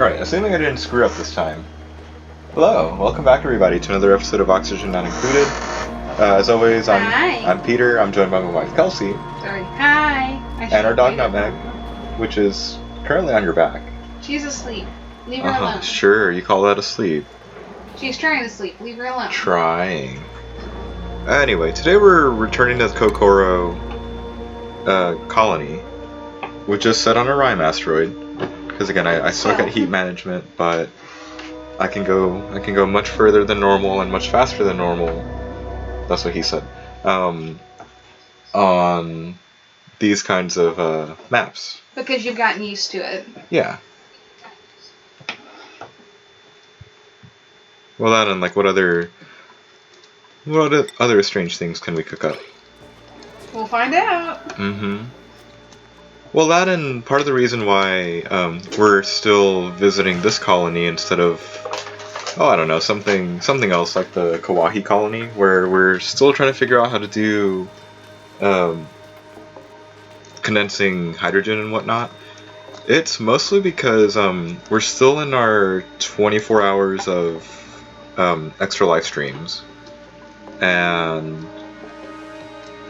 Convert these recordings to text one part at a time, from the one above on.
Right, assuming I didn't screw up this time. Hello, welcome back everybody to another episode of Oxygen Not Included. As always, I'm Peter, I'm joined by my wife Kelsey. Sorry, hi. And our dog Nutmeg, which is currently on your back. She's asleep. Leave her alone. Sure, you call that asleep. She's trying to sleep. Leave her alone. Trying. Anyway, today we're returning to the Kokoro colony, which is set on a Rime asteroid. Because again, I suck at heat management, but I can go much further than normal and much faster than normal. That's what he said. On these kinds of maps. Because you've gotten used to it. Yeah. Well, that and like what other strange things can we cook up? We'll find out. Mm-hmm. Well, that and part of the reason why we're still visiting this colony instead of, I don't know, something else like the Kawahi colony, where we're still trying to figure out how to do condensing hydrogen and whatnot. It's mostly because we're still in our 24 hours of extra life streams, and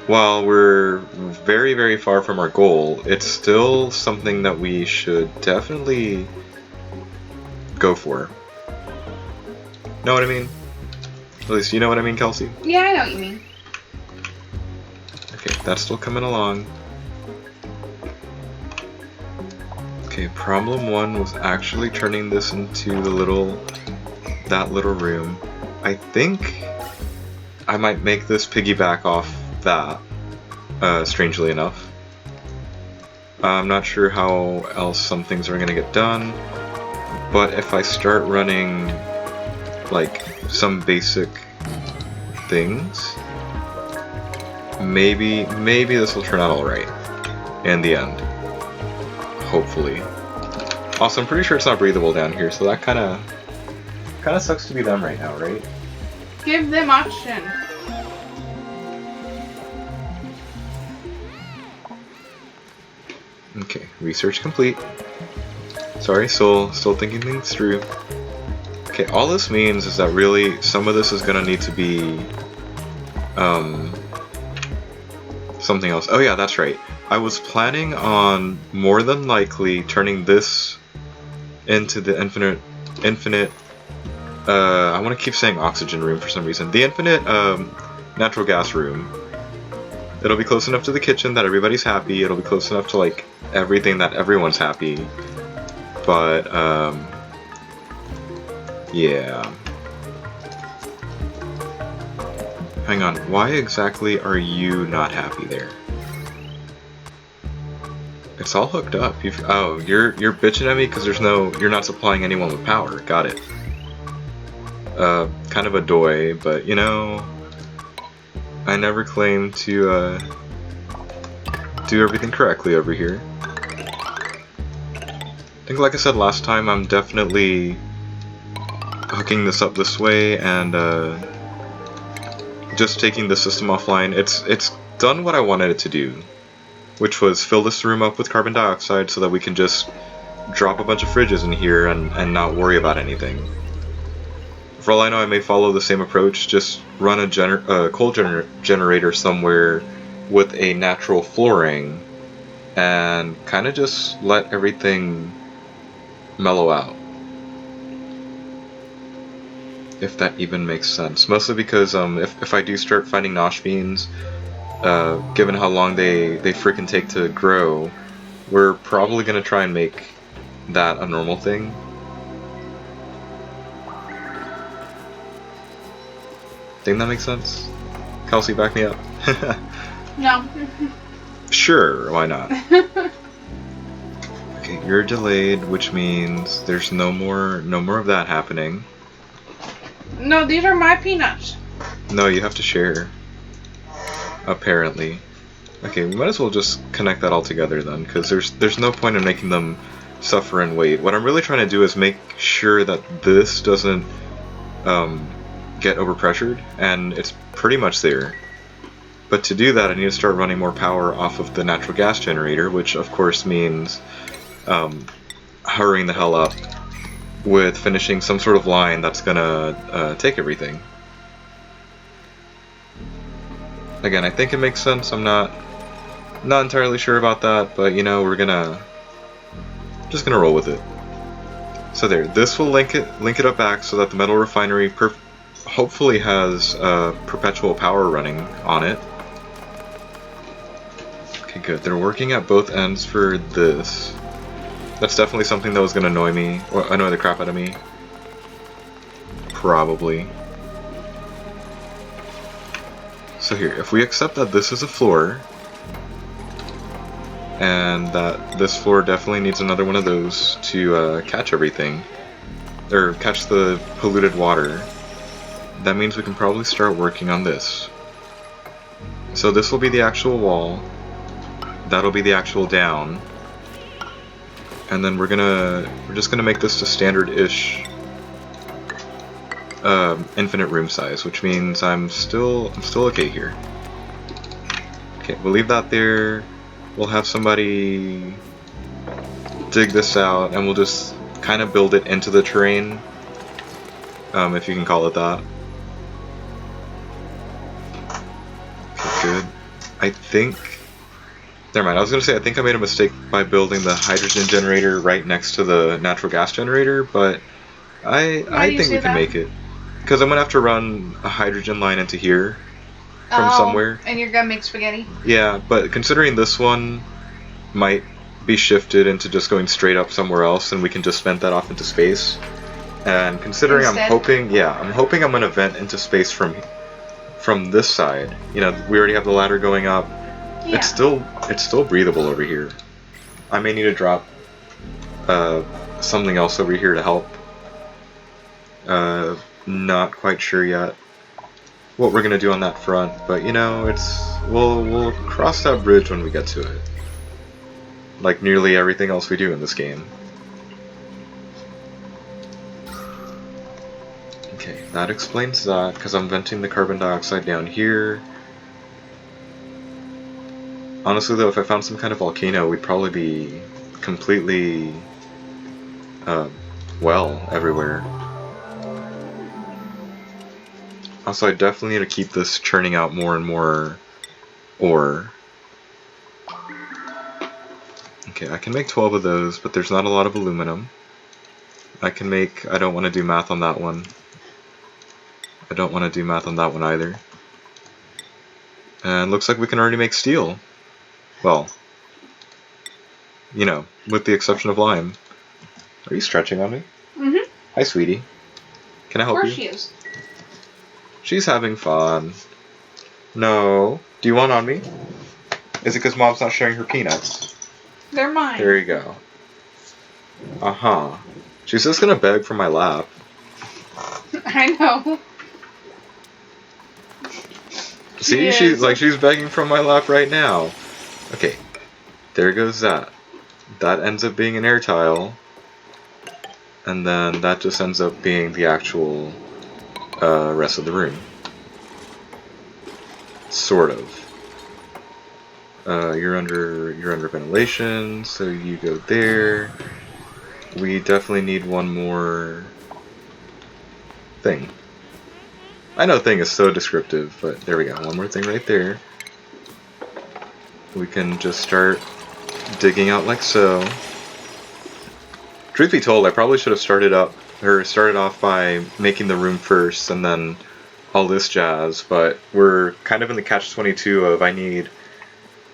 while we're very, very far from our goal, it's still something that we should definitely go for. Know what I mean? At least you know what I mean, Kelsey? Yeah, I know what you mean. Okay, that's still coming along. Okay, problem one was actually turning this into that little room. I think I might make this piggyback off that, strangely enough. I'm not sure how else some things are gonna get done, but if I start running like some basic things, maybe this will turn out alright in the end. Hopefully. Also, I'm pretty sure it's not breathable down here, so that kinda sucks to be them right now, right? Give them oxygen. Okay, research complete. Sorry, still thinking things through. Okay, all this means is that really some of this is gonna need to be something else. Oh yeah, that's right. I was planning on more than likely turning this into the infinite I want to keep saying oxygen room for some reason. The infinite natural gas room. It'll be close enough to the kitchen that everybody's happy. It'll be close enough to like everything that everyone's happy. But yeah. Hang on, why exactly are you not happy there? It's all hooked up. You're bitching at me because you're not supplying anyone with power. Got it. Kind of a doy, but you know, I never claim to do everything correctly over here. I think, like I said last time, I'm definitely hooking this up this way and just taking the system offline. It's done what I wanted it to do, which was fill this room up with carbon dioxide so that we can just drop a bunch of fridges in here and not worry about anything. For all I know, I may follow the same approach, just run a coal generator somewhere with a natural flooring and kind of just let everything mellow out. If that even makes sense. Mostly because if I do start finding nosh beans, given how long they freaking take to grow, we're probably going to try and make that a normal thing. Think that makes sense? Kelsey, back me up. No. Sure, why not? Okay, you're delayed, which means there's no more of that happening. No, these are my peanuts. No, you have to share. Apparently. Okay, we might as well just connect that all together then, because there's no point in making them suffer and wait. What I'm really trying to do is make sure that this doesn't get overpressured, and it's pretty much there. But to do that, I need to start running more power off of the natural gas generator, which of course means hurrying the hell up with finishing some sort of line that's gonna take everything. Again, I think it makes sense. I'm not entirely sure about that, but you know, we're just gonna roll with it. So there, this will link it up back so that the metal refinery hopefully has perpetual power running on it. Okay, good. They're working at both ends for this. That's definitely something that was gonna annoy me, or annoy the crap out of me. Probably. So here, if we accept that this is a floor, and that this floor definitely needs another one of those to catch everything, or catch the polluted water, that means we can probably start working on this. So this will be the actual wall, that'll be the actual down, and then we're just gonna make this a standard-ish infinite room size, which means I'm still okay here. Okay, we'll leave that there. We'll have somebody dig this out, and we'll just kind of build it into the terrain, if you can call it that. Okay, good. I think... Never mind, I was going to say I think I made a mistake by building the hydrogen generator right next to the natural gas generator, but I think we can make it. Because I'm going to have to run a hydrogen line into here from somewhere. And you're going to make spaghetti? Yeah, but considering this one might be shifted into just going straight up somewhere else, and we can just vent that off into space. And considering I'm hoping I'm going to vent into space from this side. You know, we already have the ladder going up. Yeah. It's still breathable over here. I may need to drop something else over here to help. Not quite sure yet what we're gonna do on that front, but you know, we'll cross that bridge when we get to it. Like nearly everything else we do in this game. Okay, that explains that, because I'm venting the carbon dioxide down here. Honestly though, if I found some kind of volcano, we'd probably be completely well everywhere. Also, I definitely need to keep this churning out more and more ore. Okay, I can make 12 of those, but there's not a lot of aluminum. I don't want to do math on that one. I don't want to do math on that one either. And looks like we can already make steel. Well, you know, with the exception of lime. Are you stretching on me? Mm-hmm. Hi, sweetie. Can I help you? Of course she is. She's having fun. No. Do you want on me? Is it because Mom's not sharing her peanuts? They're mine. There you go. Uh-huh. She's just gonna beg for my lap. I know. See, she's begging from my lap right now. Okay. There goes that. That ends up being an air tile. And then that just ends up being the actual rest of the room. Sort of. You're under ventilation, so you go there. We definitely need one more thing. I know thing is so descriptive, but there we go. One more thing right there. We can just start digging out like so. Truth be told, I probably should have started off by making the room first and then all this jazz, but we're kind of in the catch-22 of I need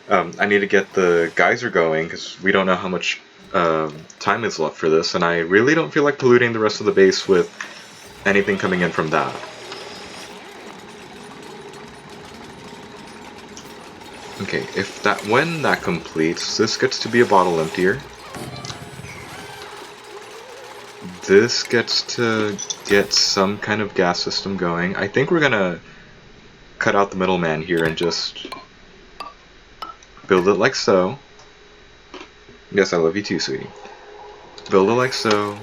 to get the geyser going because we don't know how much time is left for this, and I really don't feel like polluting the rest of the base with anything coming in from that. Okay, when that completes, this gets to be a bottle emptier. This gets to get some kind of gas system going. I think we're gonna cut out the middleman here and just build it like so. Yes, I love you too, sweetie. Build it like so.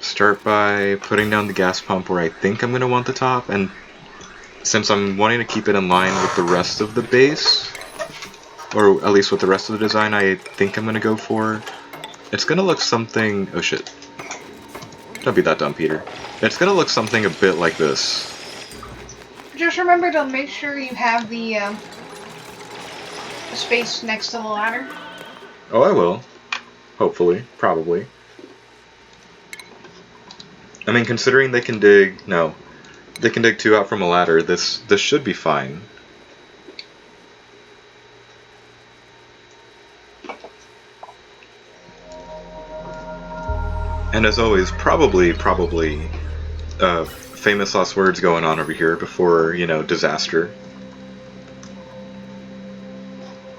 Start by putting down the gas pump where I think I'm gonna want the top, and since I'm wanting to keep it in line with the rest of the base, or at least with the rest of the design I think I'm gonna go for, it's gonna look something... oh shit. Don't be that dumb, Peter. It's gonna look something a bit like this. Just remember to make sure you have the space next to the ladder. Oh, I will. Hopefully. Probably. I mean, considering they can dig... No. They can dig 2 out from a ladder, this should be fine. And as always, probably, famous last words going on over here before, you know, disaster.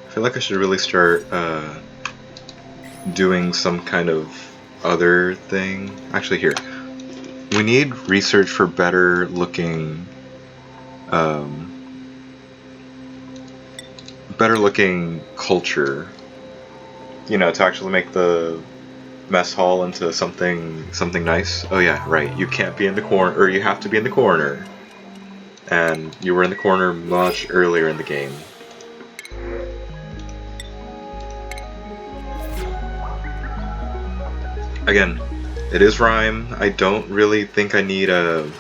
I feel like I should really start, doing some kind of other thing. Actually, here. We need research for better looking culture. You know, to actually make the mess hall into something nice. Oh yeah, right. You can't be in the corner, or you have to be in the corner. And you were in the corner much earlier in the game. Again, it is rhyme. I don't really think I need a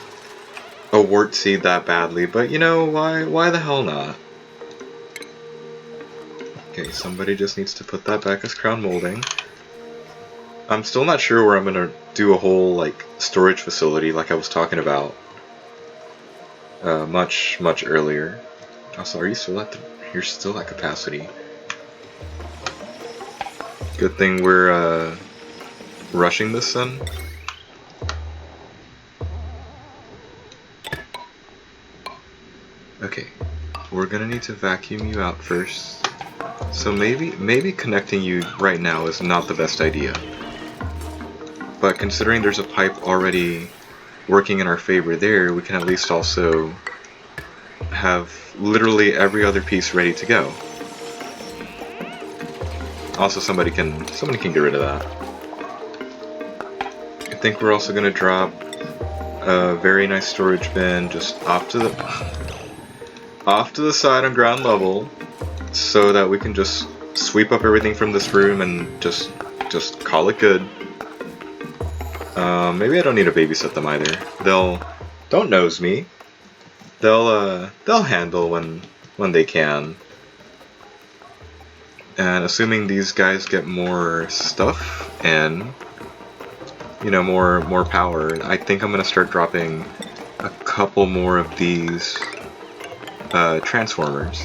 wart seed that badly, but you know, why the hell not? Okay, somebody just needs to put that back as crown molding. I'm still not sure where I'm gonna do a whole, like, storage facility like I was talking about much earlier. Also, are you still at you're still at capacity. Good thing we're rushing this then. Okay, we're gonna need to vacuum you out first. So maybe connecting you right now is not the best idea. But considering there's a pipe already working in our favor there, we can at least also have literally every other piece ready to go. Also, somebody can get rid of that. I think we're also gonna drop a very nice storage bin just off to the side on ground level, so that we can just sweep up everything from this room and just call it good. Maybe I don't need to babysit them either. Don't nose me. They'll handle when they can. And assuming these guys get more stuff and, you know, more power, I think I'm gonna start dropping a couple more of these transformers.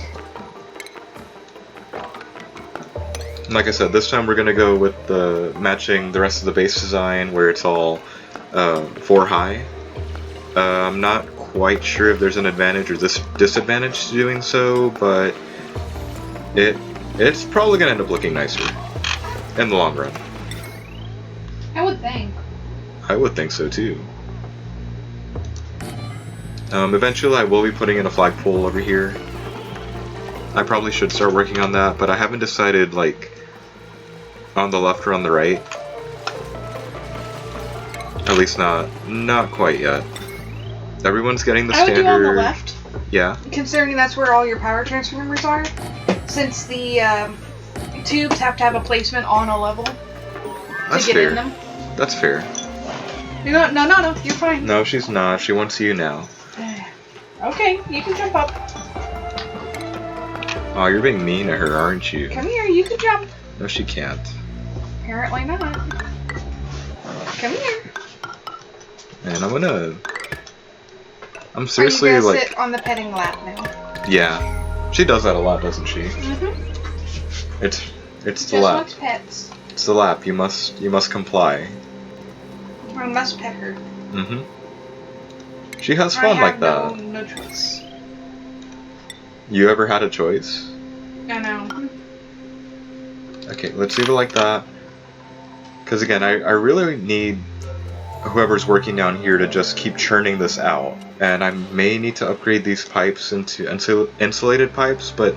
Like I said, this time we're gonna go with the matching the rest of the base design, where it's all 4 high. I'm not quite sure if there's an advantage or disadvantage to doing so, but it's probably gonna end up looking nicer in the long run. I would think. I would think so too. Eventually I will be putting in a flagpole over here. I probably should start working on that, but I haven't decided, like, on the left or on the right. At least not quite yet. Everyone's getting the standard... I would do on the left. Yeah. Considering that's where all your power transformers are. Since the tubes have to have a placement on a level That's to get fair. in them. That's fair. No, you're fine. No, she's not. She wants you now. Okay, you can jump up. Oh, you're being mean to her, aren't you? Come here, you can jump. No, she can't. Apparently not. Come here. Man, I'm seriously, Are you gonna like... sit on the petting lap now? Yeah. She does that a lot, doesn't she? Mm-hmm. It's the Just lap. wants pets. It's the lap. You must comply. I must pet her. Mm-hmm. She has fun like that. No choice. You ever had a choice? I know. Okay, let's leave it like that. Because again, I really need whoever's working down here to just keep churning this out. And I may need to upgrade these pipes into insulated pipes, but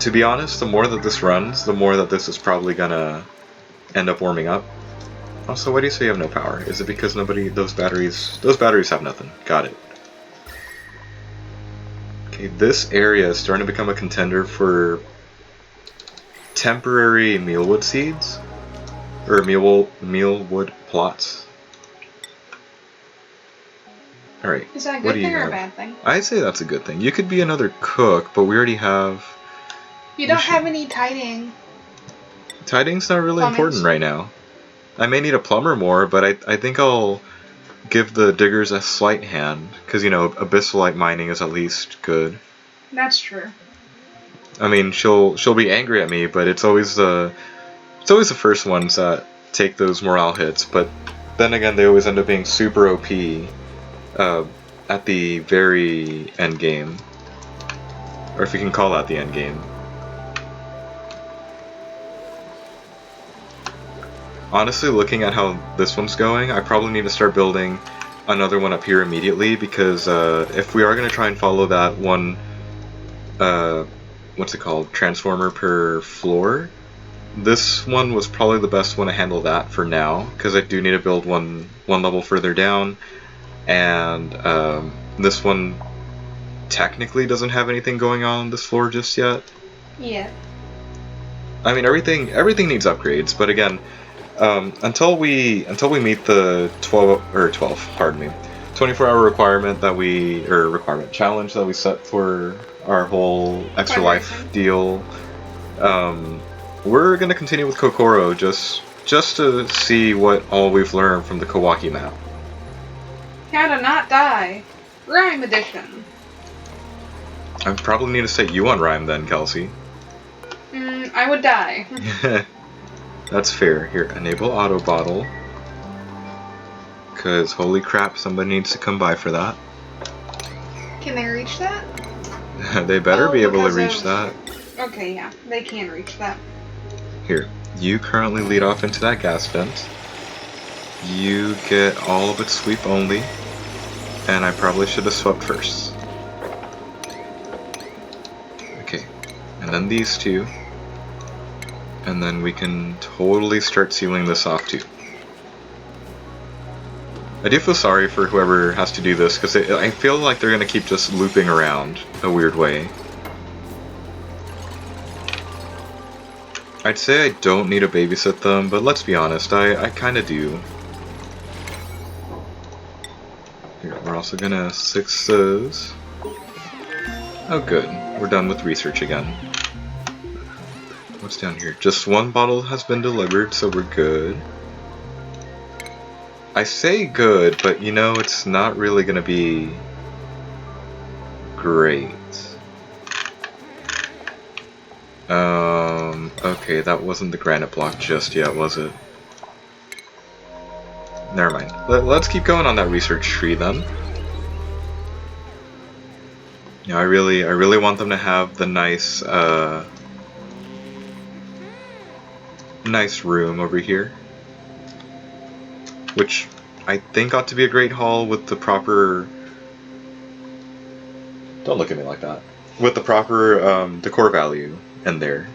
to be honest, the more that this runs, the more that this is probably gonna end up warming up. Also, why do you say you have no power? Is it because those batteries have nothing? Got it. Okay, this area is starting to become a contender for temporary mealwood seeds, or mealwood plots. Alright. Is that a what good do you thing or a have? bad thing? I'd say that's a good thing. You could be another cook, but we already have... You don't have any tiding. Tiding's not really Plumbings. important right now. I may need a plumber more, but I think I'll give the diggers a slight hand, because, you know, abyssalite mining is at least good. That's true. I mean, she'll be angry at me, but it's always the first ones that take those morale hits. But then again, they always end up being super OP at the very end game, or if you can call that the end game. Honestly, looking at how this one's going, I probably need to start building another one up here immediately, because if we are going to try and follow that one, what's it called, transformer per floor, this one was probably the best one to handle that for now, because I do need to build one level further down, and this one technically doesn't have anything going on this floor just yet. Yeah. I mean, everything needs upgrades, but again, until we meet the 24-hour requirement that challenge that we set for our whole extra life deal, we're gonna continue with Kokoro just to see what all we've learned from the Kawaki map. How to not die. Rhyme edition. I probably need to set you on Rhyme then, Kelsey. I would die. That's fair. Here, enable auto bottle. Because holy crap, somebody needs to come by for that. Can they reach that? They better be able to reach that. Okay, yeah, they can reach that. Here, you currently lead off into that gas vent. You get all of its sweep only. And I probably should have swept first. Okay, and then these two. And then we can totally start sealing this off too. I do feel sorry for whoever has to do this, because I feel like they're going to keep just looping around a weird way. I'd say I don't need to babysit them, but let's be honest, I kind of do. Here, we're also going to 6 those. Oh good, we're done with research again. What's down here? Just one bottle has been delivered, so we're good. I say good, but you know, it's not really gonna be great. Okay, that wasn't the granite block just yet, was it? Never mind. Let's keep going on that research tree then. Yeah, I really want them to have the nice, nice room over here, which I think ought to be a great hall with the proper... Don't look at me like that. With the proper decor value in there.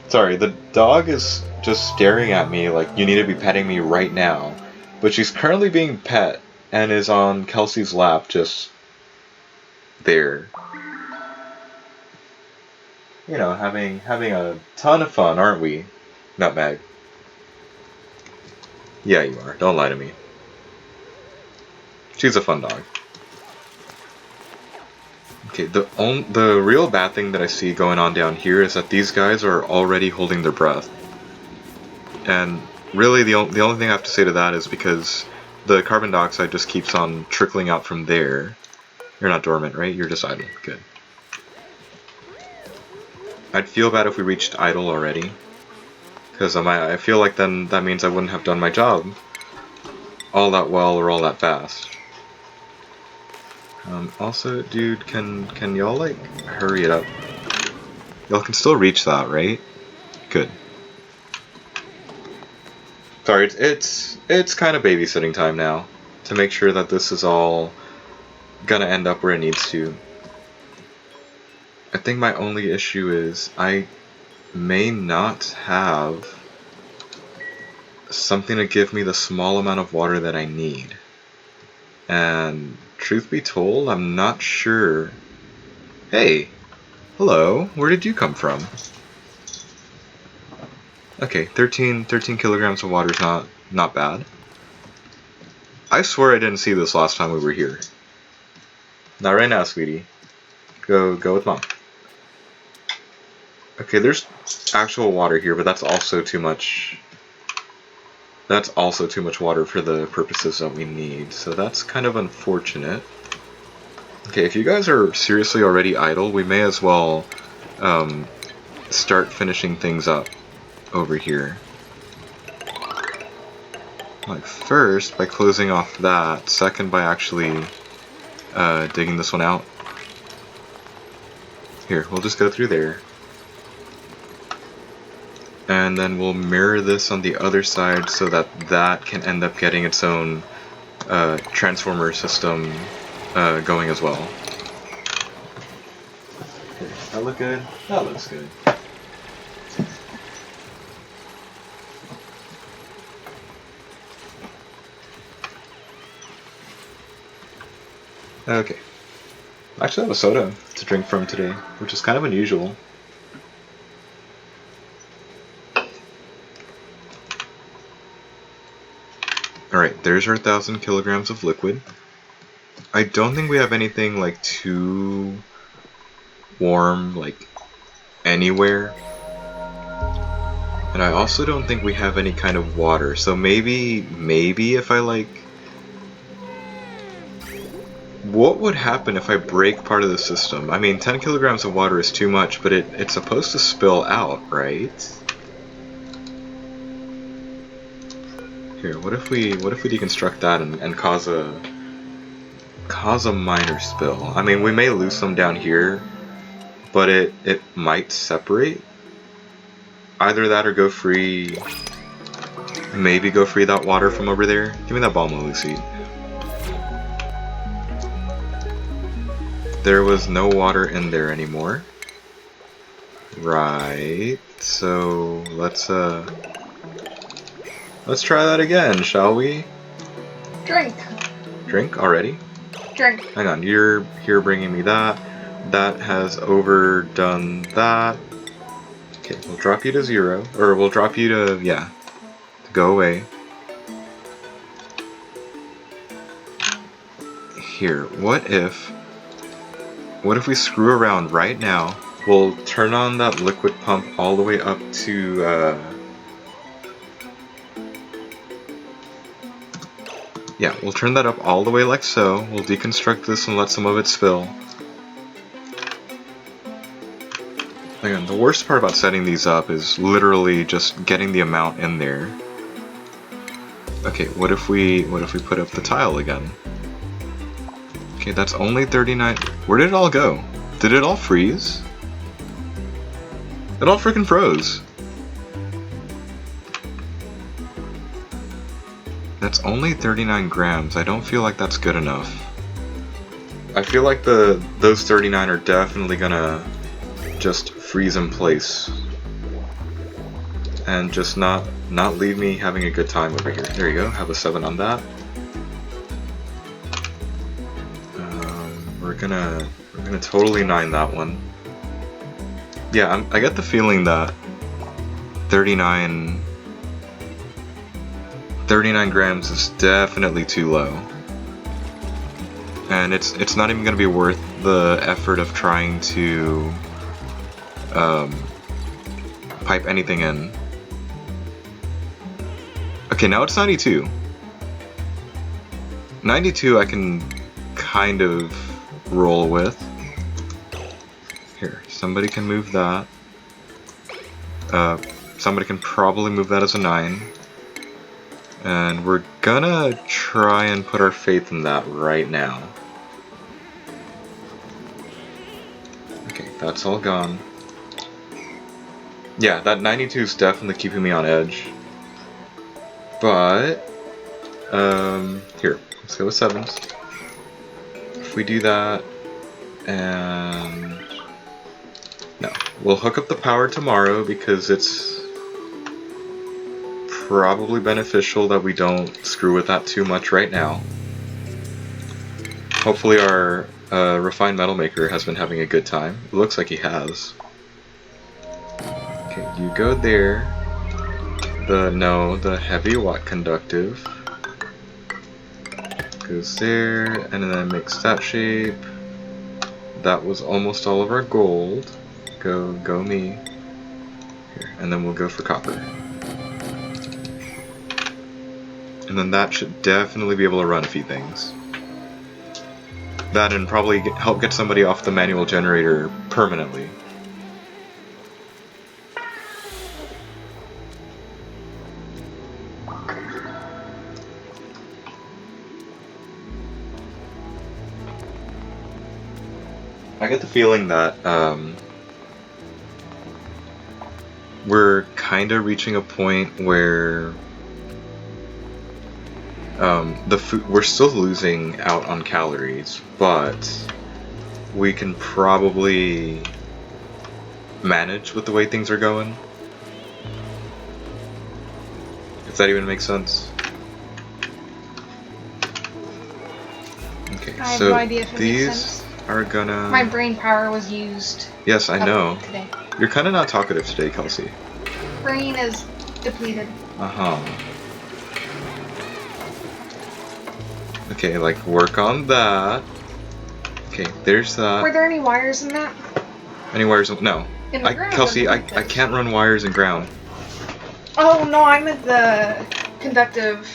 Sorry, the dog is just staring at me like you need to be petting me right now, but she's currently being pet and is on Kelsey's lap just there. You know, having a ton of fun, aren't we? Nutmeg. Yeah, you are. Don't lie to me. She's a fun dog. Okay, the real bad thing that I see going on down here is that these guys are already holding their breath. And really the only thing I have to say to that is because the carbon dioxide just keeps on trickling out from there. You're not dormant, right? You're just idle. Good. I'd feel bad if we reached idle already. Because I feel like then that means I wouldn't have done my job all that well or all that fast. Also, dude, can y'all like hurry it up? Y'all can still reach that, right? Good. Sorry, it's kind of babysitting time now to make sure that this is all gonna end up where it needs to. I think my only issue is I may not have something to give me the small amount of water that I need. And truth be told, I'm not sure. Hey, hello, where did you come from? Okay, 13 kilograms of water is not bad. I swear I didn't see this last time we were here. Not right now, sweetie. Go with mom. Okay, there's actual water here, but that's also too much. That's also too much water for the purposes that we need, so that's kind of unfortunate. Okay, if you guys are seriously already idle, we may as well start finishing things up over here. Like, first, by closing off that. Second, by actually digging this one out. Here, we'll just go through there. And then we'll mirror this on the other side so that that can end up getting its own transformer system going as well. Okay, that look good? That looks good. Okay. I actually have a soda to drink from today, which is kind of unusual. Alright, there's our 1,000 kilograms of liquid. I don't think we have anything like too warm, like anywhere. And I also don't think we have any kind of water, so maybe if I like... What would happen if I break part of the system? I mean, 10 kilograms of water is too much, but it's supposed to spill out, right? Here, what if we deconstruct that and cause a minor spill? I mean, we may lose some down here, but it might separate. Either that or go free. Maybe go free that water from over there. Give me that balm lily seed. There was no water in there anymore. Right. So let's try that again, shall we? Drink. Drink already? Drink. Hang on, you're here bringing me that. That has overdone that. Okay, we'll drop you to 0, or we'll drop you to, yeah, to go away. Here, what if we screw around right now? We'll turn on that liquid pump all the way up to, yeah, we'll turn that up all the way like so. We'll deconstruct this and let some of it spill. Again, the worst part about setting these up is literally just getting the amount in there. Okay, what if we put up the tile again? Okay, that's only 39. Where did it all go? Did it all freeze? It all freaking froze. That's only 39 grams. I don't feel like that's good enough. I feel like those 39 are definitely gonna just freeze in place and just not leave me having a good time over here. There you go. Have a 7 on that. We're gonna totally 9 that one. Yeah, I get the feeling that 39 grams is definitely too low, and it's not even gonna be worth the effort of trying to pipe anything in. Okay, now it's 92. 92 I can kind of roll with. Here, somebody can move that. Somebody can probably move that as a 9. And we're gonna try and put our faith in that right now. Okay, that's all gone. Yeah, that 92 is definitely keeping me on edge. But, here, let's go with 7s. If we do that, and no, we'll hook up the power tomorrow because it's probably beneficial that we don't screw with that too much right now. Hopefully our refined metal maker has been having a good time. It looks like he has. Okay, you go there. The heavy watt conductive goes there, and then it makes that shape. that was almost all of our gold. Go me. Here, and then we'll go for copper. And then that should definitely be able to run a few things. That and probably help get somebody off the manual generator permanently. I get the feeling that we're kind of reaching a point where the food, we're still losing out on calories, but we can probably manage with the way things are going. If that even makes sense. Okay, I have so no idea if it makes these sense. are gonna... My brain power was used. Yes, I know. Today. You're kind of not talkative today, Kelsey. Brain is depleted. Uh-huh. Okay, like, work on that. Okay, there's that. Were there any wires in that? Any wires? No. In the ground, Kelsey, I underneath it. can't run wires in ground. Oh no, I meant the conductive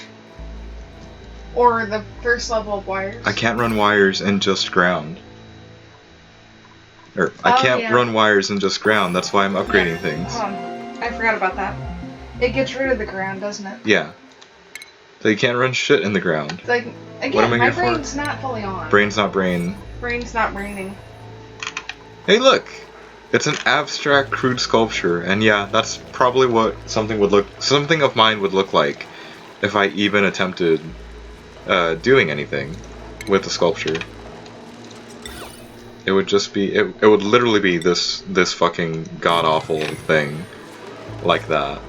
or the first level of wires. I can't run wires in just ground. Or, I Oh, can't yeah. run wires in just ground, that's why I'm upgrading things. I forgot about that. It gets rid of the ground, doesn't it? Yeah. So you can't run shit in the ground. Like, What am again, I my here for? brain's not fully on. Brain's not brain. Brain's not braining. Hey look! It's an abstract, crude sculpture, and yeah, that's probably what something of mine would look like if I even attempted doing anything with the sculpture. It would just be, it would literally be this fucking god-awful thing like that.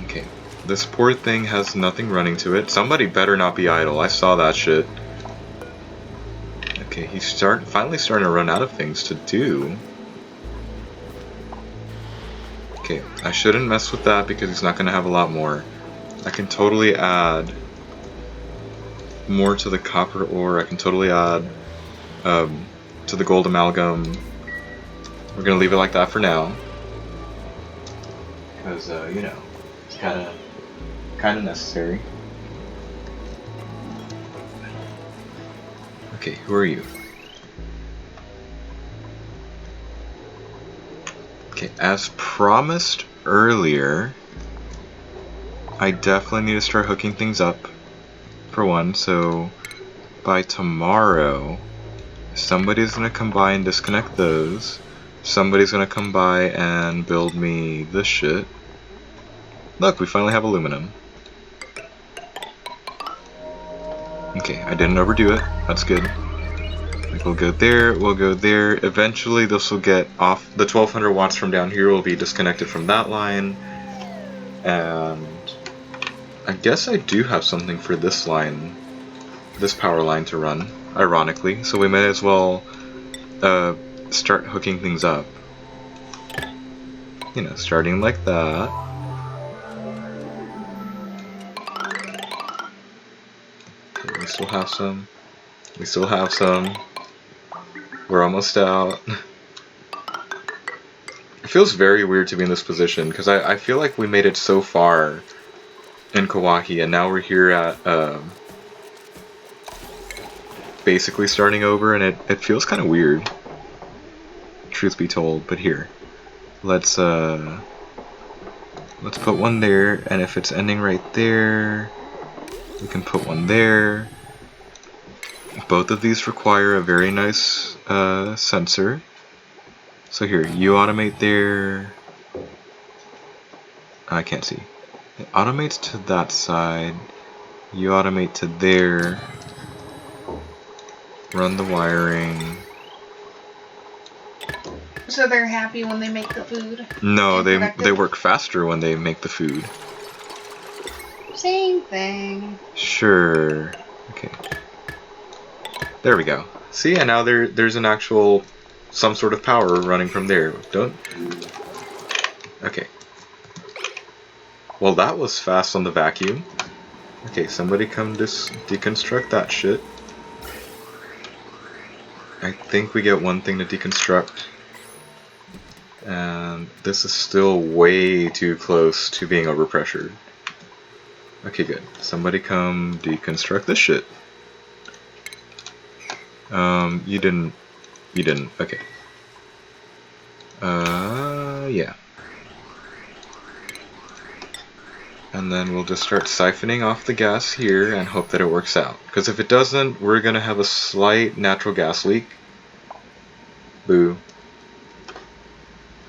Okay, this poor thing has nothing running to it. Somebody better not be idle, I saw that shit. Okay, he's finally starting to run out of things to do. Okay, I shouldn't mess with that because he's not going to have a lot more. I can totally add more to the copper ore. I can totally add to the gold amalgam. We're going to leave it like that for now. Because, you know, it's kind of necessary. Okay, who are you? Okay, as promised earlier, I definitely need to start hooking things up, for one, so by tomorrow, somebody's gonna come by and disconnect those, somebody's gonna come by and build me this shit. Look, we finally have aluminum. Okay, I didn't overdo it. That's good. Like, we'll go there, we'll go there. Eventually this will get off. The 1200 watts from down here will be disconnected from that line. And I guess I do have something for this line, this power line to run, ironically. So we may as well start hooking things up. You know, starting like that. We still have some. We still have some. We're almost out. It feels very weird to be in this position because I feel like we made it so far in Kawaii and now we're here at basically starting over, and it feels kind of weird, truth be told. But here, let's put one there, and if it's ending right there, we can put one there. Both of these require a very nice sensor. So here, you automate there. I can't see. It automates to that side. You automate to there. Run the wiring. So they're happy when they make the food? No, they productive? work faster when they make the food. Same thing. Sure. Okay. There we go. See, and now there's an actual, some sort of power running from there. Don't... Okay. Well, that was fast on the vacuum. Okay, somebody come deconstruct that shit. I think we get one thing to deconstruct. And this is still way too close to being overpressured. Okay, good. Somebody come deconstruct this shit. You didn't. Okay. Yeah. And then we'll just start siphoning off the gas here and hope that it works out. Because if it doesn't, we're gonna have a slight natural gas leak. Boo.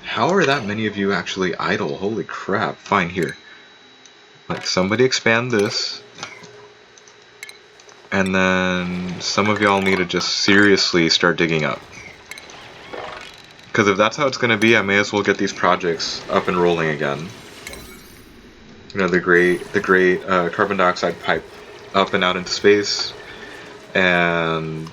How are that many of you actually idle? Holy crap. Fine, here. Like, somebody expand this. And then some of y'all need to just seriously start digging up. Because if that's how it's gonna be, I may as well get these projects up and rolling again. You know, the great carbon dioxide pipe up and out into space, and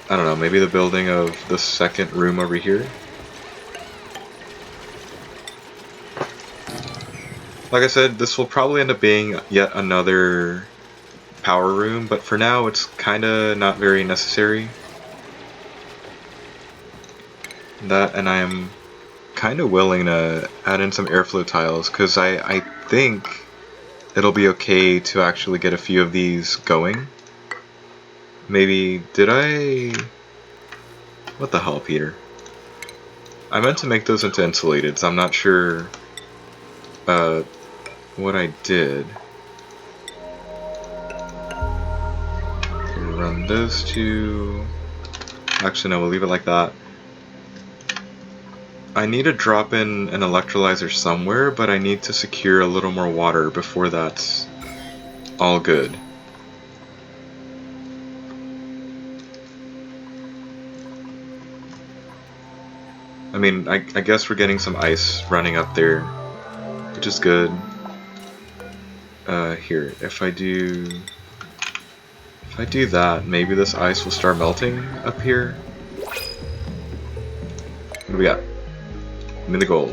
I don't know, maybe the building of the second room over here. Like I said, this will probably end up being yet another power room, but for now it's kinda not very necessary. That, and I am kind of willing to add in some airflow tiles, because I think it'll be okay to actually get a few of these going. Maybe, did I... What the hell, Peter? I meant to make those into insulated, so I'm not sure what I did. We'll run those two. Actually, no, we'll leave it like that. I need to drop in an electrolyzer somewhere, but I need to secure a little more water before that's all good. I mean, I guess we're getting some ice running up there, which is good. Here, if I do that, maybe this ice will start melting up here. What do we got? Give me the gold.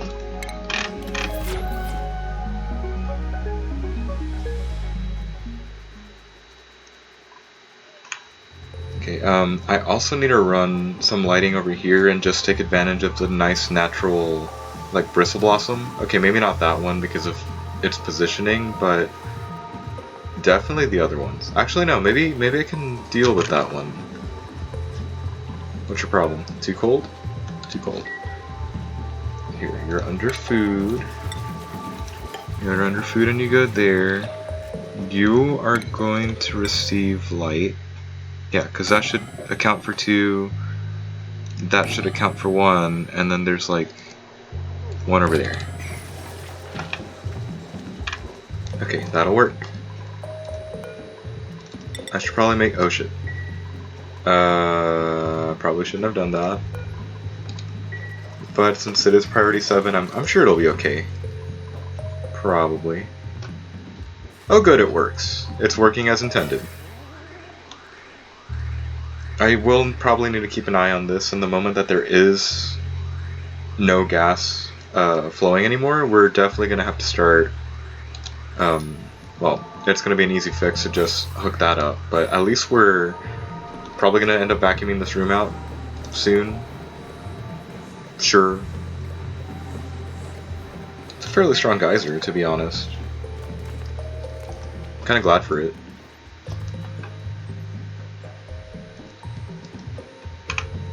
Okay, I also need to run some lighting over here and just take advantage of the nice natural, like, bristle blossom. Okay, maybe not that one because of its positioning, but definitely the other ones. Actually, no, maybe I can deal with that one. What's your problem? Too cold? Too cold. Here, you're under food. You're under food and you go there. You are going to receive light. Yeah, because that should account for 2. That should account for 1. And then there's like 1 over there. Okay, that'll work. I should probably make... Oh shit. Probably shouldn't have done that. But since it is priority 7, I'm sure it'll be okay. Probably. Oh good, it works. It's working as intended. I will probably need to keep an eye on this, and the moment that there is no gas flowing anymore, we're definitely going to have to start... well, it's going to be an easy fix to just hook that up, but at least we're probably going to end up vacuuming this room out soon. Sure. It's a fairly strong geyser, to be honest. I'm kind of glad for it.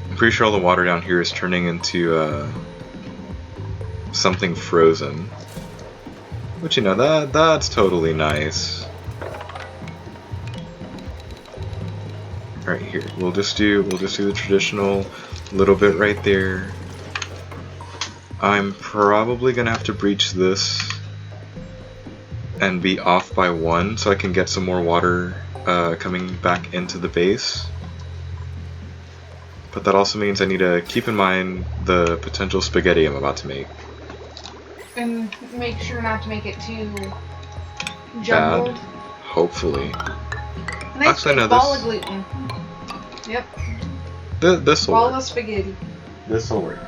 I'm pretty sure all the water down here is turning into something frozen. But you know, that's totally nice. Right here, we'll just do the traditional little bit right there. I'm probably gonna have to breach this and be off by 1 so I can get some more water coming back into the base. But that also means I need to keep in mind the potential spaghetti I'm about to make. And make sure not to make it too jumbled. Bad. Hopefully. A nice Actually, big no, ball of gluten. Yep. This'll Ball work. of spaghetti. This'll work.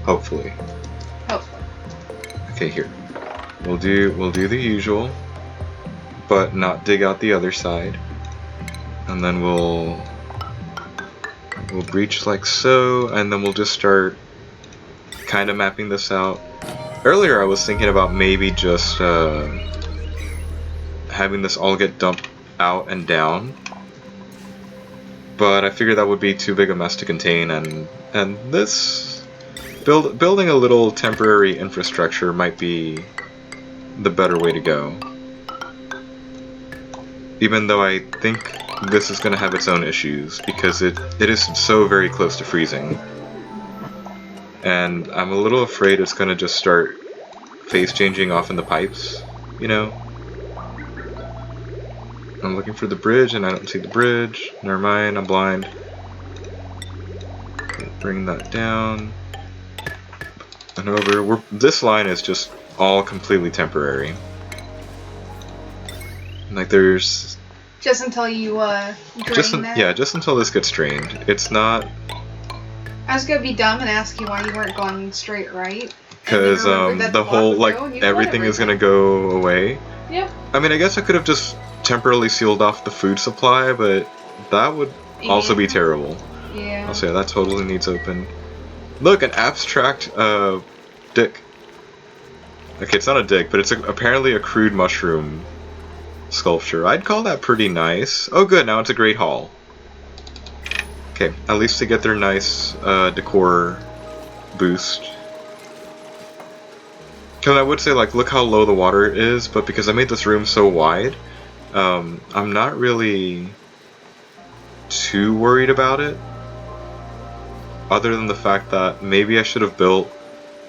Hopefully. Hopefully. Okay, here. We'll do the usual, but not dig out the other side. And then we'll We'll breach like so, and then we'll just start kind of mapping this out. Earlier I was thinking about maybe just having this all get dumped out and down, but I figured that would be too big a mess to contain, and this building a little temporary infrastructure might be the better way to go. Even though I think this is going to have its own issues, because it is so very close to freezing. And I'm a little afraid it's going to just start phase changing off in the pipes, you know? I'm looking for the bridge and I don't see the bridge. Never mind, I'm blind. Okay, bring that down. And over. This line is just all completely temporary. Like there's... Just until you drain that? Yeah, just until this gets drained. It's not... I was gonna be dumb and ask you why you weren't going straight right. Because the whole, like, everything is gonna go away. Yep. I mean, I guess I could have just temporarily sealed off the food supply, but that would also be terrible. Yeah. I'll say that totally needs open. Look, an abstract dick. Okay, it's not a dick, but it's apparently a crude mushroom sculpture. I'd call that pretty nice. Oh good, now it's a Great Hall. Okay, at least to get their nice decor boost. Because I would say, like, look how low the water is, but because I made this room so wide, I'm not really too worried about it. Other than the fact that maybe I should have built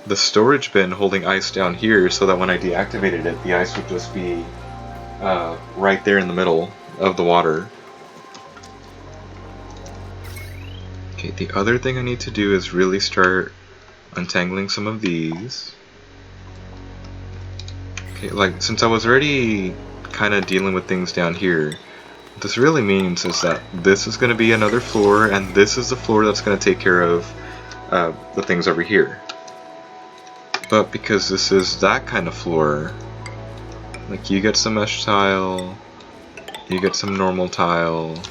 the storage bin holding ice down here so that when I deactivated it, the ice would just be right there in the middle of the water. Okay, the other thing I need to do is really start untangling some of these. Okay, like, since I was already kind of dealing with things down here, what this really means is that this is going to be another floor, and this is the floor that's going to take care of the things over here. But because this is that kind of floor, like, you get some mesh tile, you get some normal tile,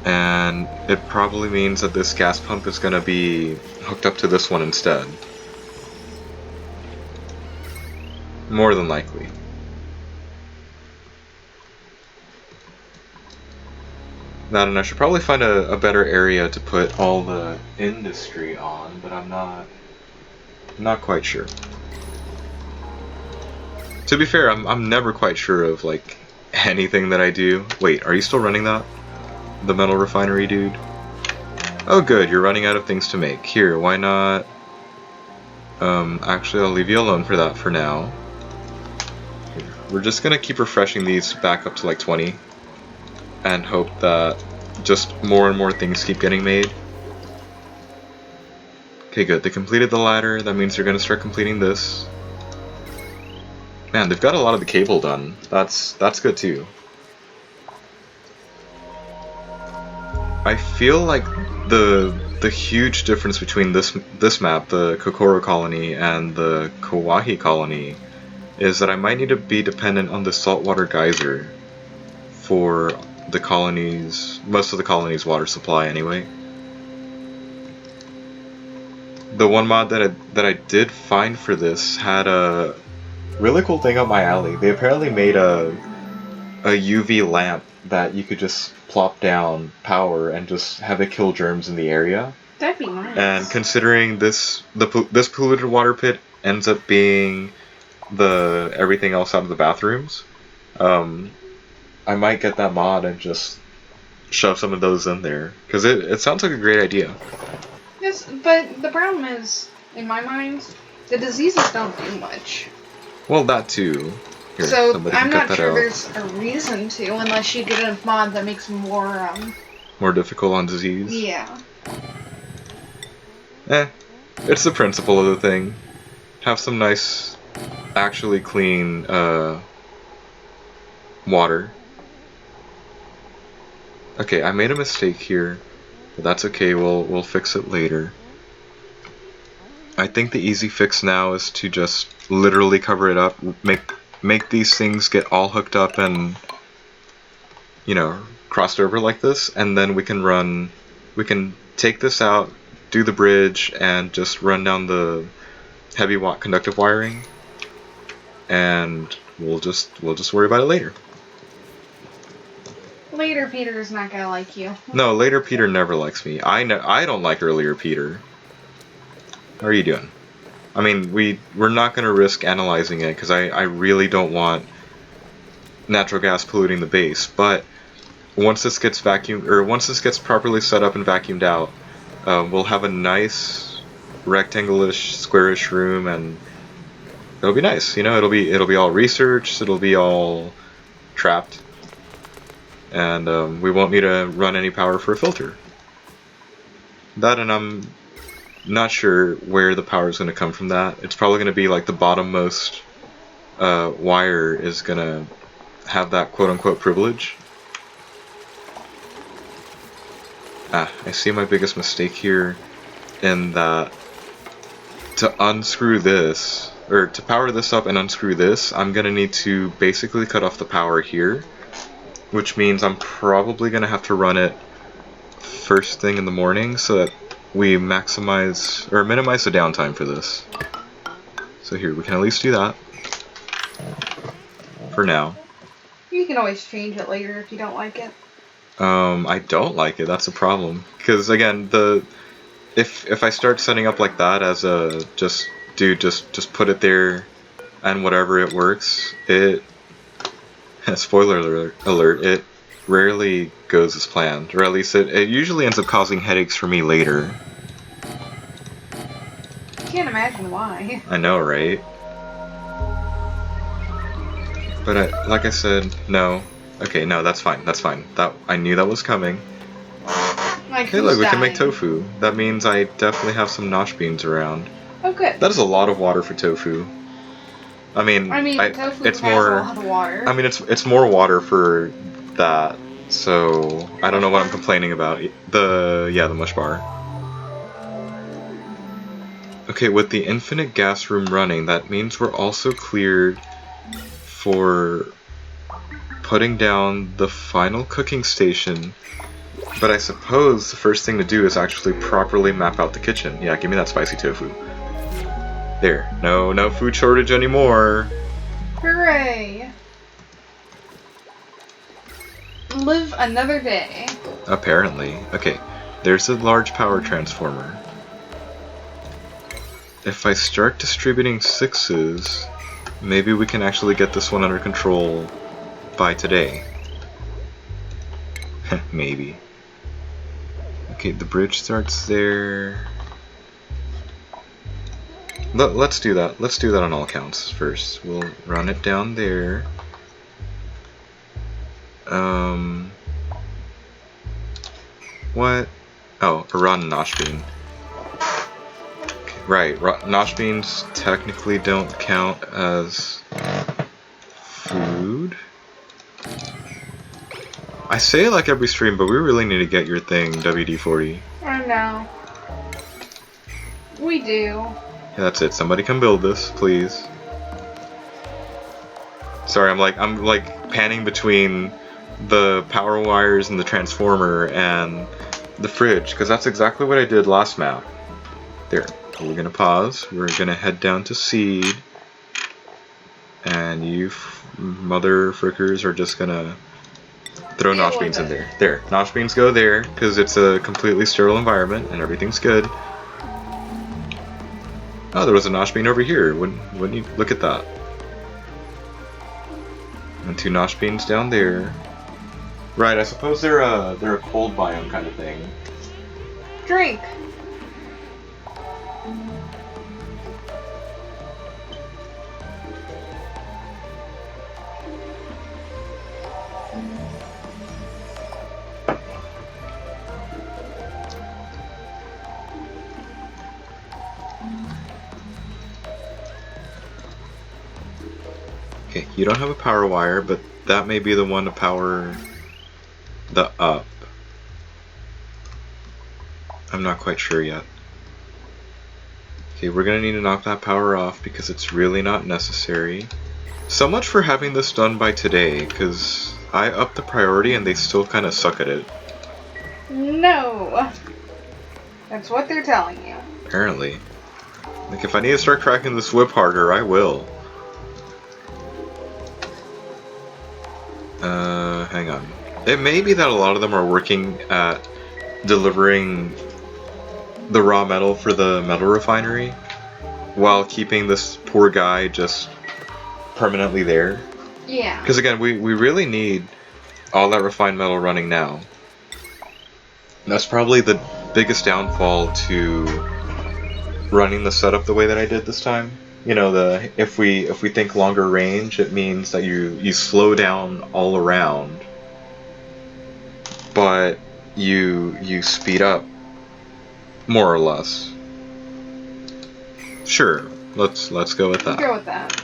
and it probably means that this gas pump is going to be hooked up to this one instead. More than likely. Now, and I should probably find a better area to put all the industry on, but I'm not quite sure. To be fair, I'm never quite sure of, like, anything that I do. Wait, are you still running that? The metal refinery, dude? Oh good, you're running out of things to make. Here, why not... actually, I'll leave you alone for that for now. We're just gonna keep refreshing these back up to like 20 and hope that just more and more things keep getting made. Okay, good. They completed the ladder. That means they're gonna start completing this. Man, they've got a lot of the cable done. That's good too. I feel like the huge difference between this map, the Kokoro colony, and the Kawahi colony, is that I might need to be dependent on the saltwater geyser for the colony's, most of the colony's water supply anyway. The one mod that I did find for this had a really cool thing up my alley. They apparently made a UV lamp that you could just plop down power and just have it kill germs in the area. That'd be nice. And considering this polluted water pit ends up being the everything else out of the bathrooms, I might get that mod and just shove some of those in there, because it sounds like a great idea. Yes, but the problem is, in my mind, the diseases don't do much. Well, that too. Here, so I'm not sure out. There's a reason to, unless you get a mod that makes more more difficult on disease. Yeah. It's the principle of the thing. Have some nice, actually clean water. Okay, I made a mistake here, but that's okay. We'll fix it later. I think the easy fix now is to just literally cover it up, make these things get all hooked up and, you know, crossed over like this, and then we can run we can take this out, do the bridge, and just run down the heavy conductive wiring, and we'll just worry about it later. Later Peter's not gonna like you. No, later Peter never likes me. I don't like earlier Peter. How are you doing? I mean, we're not gonna risk analyzing it because I really don't want natural gas polluting the base. But once this gets once this gets properly set up and vacuumed out, we'll have a nice rectangle-ish, squarish room, and it'll be nice. You know, it'll be all researched. It'll be all trapped. And we won't need to run any power for a filter. That, and I'm not sure where the power is going to come from that. It's probably going to be like the bottommost wire is going to have that quote-unquote privilege. I see my biggest mistake here in that to unscrew this, or to power this up and unscrew this, I'm going to need to basically cut off the power here. Which means I'm probably going to have to run it first thing in the morning so that we maximize or minimize the downtime for this. So here, we can at least do that for now. You can always change it later if you don't like it. I don't like it, that's a problem. Because again, if I start setting up like that as a just put it there and whatever it works, spoiler alert, it rarely goes as planned, or at least it usually ends up causing headaches for me later. Can't imagine why. I know, right? But like I said, no. Okay, no, that's fine. That I knew that was coming. Like, hey, look, we can make tofu. That means I definitely have some nosh beans around. Oh, good. That is a lot of water for tofu. I mean, tofu it's has more. a lot of water. I mean, it's more water for that. So I don't know what I'm complaining about. The mush bar. Okay, with the infinite gas room running, that means we're also cleared for putting down the final cooking station. But I suppose the first thing to do is actually properly map out the kitchen. Yeah, give me that spicy tofu. There. No food shortage anymore. Hooray! Live another day. Apparently. Okay, there's a large power transformer. If I start distributing 6s, maybe we can actually get this one under control by today. Maybe. Okay, the bridge starts there. Let's do that. Let's do that on all counts first. We'll run it down there. What? Oh, a rotten nosh bean. Okay, right, nosh beans technically don't count as food. I say it like every stream, but we really need to get your thing, WD-40. I know. We do. Yeah, that's it. Somebody come build this, please. Sorry, I'm like panning between the power wires and the transformer and the fridge, because that's exactly what I did last map. There. We're gonna pause. We're gonna head down to seed, and you mother frickers are just gonna throw nosh beans in there. There, nosh beans go there because it's a completely sterile environment and everything's good. Oh, there was a nosh bean over here. Wouldn't you look at that? And 2 nosh beans down there. Right, I suppose they're a cold biome kind of thing. Drink. Okay, you don't have a power wire, but that may be the one to power the up. I'm not quite sure yet. Okay, we're gonna need to knock that power off because it's really not necessary. So much for having this done by today, because I upped the priority and they still kind of suck at it. No. That's what they're telling you. Apparently. Like, if I need to start cracking this whip harder, I will. Hang on. It may be that a lot of them are working at delivering the raw metal for the metal refinery while keeping this poor guy just permanently there. Yeah. Because again, we really need all that refined metal running now. That's probably the biggest downfall to running the setup the way that I did this time. You know, if we think longer range, it means that you slow down all around, but you speed up more or less. Sure, let's go with that. Go with that.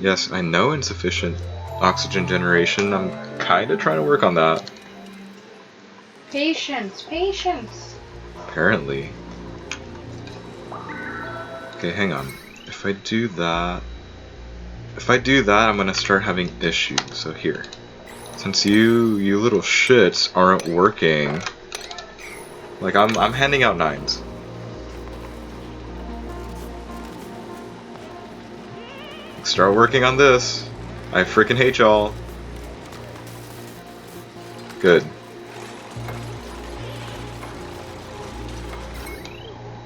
Yes, I know insufficient oxygen generation. I'm kind of trying to work on that. Patience, patience. Apparently. Okay, hang on. If I do that, I'm gonna start having issues. So here, since you little shits aren't working, like I'm handing out 9s. Start working on this. I freaking hate y'all. Good.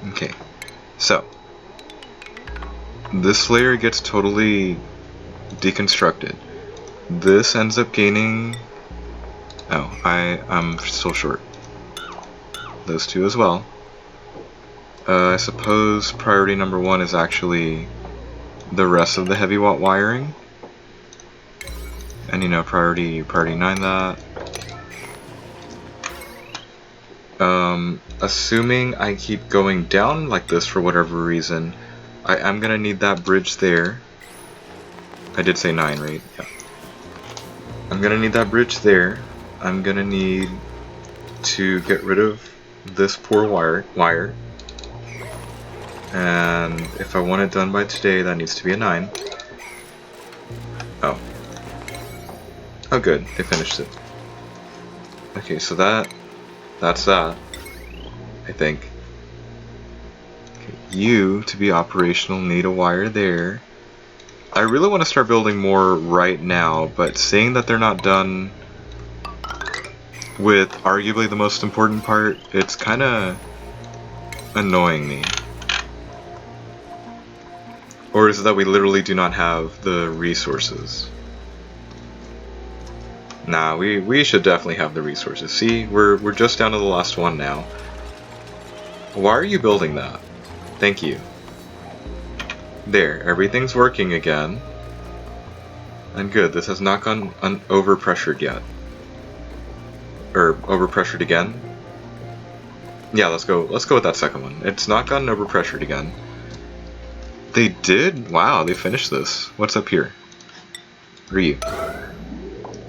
Okay, so this layer gets totally deconstructed. This ends up gaining... Oh, I'm still short. Those two as well. I suppose priority number 1 is actually the rest of the heavy watt wiring. And you know, priority 9 that. Assuming I keep going down like this for whatever reason, I'm gonna need that bridge there. I did say 9, right? Yeah. I'm gonna need that bridge there. I'm gonna need to get rid of this poor wire. And if I want it done by today, that needs to be a 9. Oh. Oh good, they finished it. Okay, so that's that. I think. Okay, you, to be operational, need a wire there. I really want to start building more right now, but seeing that they're not done with arguably the most important part, it's kind of annoying me. Or is it that we literally do not have the resources? Nah, we should definitely have the resources. See, we're just down to the last one now. Why are you building that? Thank you. There, everything's working again. And good, this has not gone overpressured yet. Or overpressured again. Yeah, let's go with that second one. It's not gotten overpressured again. They did? Wow, they finished this. What's up here? Who are you?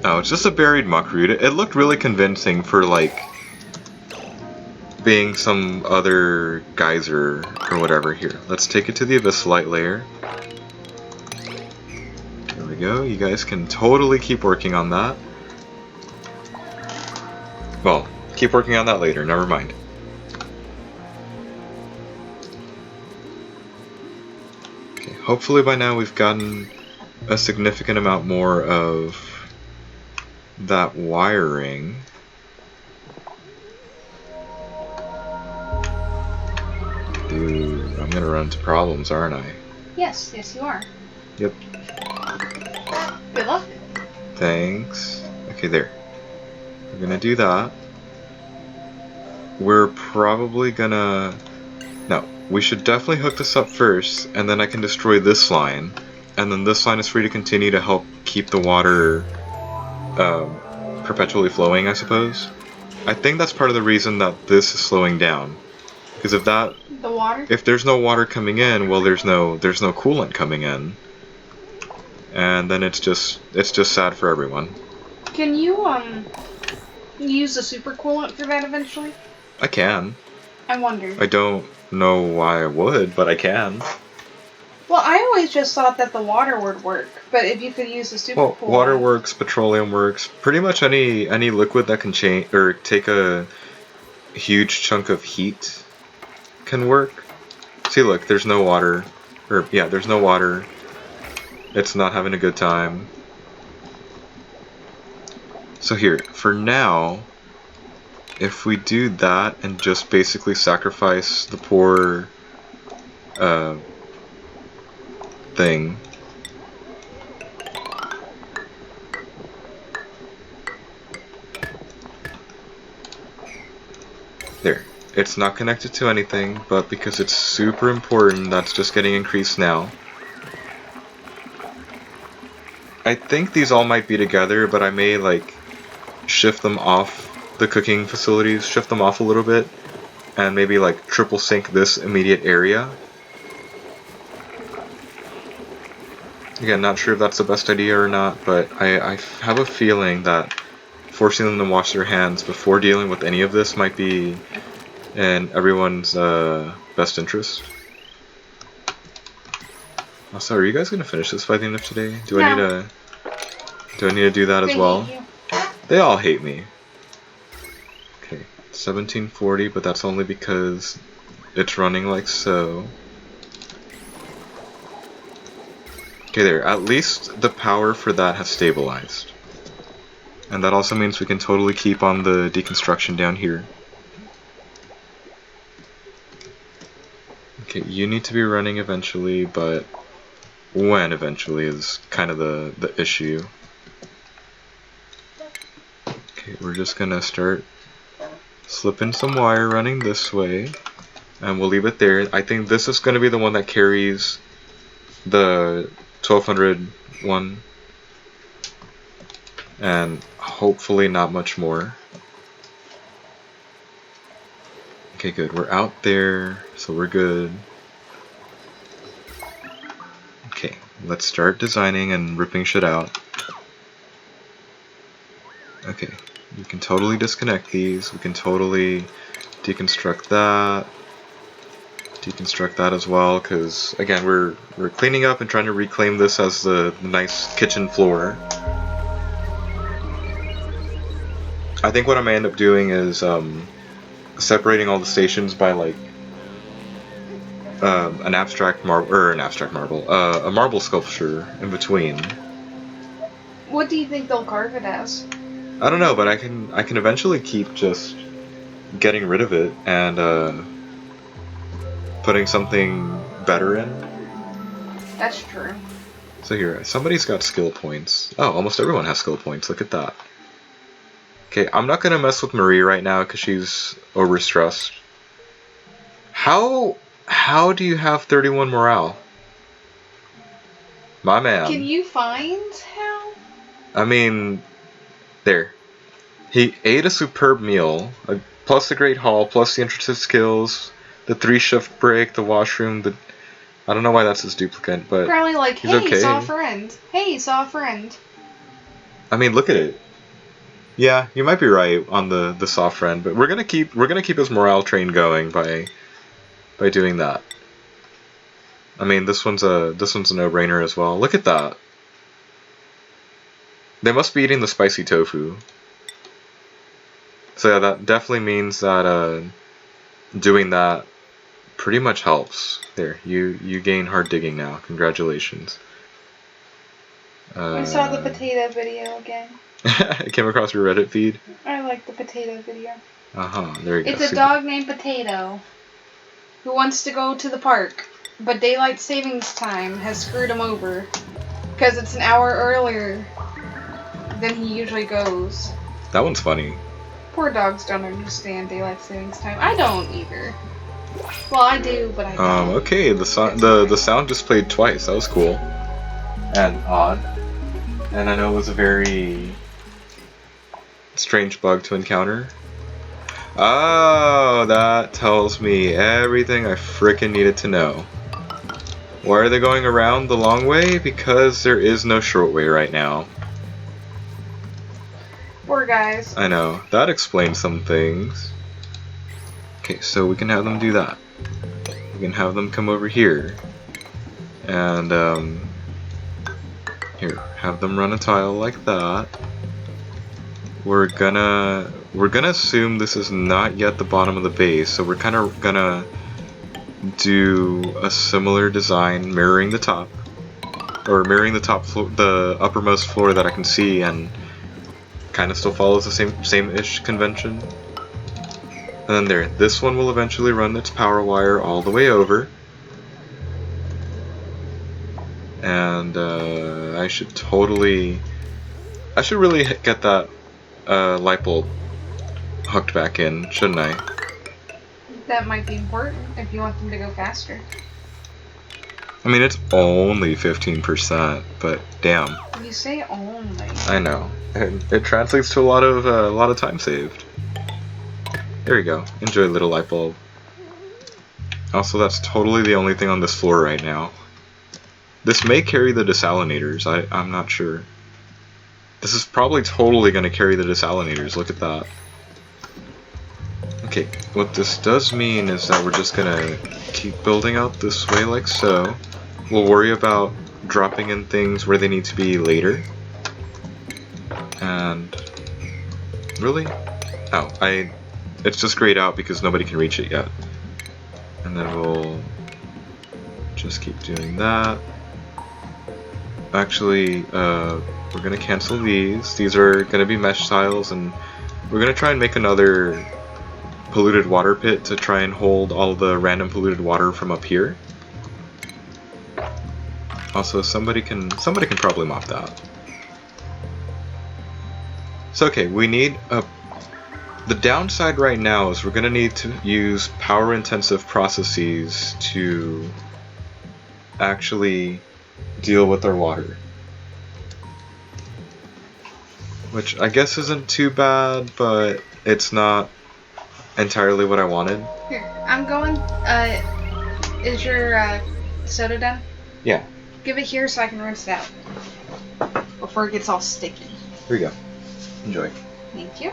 Oh, it's just a buried muckroot. It looked really convincing for, like, being some other geyser or whatever. Here, let's take it to the abyssalite layer. There we go. You guys can totally keep working on that. Well, keep working on that later. Never mind. Okay, hopefully by now we've gotten a significant amount more of that wiring. Dude, I'm gonna run into problems, aren't I? Yes, yes you are. Yep. Good luck. Thanks. Okay, there. We're gonna do that. We're probably gonna... No, we should definitely hook this up first, and then I can destroy this line. And then this line is free to continue to help keep the water perpetually flowing, I suppose. I think that's part of the reason that this is slowing down. Because if there's no water coming in, well, there's no coolant coming in, and then it's just sad for everyone. Can you use the super coolant for that eventually? I can. I wonder. I don't know why I would, but I can. Well, I always just thought that the water would work, but if you could use the super Well, pool. water works, petroleum works, pretty much any liquid that can change or take a huge chunk of heat can work. See, look, there's no water. Or, yeah, there's no water. It's not having a good time. So here, for now, if we do that and just basically sacrifice the poor thing. There. It's not connected to anything, but because it's super important, that's just getting increased now. I think these all might be together, but I may, like, shift them off the cooking facilities, shift them off a little bit, and maybe, like, triple sync this immediate area. Again, not sure if that's the best idea or not, but I have a feeling that forcing them to wash their hands before dealing with any of this might be in everyone's best interest. Also, are you guys gonna finish this by the end of today? Do I need to do that as well? They all hate me. Okay, 1740, but that's only because it's running like so. Okay, there. At least the power for that has stabilized. And that also means we can totally keep on the deconstruction down here. Okay, you need to be running eventually, but when eventually is kind of the issue. Okay, we're just gonna start slipping some wire running this way, and we'll leave it there. I think this is gonna be the one that carries the 1200 one, and hopefully not much more. Okay, good. We're out there, so we're good. Okay, let's start designing and ripping shit out. Okay, we can totally disconnect these. We can totally deconstruct that. Deconstruct that as well, because again, we're cleaning up and trying to reclaim this as the nice kitchen floor. I think what I may end up doing is separating all the stations by like a marble sculpture in between. What do you think they'll carve it as? I don't know, but I can eventually keep just getting rid of it and putting something better in. That's true. So here, somebody's got skill points. Oh, almost everyone has skill points. Look at that. Okay, I'm not gonna mess with Marie right now because she's overstressed. How do you have 31 morale? My man. Can you find how? I mean, there. He ate a superb meal, plus the Great Hall, plus the intricate skills, the 3-shift break, the washroom, the... I don't know why that's his duplicate, but probably like, he's hey, okay. Saw a friend. Hey, saw a friend. I mean, look at it. Yeah, you might be right on the soft friend, but we're gonna keep his morale train going by doing that. I mean, this one's a no-brainer as well. Look at that. They must be eating the spicy tofu. So yeah, that definitely means that doing that pretty much helps. There, you gain hard digging now. Congratulations. I saw the potato video again. It came across your Reddit feed? I like the potato video. There you go. It's a dog named Potato who wants to go to the park, but daylight savings time has screwed him over because it's an hour earlier than he usually goes. That one's funny. Poor dogs don't understand daylight savings time. I don't either. Well, I do, but I don't. Okay, the sound just played twice. That was cool. And odd. And I know it was a very strange bug to encounter. Oh, that tells me everything I frickin' needed to know. Why are they going around the long way? Because there is no short way right now. Poor guys. I know. That explains some things. Okay, so we can have them do that. We can have them come over here And here, have them run a tile like that. We're gonna assume this is not yet the bottom of the base, so we're kind of gonna do a similar design, mirroring the top, or mirroring the top floor, the uppermost floor that I can see, and kind of still follows the same-ish convention. And then there, this one will eventually run its power wire all the way over. And I should really get that light bulb hooked back in, shouldn't I? That might be important if you want them to go faster. I mean, it's only 15%, but damn. You say only. I know. It translates to a lot of time saved. There you go. Enjoy, little light bulb. Also, that's totally the only thing on this floor right now. This may carry the desalinators. I'm not sure. This is probably totally going to carry the desalinators. Look at that. Okay, what this does mean is that we're just going to keep building out this way like so. We'll worry about dropping in things where they need to be later. And really? Oh, it's just grayed out because nobody can reach it yet. And then we'll just keep doing that. Actually, we're gonna cancel these. These are gonna be mesh tiles, and we're gonna try and make another polluted water pit to try and hold all the random polluted water from up here. Also, somebody can probably mop that. So okay, we need a. The downside right now is we're gonna need to use power-intensive processes to actually deal with our water, which I guess isn't too bad, but it's not entirely what I wanted. Here, I'm going. Is your soda done? Yeah. Give it here so I can rinse it out before it gets all sticky. Here we go. Enjoy. Thank you.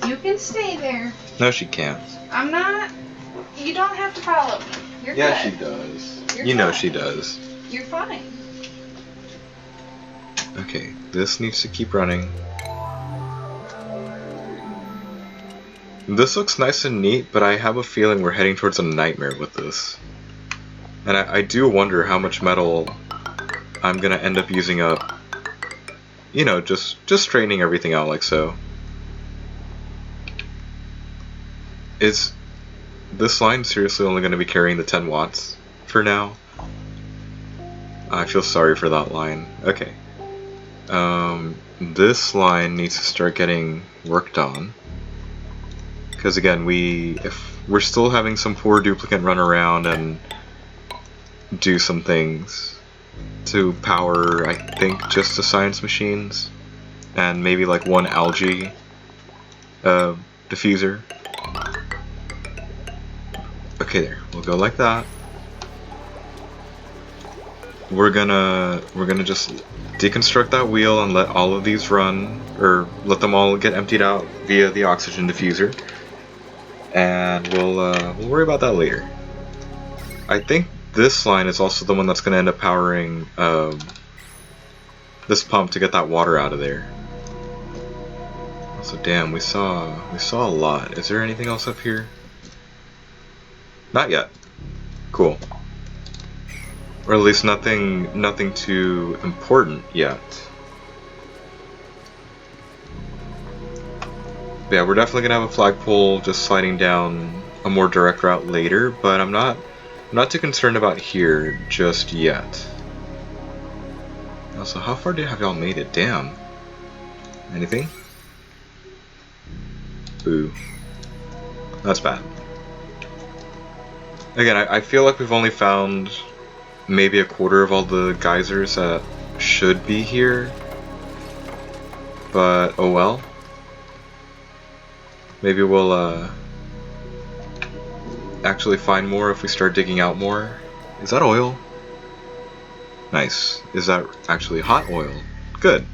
You can stay there. No, she can't. I'm not. You don't have to follow me. You're yeah, good. she does. You're you know fine. she does. You're fine. Okay, this needs to keep running. This looks nice and neat, but I have a feeling we're heading towards a nightmare with this. And I do wonder how much metal I'm gonna end up using up. You know, just straightening everything out like so. Is this line seriously only going to be carrying the 10 watts for now? I feel sorry for that line. Okay. This line needs to start getting worked on. Because again, if we're still having some poor duplicate run around and do some things to power, I think, just the science machines. And maybe like one algae diffuser. Okay, there. We'll go like that. We're gonna just deconstruct that wheel and let all of these run, or let them all get emptied out via the oxygen diffuser. And we'll worry about that later. I think this line is also the one that's gonna end up powering this pump to get that water out of there. So damn, we saw a lot. Is there anything else up here? Not yet. Cool. Or at least nothing too important yet. But yeah, we're definitely gonna have a flagpole just sliding down a more direct route later, but I'm not too concerned about here just yet. Also, how far have y'all made it? Damn. Anything? Boo. That's bad. Again, I feel like we've only found maybe a quarter of all the geysers that should be here. But, oh well. Maybe we'll actually find more if we start digging out more. Is that oil? Nice. Is that actually hot oil? Good.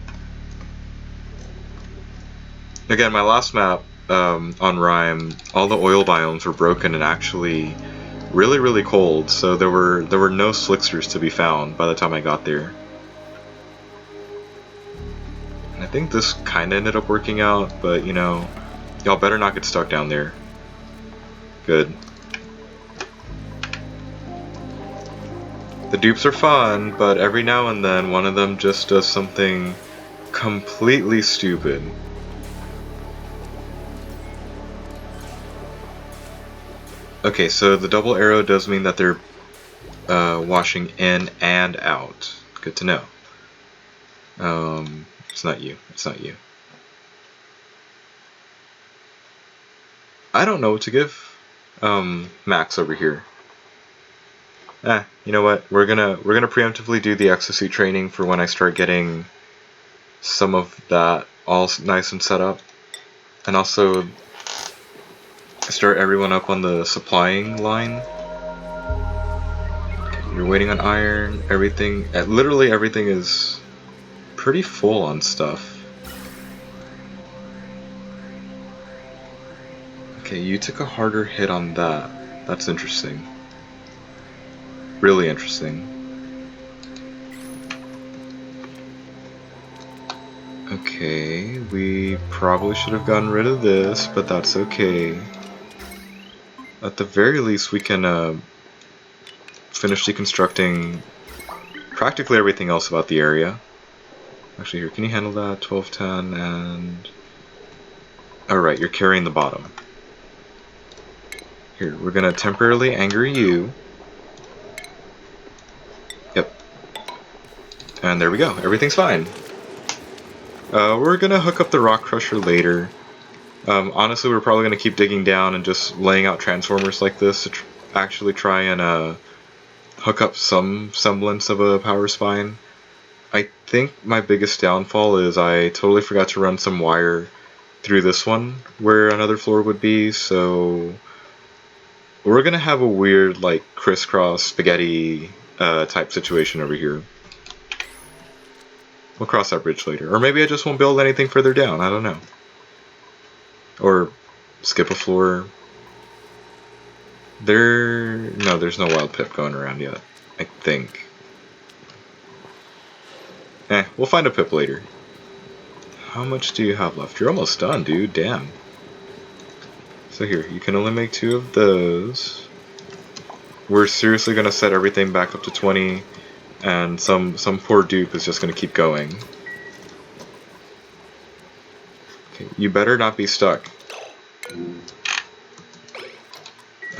Again, my last map on Rime, all the oil biomes were broken and actually really, really cold, so there were no Slicksters to be found by the time I got there. And I think this kind of ended up working out, but you know, y'all better not get stuck down there. Good. The dupes are fun, but every now and then one of them just does something completely stupid. Okay, so the double arrow does mean that they're washing in and out. Good to know. It's not you. It's not you. I don't know what to give Max over here. You know what? We're gonna preemptively do the exosuit training for when I start getting some of that all nice and set up, and also start everyone up on the supplying line. You're waiting on iron. Everything, literally everything is pretty full on stuff. Okay, you took a harder hit on that. That's interesting. Really interesting. Okay, we probably should have gotten rid of this, but that's okay. At the very least, we can finish deconstructing practically everything else about the area. Actually, here, can you handle that? 12, 10, and... Alright, you're carrying the bottom. Here, we're gonna temporarily anger you. Yep. And there we go, everything's fine. We're gonna hook up the rock crusher later. Honestly, we're probably gonna keep digging down and just laying out transformers like this to actually try and hook up some semblance of a power spine. I think my biggest downfall is I totally forgot to run some wire through this one where another floor would be, so we're gonna have a weird, like, crisscross spaghetti type situation over here. We'll cross that bridge later. Or maybe I just won't build anything further down, I don't know. Or skip a floor. No, there's no wild pip going around yet, I think. We'll find a pip later. How much do you have left? You're almost done, dude, damn. So here, you can only make 2 of those. We're seriously gonna set everything back up to 20, and some poor dupe is just gonna keep going. Okay, you better not be stuck.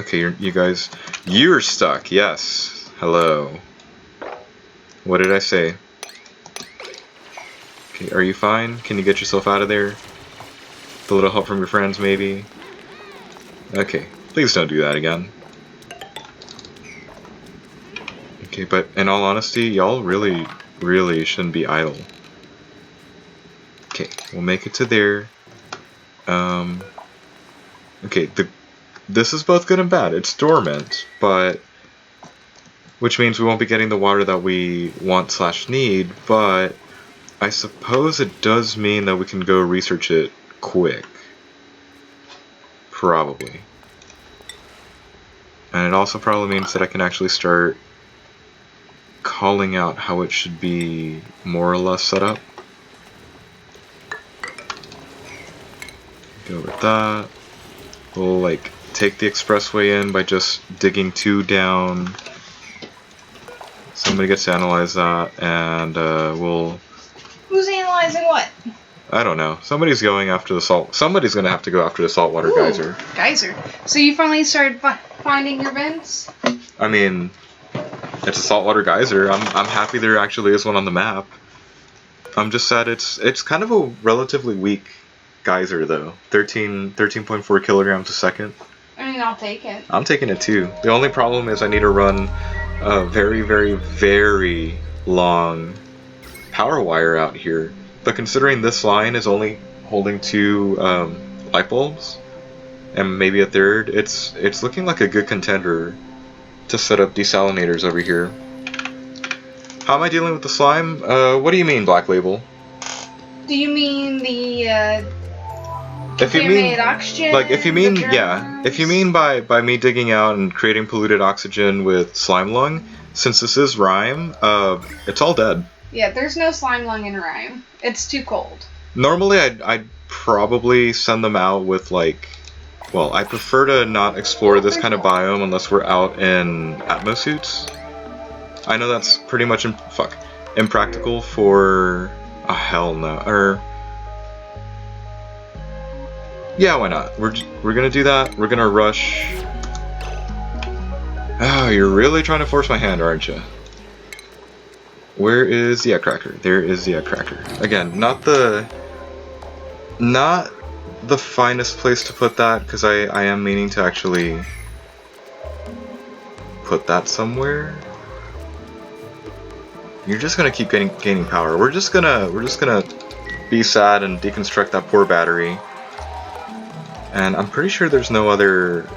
Okay, you guys, you're stuck, yes. Hello. What did I say? Okay, are you fine? Can you get yourself out of there? With a little help from your friends, maybe? Okay, please don't do that again. Okay, but in all honesty, y'all really, really shouldn't be idle. Okay, we'll make it to there. Okay, this is both good and bad. It's dormant, but... which means we won't be getting the water that we want / need, but... I suppose it does mean that we can go research it quick. Probably. And it also probably means that I can actually start calling out how it should be more or less set up. Go with that. We'll like take the expressway in by just digging 2 down. Somebody gets to analyze that, and we'll... Who's analyzing what? I don't know. Somebody's going after the salt. Somebody's gonna have to go after the saltwater geyser. Geyser. So you finally started finding your vents? I mean, it's a saltwater geyser. I'm happy there actually is one on the map. I'm just sad it's kind of a relatively weak geyser though. 13.4 kilograms a second. I mean, I'll take it. I'm taking it too. The only problem is I need to run a very, very, very long power wire out here. But considering this line is only holding 2 light bulbs, and maybe a third, it's looking like a good contender to set up desalinators over here. How am I dealing with the slime? What do you mean, Black Label? Do you mean the If you mean, oxygen, like, if you mean, yeah, if you mean by me digging out and creating polluted oxygen with slime lung, since this is Rime, it's all dead. Yeah, there's no slime lung in Rime. It's too cold. Normally, I'd probably send them out with, like, well, I prefer to not explore this kind of biome unless we're out in atmosuits. I know that's pretty much impractical for a hell no. Yeah, why not? We're gonna do that. We're gonna rush. Oh, you're really trying to force my hand, aren't you? Where is the egg cracker? There is the egg cracker. Again, not the finest place to put that, because I am meaning to actually put that somewhere. You're just gonna keep gaining power. We're just gonna be sad and deconstruct that poor battery. And I'm pretty sure there's no other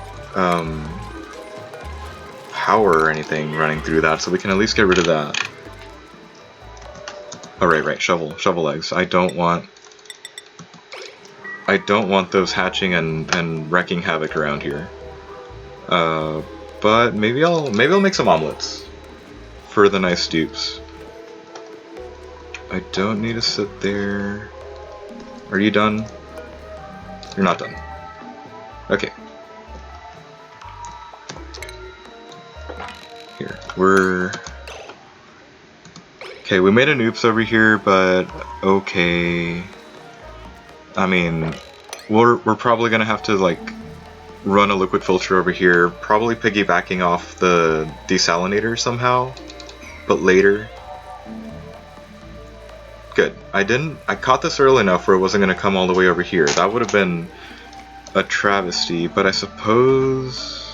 power or anything running through that, so we can at least get rid of that. Oh right, shovel legs. I don't want those hatching and wrecking havoc around here. But maybe I'll make some omelets for the nice dupes. I don't need to sit there. Are you done? You're not done. Okay. Here, okay, we made an oops over here, but okay. I mean, we're probably gonna have to, like, run a liquid filter over here, probably piggybacking off the desalinator somehow, but later. Good. I caught this early enough where it wasn't gonna come all the way over here. That would have been a travesty, but I suppose...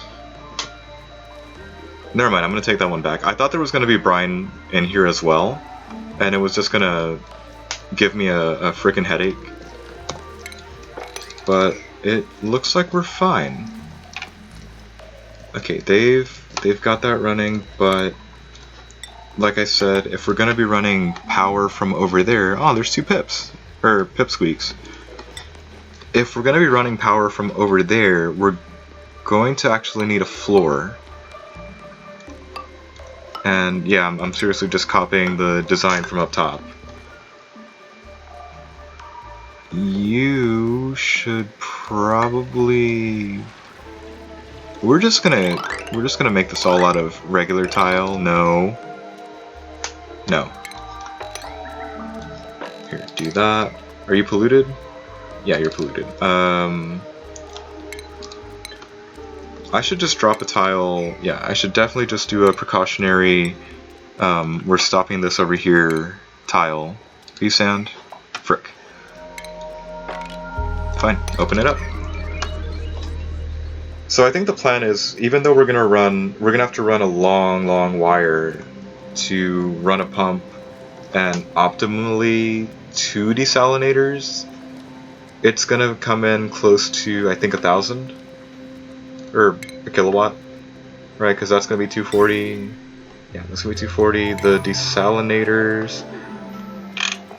Never mind, I'm gonna take that one back. I thought there was gonna be brine in here as well, and it was just gonna give me a freaking headache. But it looks like we're fine. Okay, they've got that running, but like I said, if we're gonna be running power from over there... Oh, there's two pips. Or pipsqueaks. If we're going to be running power from over there, we're going to actually need a floor. And yeah, I'm seriously just copying the design from up top. You should probably... We're just gonna make this all out of regular tile. No. Here, do that. Are you polluted? Yeah, you're polluted. I should just drop a tile. Yeah, I should definitely just do a precautionary, we're stopping this over here tile. Are you sand? Frick. Fine, open it up. So I think the plan is, even though we're gonna have to run a long wire to run a pump and optimally 2 desalinators, it's gonna come in close to, I think, 1,000 or a kilowatt, right? Because that's gonna be 240. Yeah, that's gonna be 240. The desalinators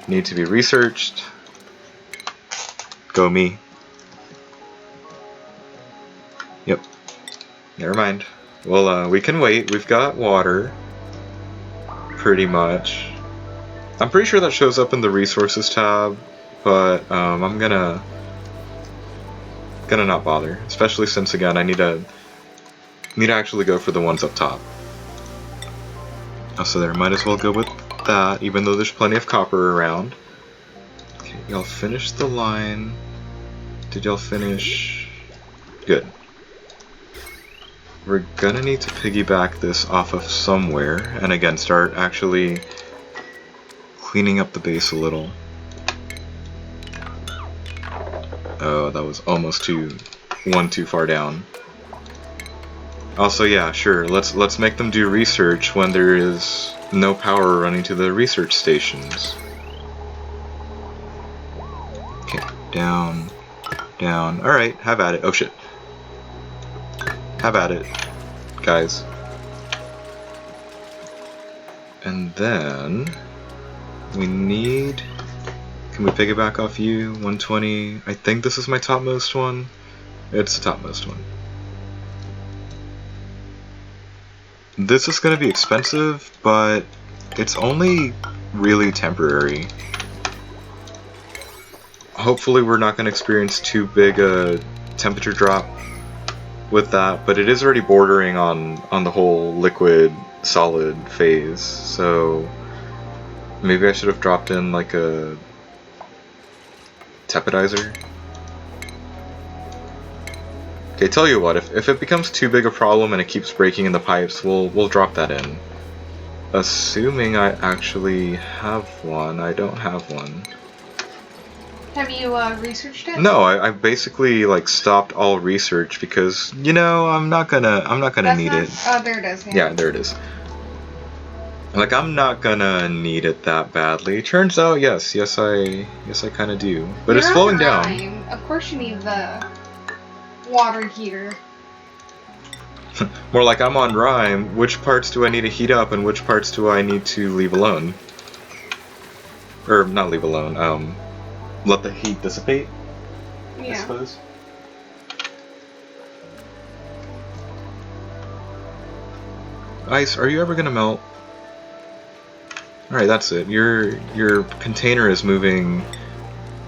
need to be researched. Go me. Yep. Never mind. Well, we can wait. We've got water. Pretty much. I'm pretty sure that shows up in the resources tab, but I'm gonna not bother, especially since, again, I need to actually go for the ones up top. Oh, so there, might as well go with that, even though there's plenty of copper around. Okay, y'all finished the line. Did y'all finish? Good. We're gonna need to piggyback this off of somewhere, and again, start actually cleaning up the base a little. Oh, that was almost one too far down. Also, yeah, sure, let's make them do research when there is no power running to the research stations. Okay, down. Alright, have at it. Oh shit. Have at it, guys. And then we need Can we piggyback off you? 120. I think this is my topmost one. It's the topmost one. This is going to be expensive, but it's only really temporary. Hopefully we're not going to experience too big a temperature drop with that, but it is already bordering on the whole liquid solid phase, so maybe I should have dropped in like a tepidizer. Okay, tell you what, if it becomes too big a problem and it keeps breaking in the pipes, we'll drop that in. Assuming I actually have one. I don't have one. Have you researched it? No, I basically like stopped all research because, you know, I'm not gonna need it. Oh, there it is. Yeah, there it is. Like, I'm not gonna need it that badly. Turns out, yes, I kind of do. But it's slowing down. Of course you need the water heater. More like I'm on Rime. Which parts do I need to heat up, and which parts do I need to leave alone? Or not leave alone. Let the heat dissipate. Yeah. I suppose. Ice, are you ever gonna melt? Alright, that's it. Your container is moving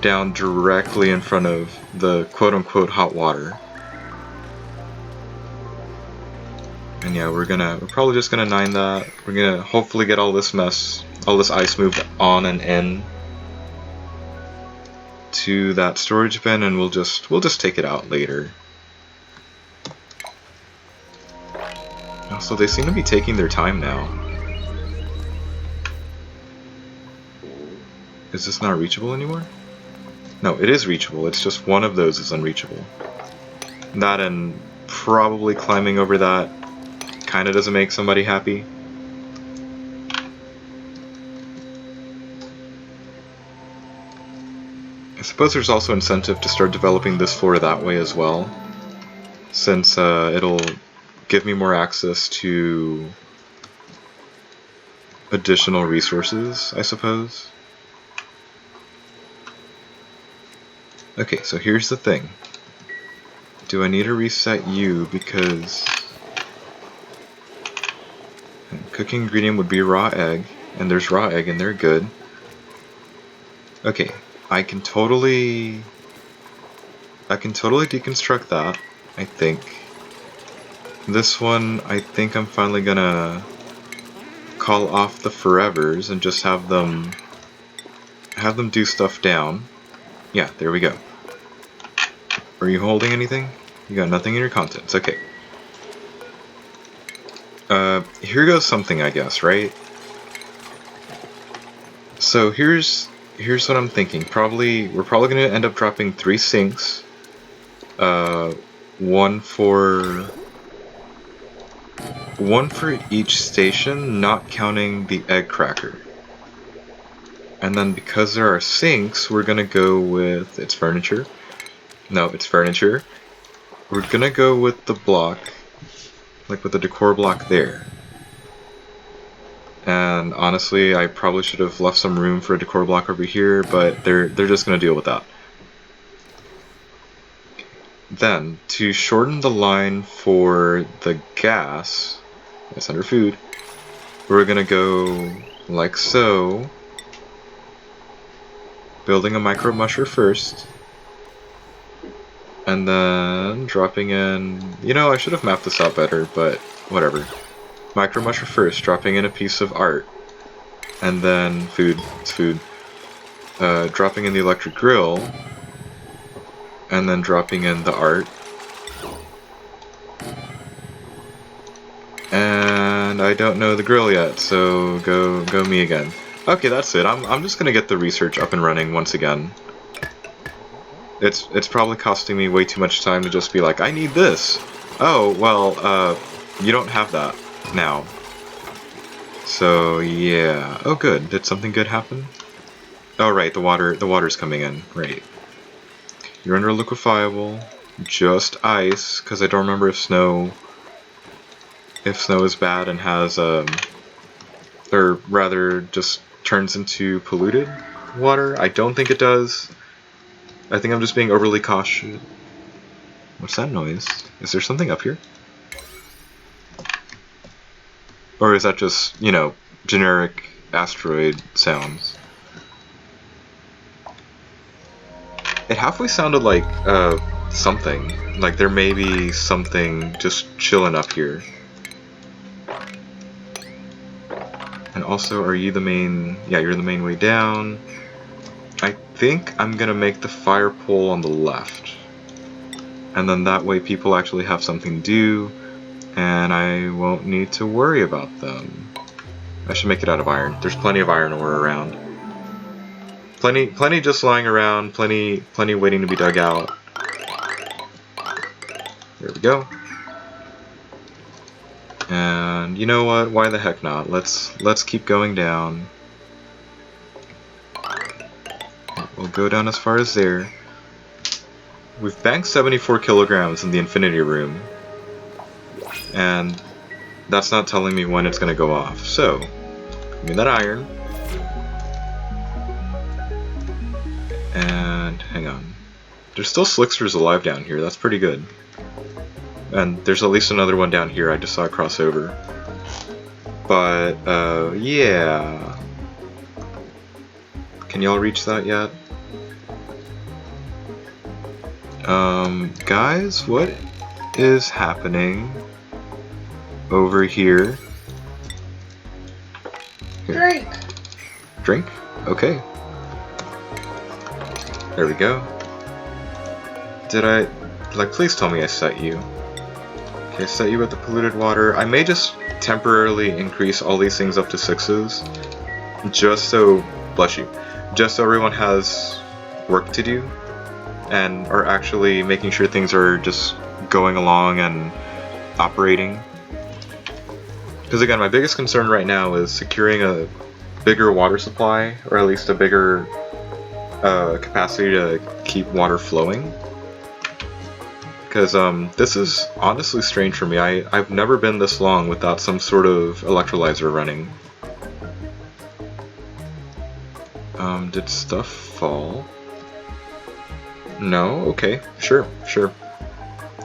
down directly in front of the quote-unquote hot water. And yeah, we're probably just gonna 9 that. We're gonna hopefully get all this ice moved on and in to that storage bin, and we'll just take it out later. Also, they seem to be taking their time now. Is this not reachable anymore? No, it is reachable. It's just one of those is unreachable. That and probably climbing over that kinda doesn't make somebody happy. I suppose there's also incentive to start developing this floor that way as well, since it'll give me more access to additional resources, I suppose. Okay, so here's the thing. Do I need to reset you because cooking ingredient would be raw egg, and there's raw egg and they're good. Okay, I can totally deconstruct that, I think. This one, I think I'm finally gonna call off the forevers and just have them do stuff down. Yeah, there we go. Are you holding anything? You got nothing in your contents, okay. Here goes something, I guess, right? So here's what I'm thinking. We're probably gonna end up dropping 3 sinks. One for each station, not counting the egg cracker. And then because there are sinks, we're gonna go with it's furniture. No, it's furniture. We're gonna go with the block, like with the decor block there. And honestly, I probably should have left some room for a decor block over here, but they're just gonna deal with that. Then, to shorten the line for the gas, it's under food, we're gonna go like so, building a micro musher first, and then dropping in, you know, I should have mapped this out better, but whatever. Micro musher first, dropping in a piece of art, and then food, it's food, dropping in the electric grill, and then dropping in the art, and I don't know the grill yet, so go me again. Okay, that's it. I'm just gonna get the research up and running once again. It's probably costing me way too much time to just be like, I need this. Oh, well, you don't have that now. So yeah. Oh good. Did something good happen? Oh right, the water's coming in. Right. You're under liquefiable. Just ice, because I don't remember if snow is bad and has or rather just turns into polluted. water? I don't think it does. I think I'm just being overly cautious. What's that noise? Is there something up here? Or is that just, you know, generic asteroid sounds? It halfway sounded like something. Like there may be something just chilling up here. And also, are you the main... Yeah, you're the main way down. I think I'm gonna make the fire pole on the left. And then that way people actually have something to do, and I won't need to worry about them. I should make it out of iron. There's plenty of iron ore around. Plenty just lying around, plenty waiting to be dug out. There we go. And you know what? Why the heck not? Let's keep going down. We'll go down as far as there. We've banked 74 kilograms in the Infinity Room, and that's not telling me when it's going to go off. So, give me that iron. And hang on. There's still Slicksters alive down here. That's pretty good. And there's at least another one down here. I just saw it cross over. But, yeah. Can y'all reach that yet? Guys, what is happening over here? Drink. Drink? Okay. There we go. Did I... Like, please tell me I set you. Okay, set you with the polluted water. I may just temporarily increase all these things up to 6s. Just so... Bless you. Just so everyone has work to do. And are actually making sure things are just going along and operating. Because again, my biggest concern right now is securing a bigger water supply, or at least a bigger capacity to keep water flowing. Because this is honestly strange for me. I've never been this long without some sort of electrolyzer running. Did stuff fall? No? Okay. Sure.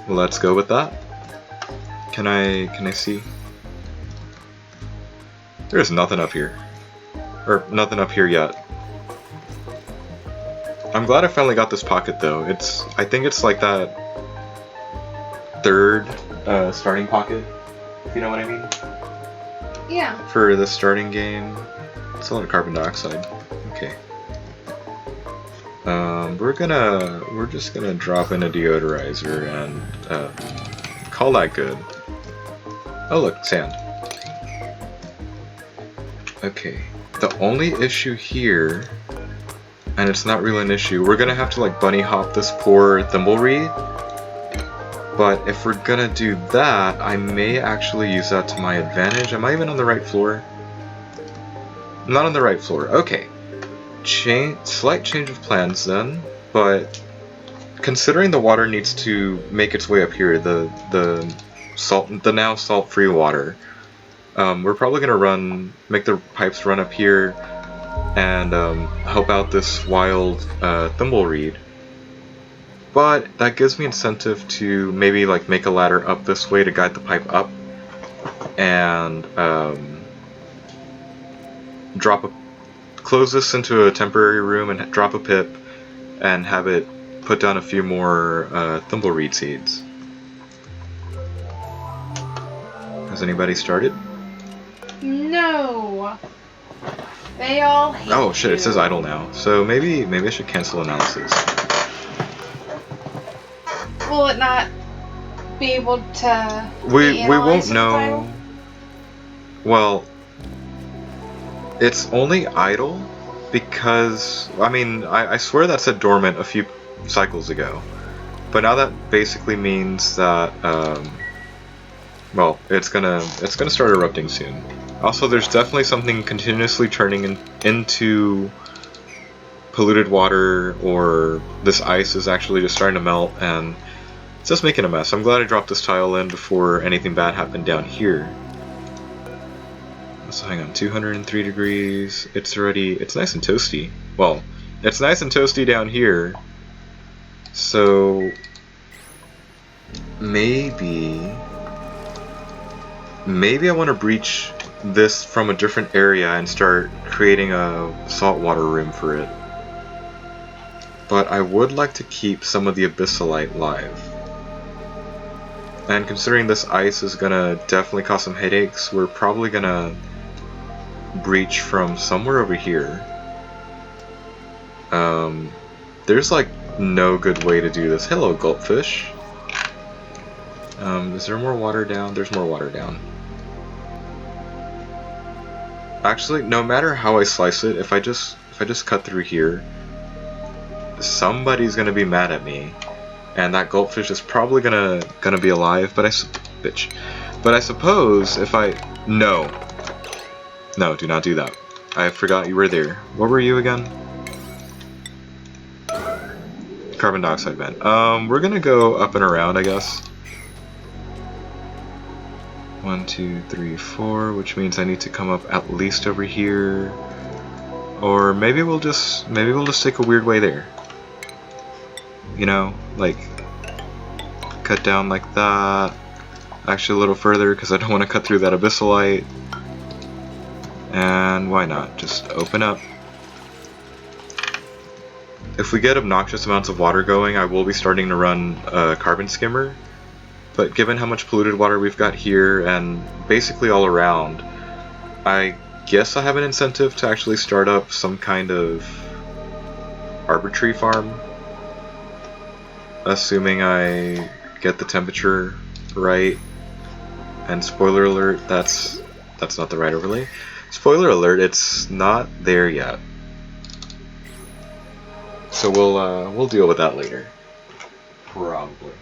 Let's go with that. Can I see? There's nothing up here. Or, nothing up here yet. I'm glad I finally got this pocket though. I think it's like that third starting pocket, if you know what I mean? Yeah. For the starting game. It's a lot of carbon dioxide. Okay. We're just gonna drop in a deodorizer and call that good. Oh look, sand. Okay. The only issue here, and it's not really an issue, we're gonna have to like bunny hop this poor Thimbleweed. But if we're gonna do that, I may actually use that to my advantage. Am I even on the right floor? I'm not on the right floor. Okay. Slight change of plans then, but considering the water needs to make its way up here, the now salt-free water, we're probably gonna make the pipes run up here and help out this wild Thimbleweed. But that gives me incentive to maybe like make a ladder up this way to guide the pipe up, and close this into a temporary room and drop a pip and have it put down a few more Thimbleweed seeds. Has anybody started? No. They all hate Oh shit, you. it says idle now. So maybe I should cancel analysis. Will it not be able to We won't the know. file? Well, it's only idle because, I mean, I swear that said dormant a few cycles ago. But now that basically means that, well, it's gonna start erupting soon. Also, there's definitely something continuously turning into polluted water, or this ice is actually just starting to melt, and it's just making a mess. I'm glad I dropped this tile in before anything bad happened down here. So hang on, 203 degrees. It's nice and toasty. Well, it's nice and toasty down here. So maybe I want to breach this from a different area and start creating a saltwater room for it. But I would like to keep some of the abyssalite live. And considering this ice is gonna definitely cause some headaches, we're probably gonna breach from somewhere over here. There's like no good way to do this. Hello, gulpfish. Is there more water down? There's more water down. Actually, no matter how I slice it, if I just cut through here, somebody's gonna be mad at me, and that gulpfish is probably gonna be alive. But I suppose if I no, do not do that. I forgot you were there. What were you again? Carbon dioxide vent. We're gonna go up and around, I guess. 1, 2, 3, 4, which means I need to come up at least over here, or maybe we'll just take a weird way there. You know, like cut down like that. Actually, a little further because I don't want to cut through that abyssalite. And why not? Just open up. If we get obnoxious amounts of water going, I will be starting to run a carbon skimmer. But given how much polluted water we've got here and basically all around, I guess I have an incentive to actually start up some kind of arbitrary farm. Assuming I get the temperature right. And spoiler alert, that's not the right overlay. Spoiler alert, it's not there yet. So we'll deal with that later. Probably.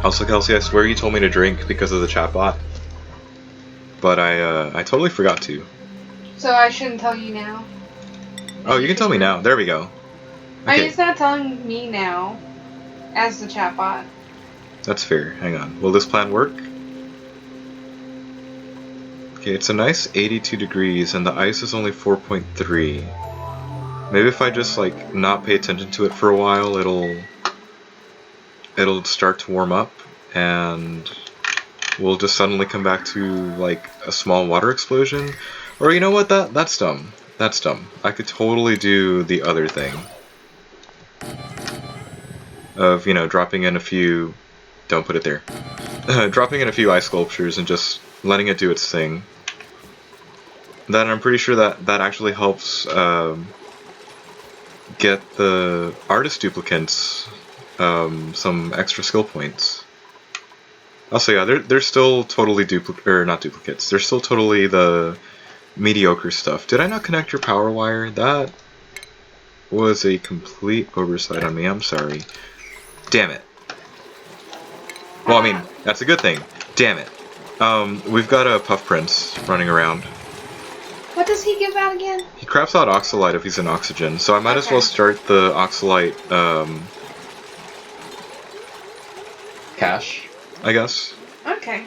Also, Kelsey, I swear you told me to drink because of the chatbot, but I totally forgot to. So I shouldn't tell you now? Oh, you can tell me now. There we go. Okay. Are you not telling me now, as the chatbot? That's fair. Hang on. Will this plan work? Okay, it's a nice 82 degrees, and the ice is only 4.3. Maybe if I just like not pay attention to it for a while, it'll start to warm up, and we'll just suddenly come back to like a small water explosion. Or you know what? That's dumb. That's dumb. I could totally do the other thing of, you know, dropping in a few. Don't put it there. Dropping in a few ice sculptures and just letting it do its thing. Then I'm pretty sure that actually helps get the artist duplicants some extra skill points. Also, yeah, they're still totally not duplicates. They're still totally the mediocre stuff. Did I not connect your power wire? That was a complete oversight on me. I'm sorry. Damn it. Well, I mean, that's a good thing. Damn it. We've got a Puff Prince running around. What does he give out again? He craps out Oxalite if he's in oxygen, so I might as well start the Oxalite, cache, I guess. Okay.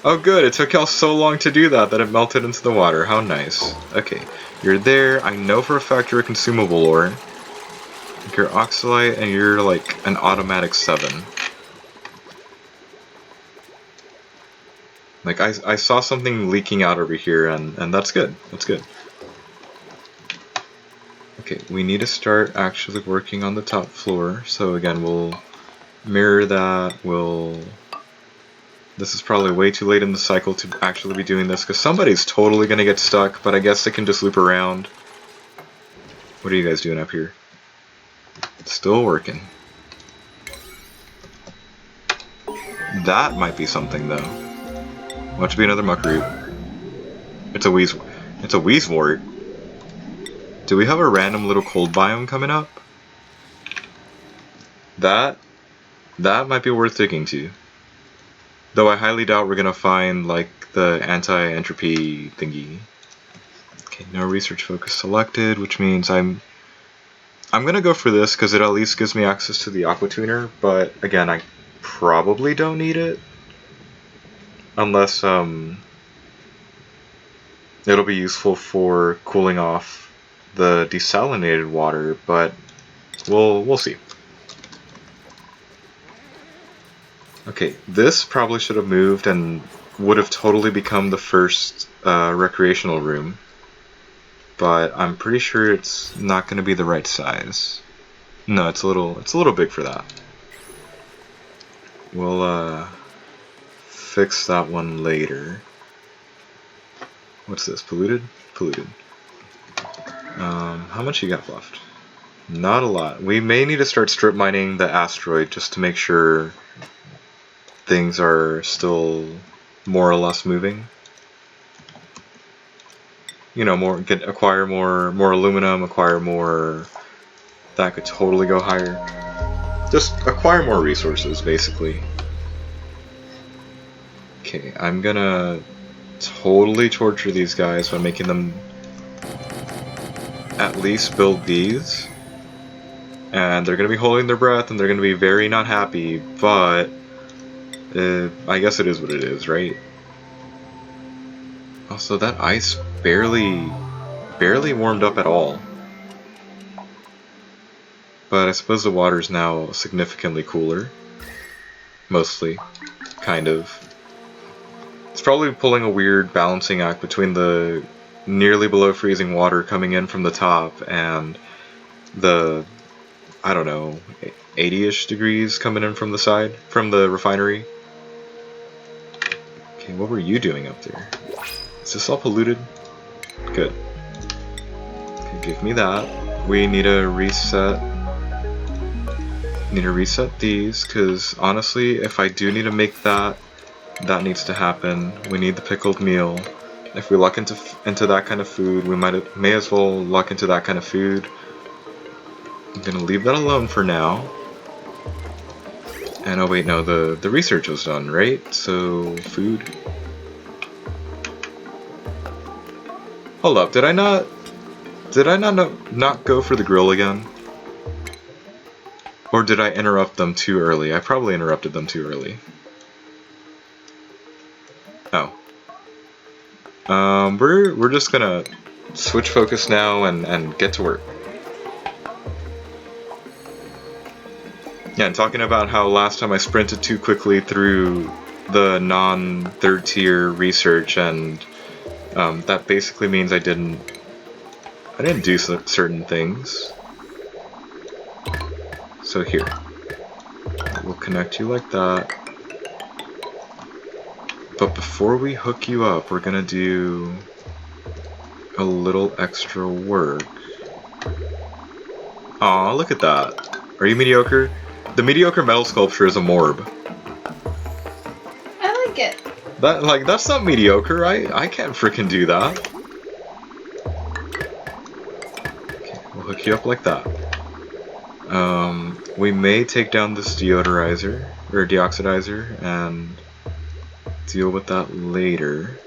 Oh good, it took y'all so long to do that it melted into the water. How nice. Okay, you're there. I know for a fact you're a consumable ore. You're Oxalite, and you're like an automatic 7. Like, I saw something leaking out over here, and that's good. That's good. Okay, we need to start actually working on the top floor. So again, we'll mirror that. This is probably way too late in the cycle to actually be doing this, because somebody's totally going to get stuck, but I guess they can just loop around. What are you guys doing up here? Still working. That might be something, though. Watch it be another muckroot. It's a Wheezewort. Do we have a random little cold biome coming up? That might be worth digging to. Though I highly doubt we're gonna find like the anti-entropy thingy. Okay, no research focus selected, which means I'm gonna go for this because it at least gives me access to the aqua tuner, but again, I probably don't need it. unless it'll be useful for cooling off the desalinated water, but we'll see. Okay, this probably should have moved and would have totally become the first recreational room, but I'm pretty sure it's not going to be the right size. No, it's a little big for that. We'll fix that one later. What's this? Polluted? Polluted. How much you got left? Not a lot. We may need to start strip mining the asteroid just to make sure things are still more or less moving. You know, acquire more aluminum, acquire more. That could totally go higher. Just acquire more resources, basically. Okay, I'm gonna totally torture these guys by making them at least build these. And they're gonna be holding their breath and they're gonna be very not happy, but I guess it is what it is, right? Also, that ice barely warmed up at all. But I suppose the water's now significantly cooler. Mostly. Kind of. It's probably pulling a weird balancing act between the nearly below freezing water coming in from the top and the, I don't know, 80-ish degrees coming in from the side, from the refinery. Okay, what were you doing up there? Is this all polluted? Good. Okay, give me that. We need to reset. Need to reset these, because honestly, if I do need to make that, that needs to happen. We need the pickled meal. If we luck into that kind of food, we may as well luck into that kind of food. I'm gonna leave that alone for now. And oh wait, no, the research was done, right? So food. Hold up, did I not go for the grill again? Or did I interrupt them too early? I probably interrupted them too early. Oh. We're just gonna switch focus now and get to work. Yeah, and talking about how last time I sprinted too quickly through the non-third tier research, and that basically means I didn't do certain things. So here, we'll connect you like that. But before we hook you up, we're gonna do a little extra work. Aw, look at that. Are you mediocre? The mediocre metal sculpture is a morb. I like it. That's not mediocre. I can't frickin' do that. Okay, we'll hook you up like that. We may take down this deodorizer or deoxidizer and deal with that later.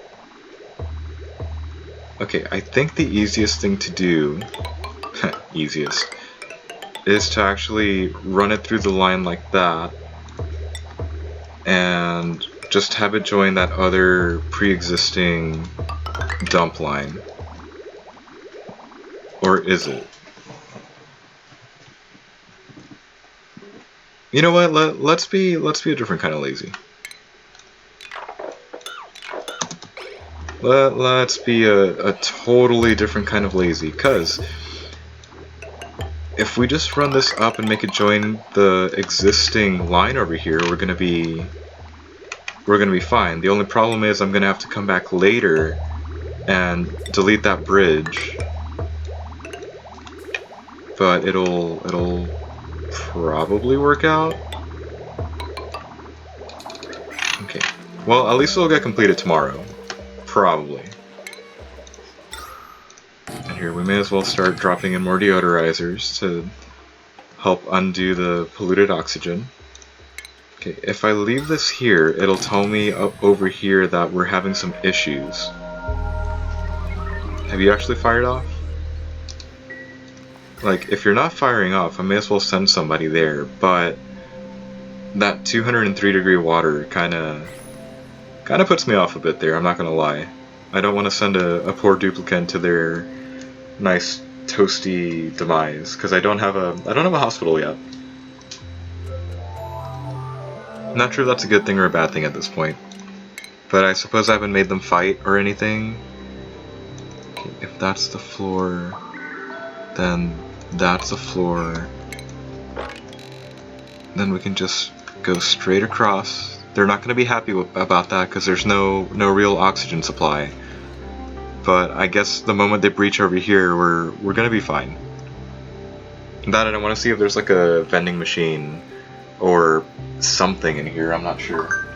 Okay, I think the easiest thing to do, easiest, is to actually run it through the line like that and just have it join that other pre-existing dump line. Or is it? You know what? Let's be a different kind of lazy. Let's be a totally different kind of lazy, cause if we just run this up and make it join the existing line over here, we're gonna be fine. The only problem is I'm gonna have to come back later and delete that bridge. But it'll probably work out. Okay. Well, at least it'll get completed tomorrow. Probably. And here, we may as well start dropping in more deodorizers to help undo the polluted oxygen. Okay, if I leave this here, it'll tell me over here that we're having some issues. Have you actually fired off? Like, if you're not firing off, I may as well send somebody there, but that 203 degree water kinda Kind of puts me off a bit there, I'm not gonna lie. I don't want to send a poor duplicant to their nice toasty demise, because I don't have a hospital yet. Not sure if that's a good thing or a bad thing at this point. But I suppose I haven't made them fight or anything. Okay, if that's the floor, then that's the floor. Then we can just go straight across. They're not going to be happy about that because there's no real oxygen supply. But I guess the moment they breach over here, we're going to be fine. That and I want to see if there's like a vending machine or something in here, I'm not sure.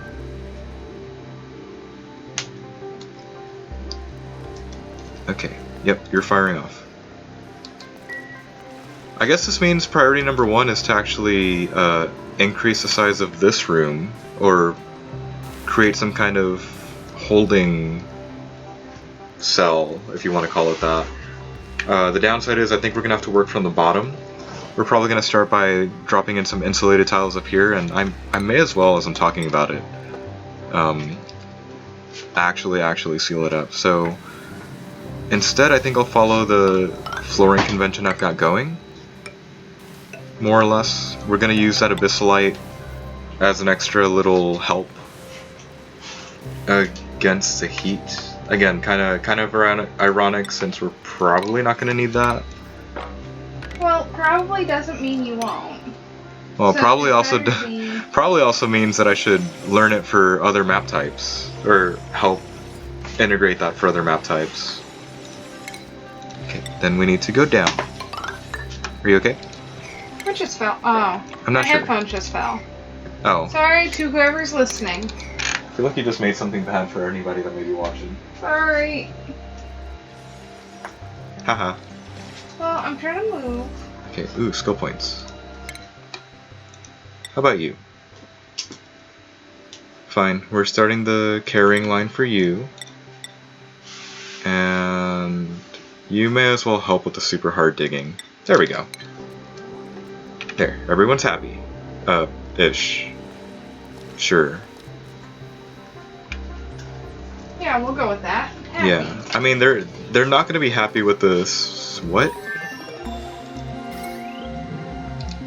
Okay, yep, you're firing off. I guess this means priority number 1 is to actually increase the size of this room, or create some kind of holding cell, if you want to call it that. The downside is I think we're going to have to work from the bottom. We're probably going to start by dropping in some insulated tiles up here, and I may as well, as I'm talking about it, actually seal it up. So instead, I think I'll follow the flooring convention I've got going. More or less, we're going to use that abyssalite as an extra little help against the heat. Again, kind of ironic since we're probably not going to need that. Well, probably doesn't mean you won't. Well, so probably also means that I should learn it for other map types, or help integrate that for other map types. Okay, then we need to go down. Are you okay? What just fell? Oh, I'm not my sure. headphones just fell. Oh. Sorry to whoever's listening. I feel like you just made something bad for anybody that may be watching. Sorry. Haha. Well, I'm trying to move. Okay, ooh, skill points. How about you? Fine, we're starting the carrying line for you. And you may as well help with the super hard digging. There we go. There, everyone's happy. Ish. Sure. Yeah, we'll go with that. Happy. Yeah, I mean, they're not going to be happy with this. What?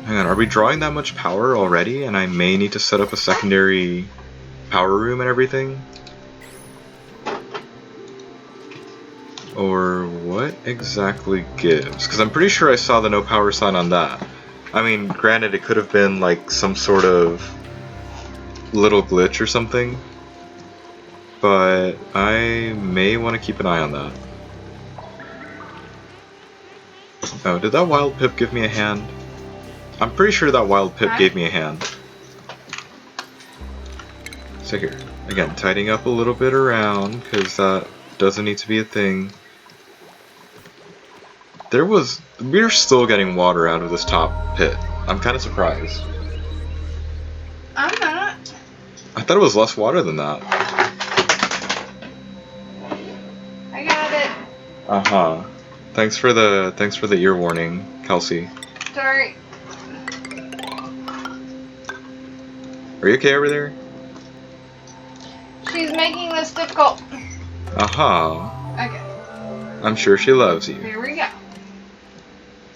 Hang on, are we drawing that much power already? And I may need to set up a secondary power room and everything? Or what exactly gives? Because I'm pretty sure I saw the no power sign on that. I mean, granted, it could have been like some sort of little glitch or something, but I may want to keep an eye on that. Oh, did that wild pip give me a hand? I'm pretty sure that wild pip gave me a hand. So here, again, tidying up a little bit around, because that doesn't need to be a thing. We're still getting water out of this top pit. I'm kind of surprised. I'm not. I thought it was less water than that. I got it. Uh-huh. Thanks for the ear warning, Kelsey. Sorry. Are you okay over there? She's making this difficult. Uh-huh. Okay. I'm sure she loves you. Here we go.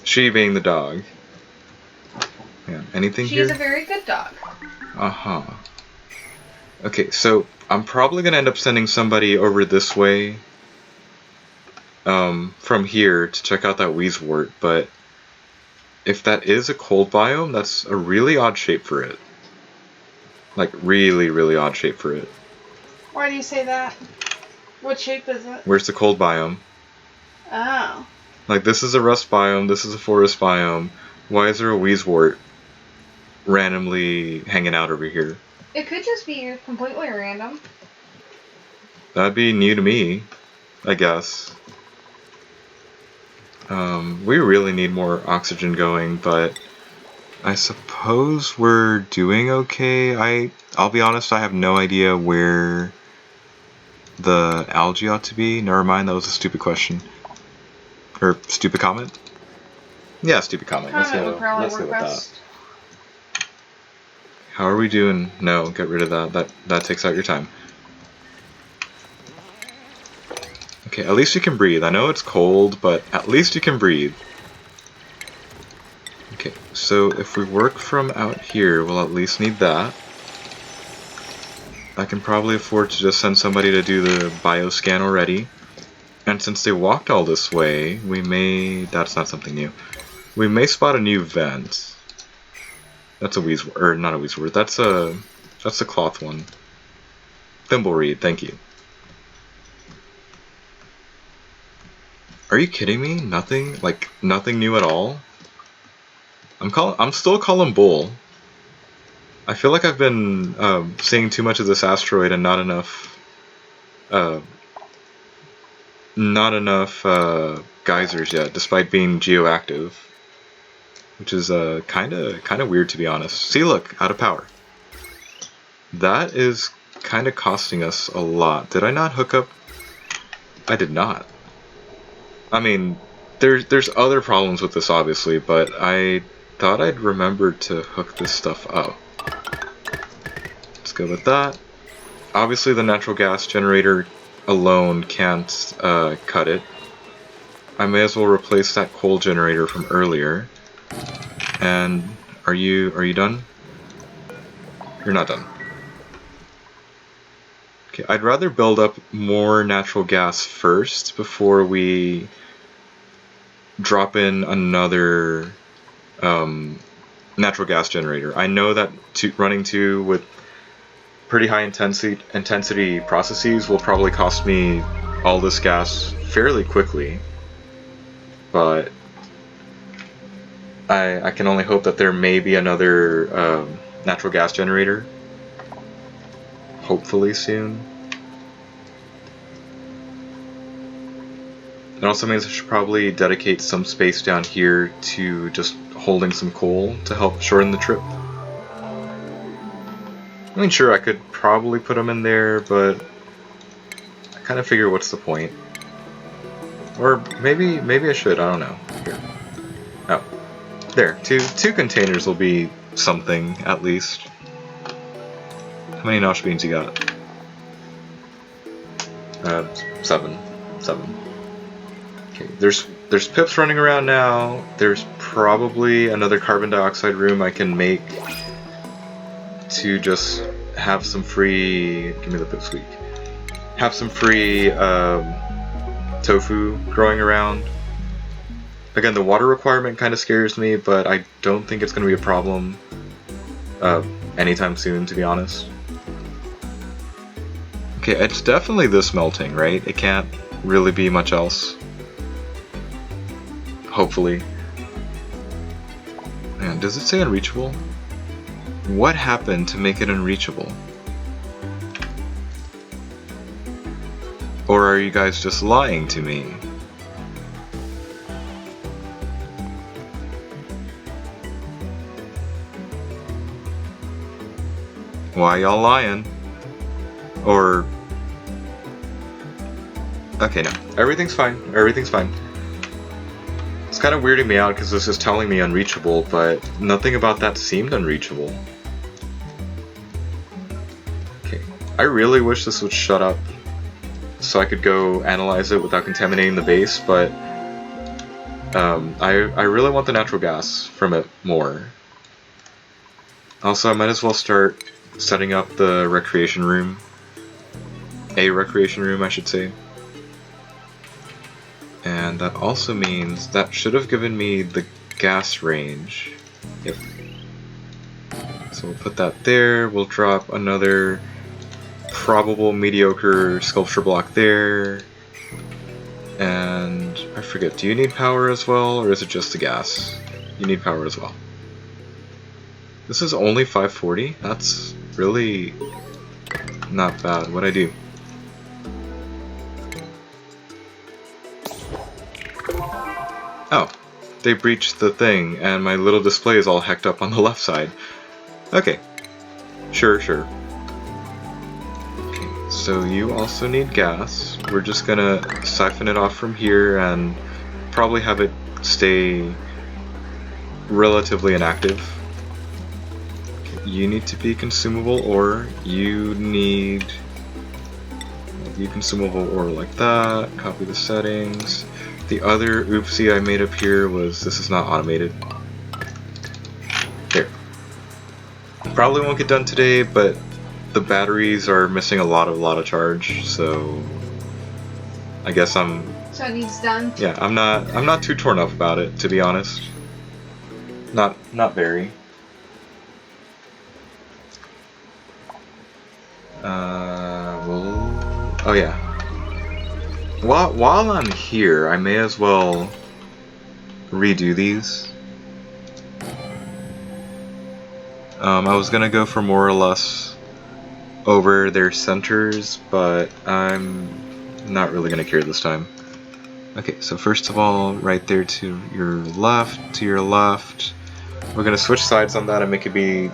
She being the dog. Yeah, anything here? She's a very good dog. Uh-huh. Okay, so I'm probably gonna end up sending somebody over this way from here to check out that Wheezewort, but if that is a cold biome, that's a really odd shape for it. Like, really, really odd shape for it. Why do you say that? What shape is it? Where's the cold biome? Oh. Like, this is a rust biome, this is a forest biome. Why is there a Wheezewort randomly hanging out over here? It could just be completely random. That'd be new to me, I guess. We really need more oxygen going, but I suppose we're doing okay. I'll be honest, I have no idea where the algae ought to be. Never mind, that was a stupid question. Or stupid comment? Yeah, stupid comment. Let's go with that. How are we doing? No, get rid of that. That takes out your time. Okay, at least you can breathe. I know it's cold, but at least you can breathe. Okay, so if we work from out here, we'll at least need that. I can probably afford to just send somebody to do the bioscan already. And since they walked all this way, we may... That's not something new. We may spot a new vent. That's a Weezword, or not a Weezword. That's a cloth one. Thimblereed, thank you. Are you kidding me? Nothing, like nothing new at all. I'm still calling bull. I feel like I've been seeing too much of this asteroid and not enough geysers yet, despite being geoactive, which is kind of weird, to be honest. See, look, out of power. That is kind of costing us a lot. Did I not hook up? I did not. I mean, there's other problems with this, obviously, but I thought I'd remembered to hook this stuff up. Let's go with that. Obviously, the natural gas generator alone can't cut it. I may as well replace that coal generator from earlier. And are you done? You're not done. Okay, I'd rather build up more natural gas first before we drop in another natural gas generator. I know that running two with pretty high intensity processes will probably cost me all this gas fairly quickly, but I can only hope that there may be another natural gas generator, hopefully soon. It also means I should probably dedicate some space down here to just holding some coal to help shorten the trip. I mean, sure, I could probably put them in there, but I kind of figure, what's the point? Or maybe I should, I don't know. Here. Oh, there, two containers will be something, at least. How many nosh beans you got? 7. Okay, there's pips running around now. There's probably another carbon dioxide room I can make to just have some free... Give me the pipsqueak. Have some free tofu growing around. Again, the water requirement kind of scares me, but I don't think it's going to be a problem anytime soon, to be honest. Okay, it's definitely this melting, right? It can't really be much else. Hopefully. Man, does it say unreachable? What happened to make it unreachable? Or are you guys just lying to me? Why y'all lying? Or... Okay, no. Everything's fine. Everything's fine. It's kind of weirding me out because this is telling me unreachable, but nothing about that seemed unreachable. Okay. I really wish this would shut up so I could go analyze it without contaminating the base, but I really want the natural gas from it more. Also, I might as well start setting up the recreation room. A recreation room, I should say. And that also means that should have given me the gas range. Yep. So we'll put that there. We'll drop another probable mediocre sculpture block there. And I forget, do you need power as well, or is it just the gas? You need power as well. This is only 540? That's really not bad. What'd I do? Oh, they breached the thing, and my little display is all hecked up on the left side. Okay, sure. Okay, so you also need gas. We're just gonna siphon it off from here and probably have it stay relatively inactive. Okay, you need to be consumable, or you need... view consumable ore like that, copy the settings. The other oopsie I made up here was this is not automated. Here. Probably won't get done today, but the batteries are missing a lot of charge, so I guess I'm... So it needs done? Yeah, I'm not too torn up about it, to be honest. Not very. Well... Oh yeah. While I'm here, I may as well redo these. I was gonna go for more or less over their centers, but I'm not really gonna care this time. Okay, so first of all, right there to your left, we're gonna switch sides on that and make it be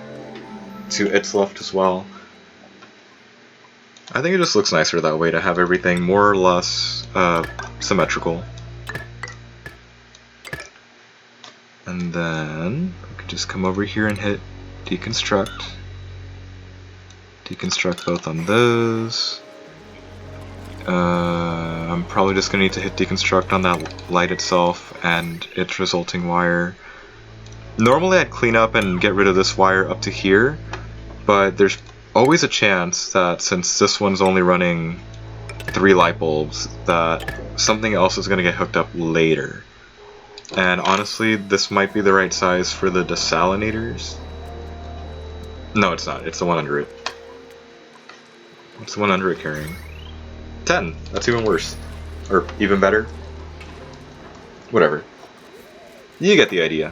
to its left as well. I think it just looks nicer that way to have everything more or less symmetrical. And then we could just come over here and hit deconstruct. Deconstruct both on those. I'm probably just going to need to hit deconstruct on that light itself and its resulting wire. Normally I'd clean up and get rid of this wire up to here, but there's always a chance that since this one's only running 3 light bulbs, that something else is going to get hooked up later. And honestly, this might be the right size for the desalinators. No, it's not. It's the one under it. What's the one under it carrying? 10. That's even worse. Or even better. Whatever. You get the idea.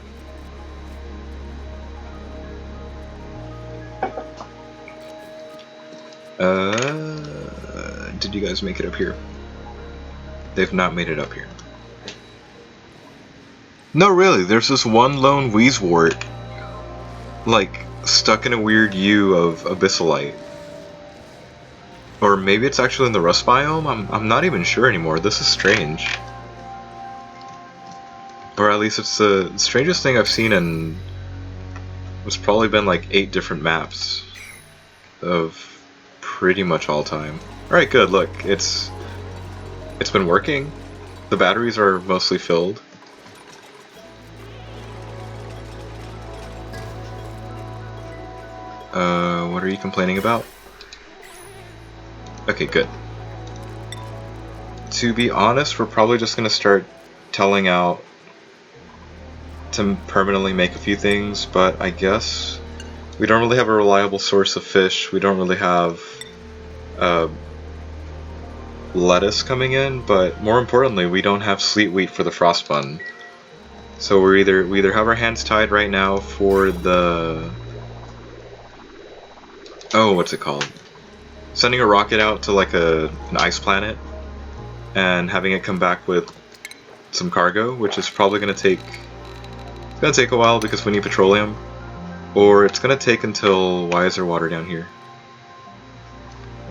Did you guys make it up here? They've not made it up here. No, really, there's this one lone Wheezewort, like, stuck in a weird U of abyssalite. Or maybe it's actually in the rust biome? I'm not even sure anymore. This is strange. Or at least it's the strangest thing I've seen in... It's probably been like 8 different maps of pretty much all time. Alright, good, look, it's been working. The batteries are mostly filled. What are you complaining about? Okay, good. To be honest, we're probably just gonna start telling out to permanently make a few things, but I guess we don't really have a reliable source of fish. We don't really have lettuce coming in, but more importantly, we don't have sleet wheat for the frost bun. So we either have our hands tied right now for the... Oh, what's it called? Sending a rocket out to like an ice planet and having it come back with some cargo, which is probably going to take... It's going to take a while because we need petroleum. Or it's going to take until... Why is there water down here?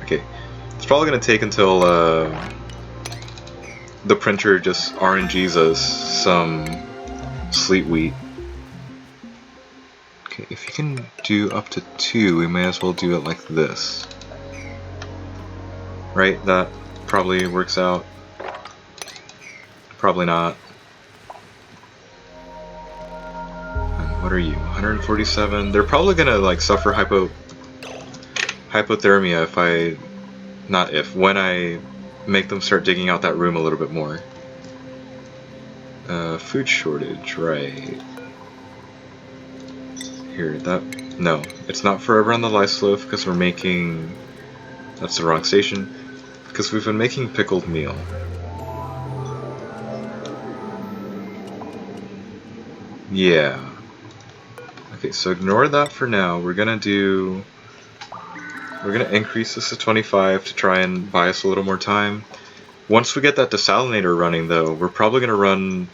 Okay. It's probably going to take until the printer just RNGs us some sleet wheat. Okay, if you can do up to 2, we may as well do it like this. Right? That probably works out. Probably not. And what are you? 147. They're probably gonna like suffer hypothermia if I... Not if, when I make them start digging out that room a little bit more. Food shortage, right. Here, that... No, it's not forever on the lice loaf because we're making... That's the wrong station. Because we've been making pickled meal. Yeah. Okay, so ignore that for now. We're gonna increase this to 25 to try and buy us a little more time. Once we get that desalinator running, though, we're probably gonna run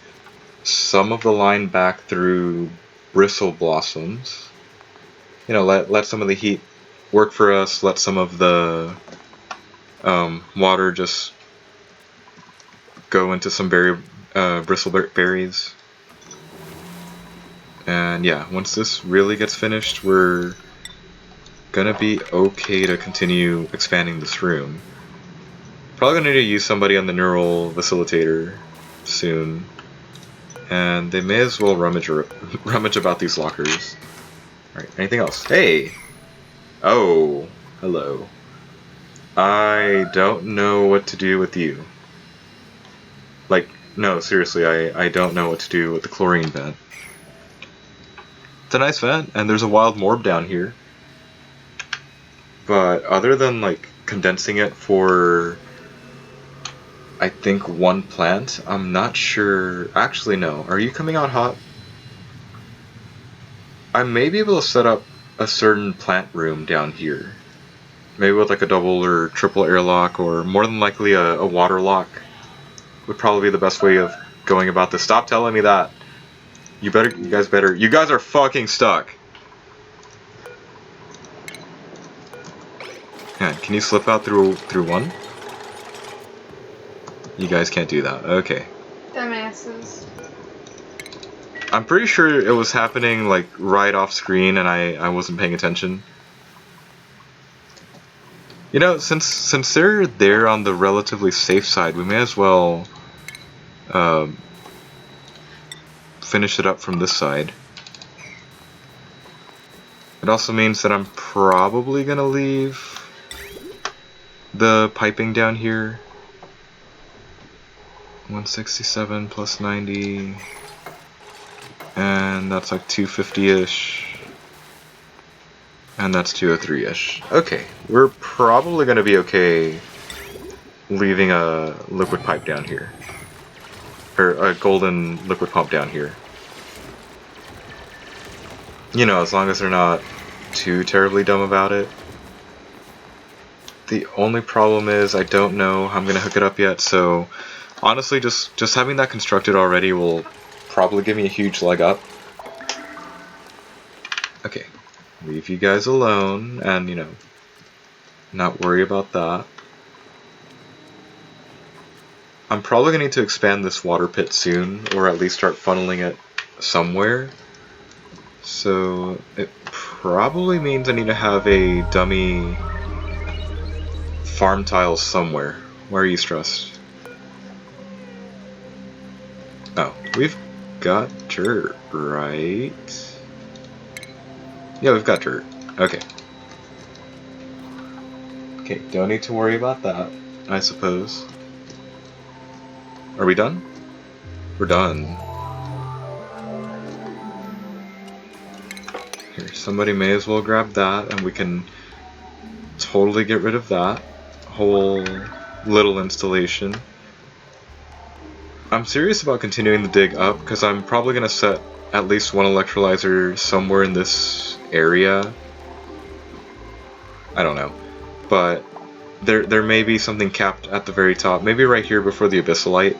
some of the line back through bristle blossoms. You know, let some of the heat work for us. Let some of the water just go into some bristle berries. And yeah, once this really gets finished, we're gonna be okay to continue expanding this room. Probably gonna need to use somebody on the neural facilitator soon. And they may as well rummage about these lockers. Alright, anything else? Hey! Oh, hello. I don't know what to do with you. Like, no, seriously, I don't know what to do with the chlorine vent. It's a nice vent, and there's a wild morb down here. But other than, like, condensing it for, I think, one plant, I'm not sure. Actually, no. Are you coming out hot? I may be able to set up a certain plant room down here. Maybe with like a double or triple airlock, or more than likely a water lock would probably be the best way of going about this. Stop telling me that. You guys are fucking stuck. Yeah, can you slip out through one? You guys can't do that. Okay. Dumbasses. I'm pretty sure it was happening like right off screen and I wasn't paying attention. You know, since they're there on the relatively safe side, we may as well finish it up from this side. It also means that I'm probably gonna leave the piping down here. 167 plus 90, and that's like 250-ish, and that's 203-ish. Okay, we're probably gonna be okay leaving a liquid pipe down here, or a golden liquid pump down here. You know, as long as they're not too terribly dumb about it. The only problem is I don't know how I'm gonna hook it up yet, so honestly, just having that constructed already will probably give me a huge leg up. Okay, leave you guys alone, and you know, not worry about that. I'm probably gonna need to expand this water pit soon, or at least start funneling it somewhere. So it probably means I need to have a dummy farm tile somewhere. Why are you stressed? Oh, we've got dirt, right? Yeah, we've got dirt. Okay. Okay, don't need to worry about that, I suppose. Are we done? We're done. Here, somebody may as well grab that, and we can totally get rid of that whole little installation. I'm serious about continuing the dig up, because I'm probably going to set at least one electrolyzer somewhere in this area. I don't know. But there may be something capped at the very top, maybe right here before the abyssalite,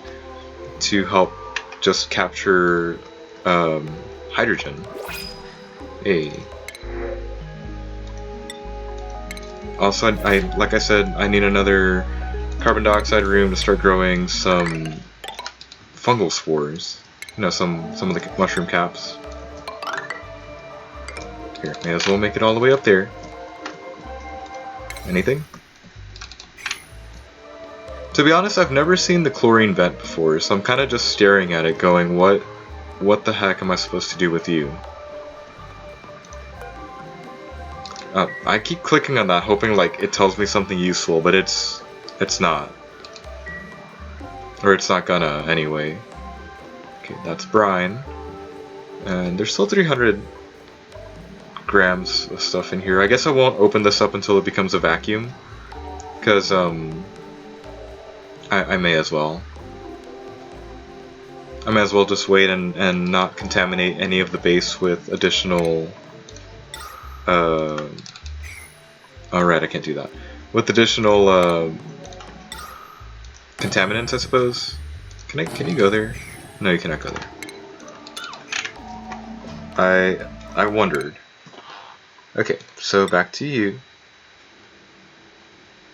to help just capture hydrogen. Hey. Also, like I said, I need another carbon dioxide room to start growing some fungal spores. You know, some of the mushroom caps. Here, may as well make it all the way up there. Anything? To be honest, I've never seen the chlorine vent before, so I'm kind of just staring at it going, what the heck am I supposed to do with you? I keep clicking on that, hoping like it tells me something useful, but it's not. Or it's not gonna, anyway. Okay, that's brine. And there's still 300 grams of stuff in here. I guess I won't open this up until it becomes a vacuum, because I may as well. I may as well just wait and not contaminate any of the base with additional alright, I can't do that. With additional contaminants, I suppose. Can you go there? No, you cannot go there. I wondered. Okay, so back to you.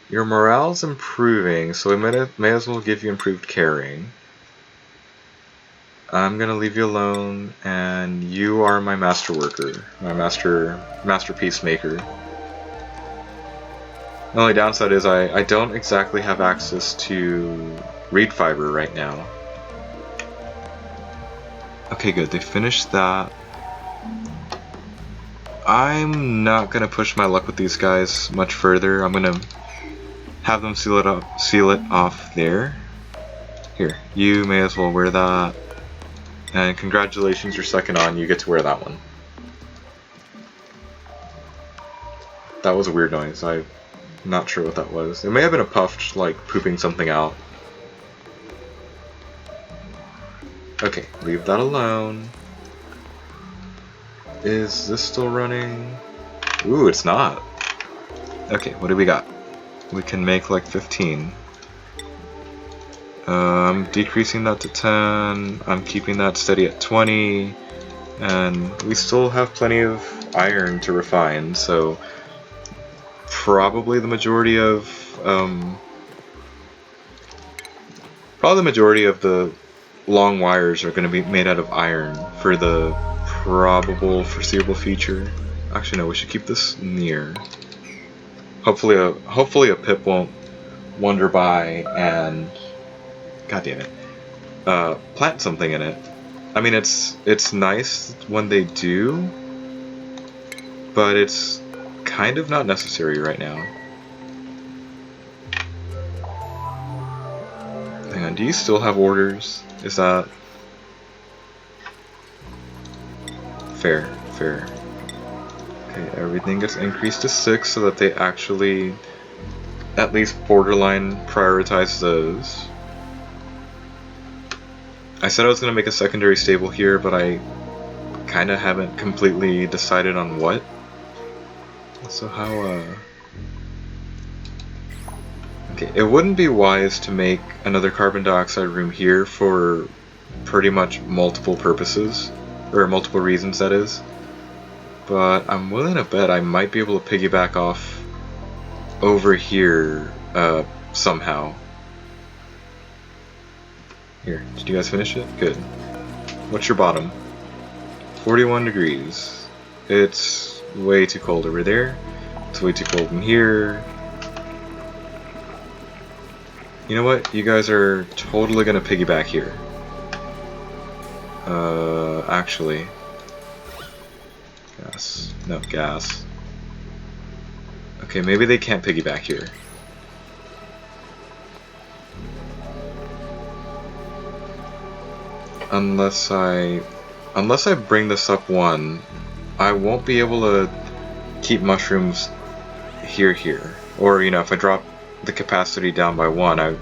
Your morale's improving, so we may as well give you improved caring. I'm gonna leave you alone, and you are my master worker, my masterpiece maker. The only downside is I don't exactly have access to reed fiber right now. Okay, good. They finished that. I'm not gonna push my luck with these guys much further. I'm gonna have them seal it off there. Here, you may as well wear that. And congratulations, you're second on. You get to wear that one. That was a weird noise. I'm not sure what that was. It may have been a puff, like pooping something out. Okay, leave that alone. Is this still running? Ooh, it's not. Okay, what do we got? We can make like 15. I'm decreasing that to 10. I'm keeping that steady at 20. And we still have plenty of iron to refine, so probably the majority of the long wires are going to be made out of iron for the probable foreseeable future. Actually, no, we should keep this near. Hopefully a pip won't wander by and, god damn it, plant something in it. I mean, it's nice when they do, but it's kind of not necessary right now. Hang on, do you still have orders? Is that fair? Fair. Okay, everything gets increased to 6 so that they actually at least borderline prioritize those. I said I was going to make a secondary stable here, but I kind of haven't completely decided on what. So how, okay, it wouldn't be wise to make another carbon dioxide room here for pretty much multiple purposes, or multiple reasons, that is. But I'm willing to bet I might be able to piggyback off over here, somehow. Here, did you guys finish it? Good. What's your bottom? 41 degrees. It's way too cold over there. It's way too cold in here. You know what? You guys are totally gonna piggyback here. Actually. Gas. No, gas. Okay, maybe they can't piggyback here. Unless I bring this up one, I won't be able to keep mushrooms here. Or, you know, if I drop the capacity down by 1, I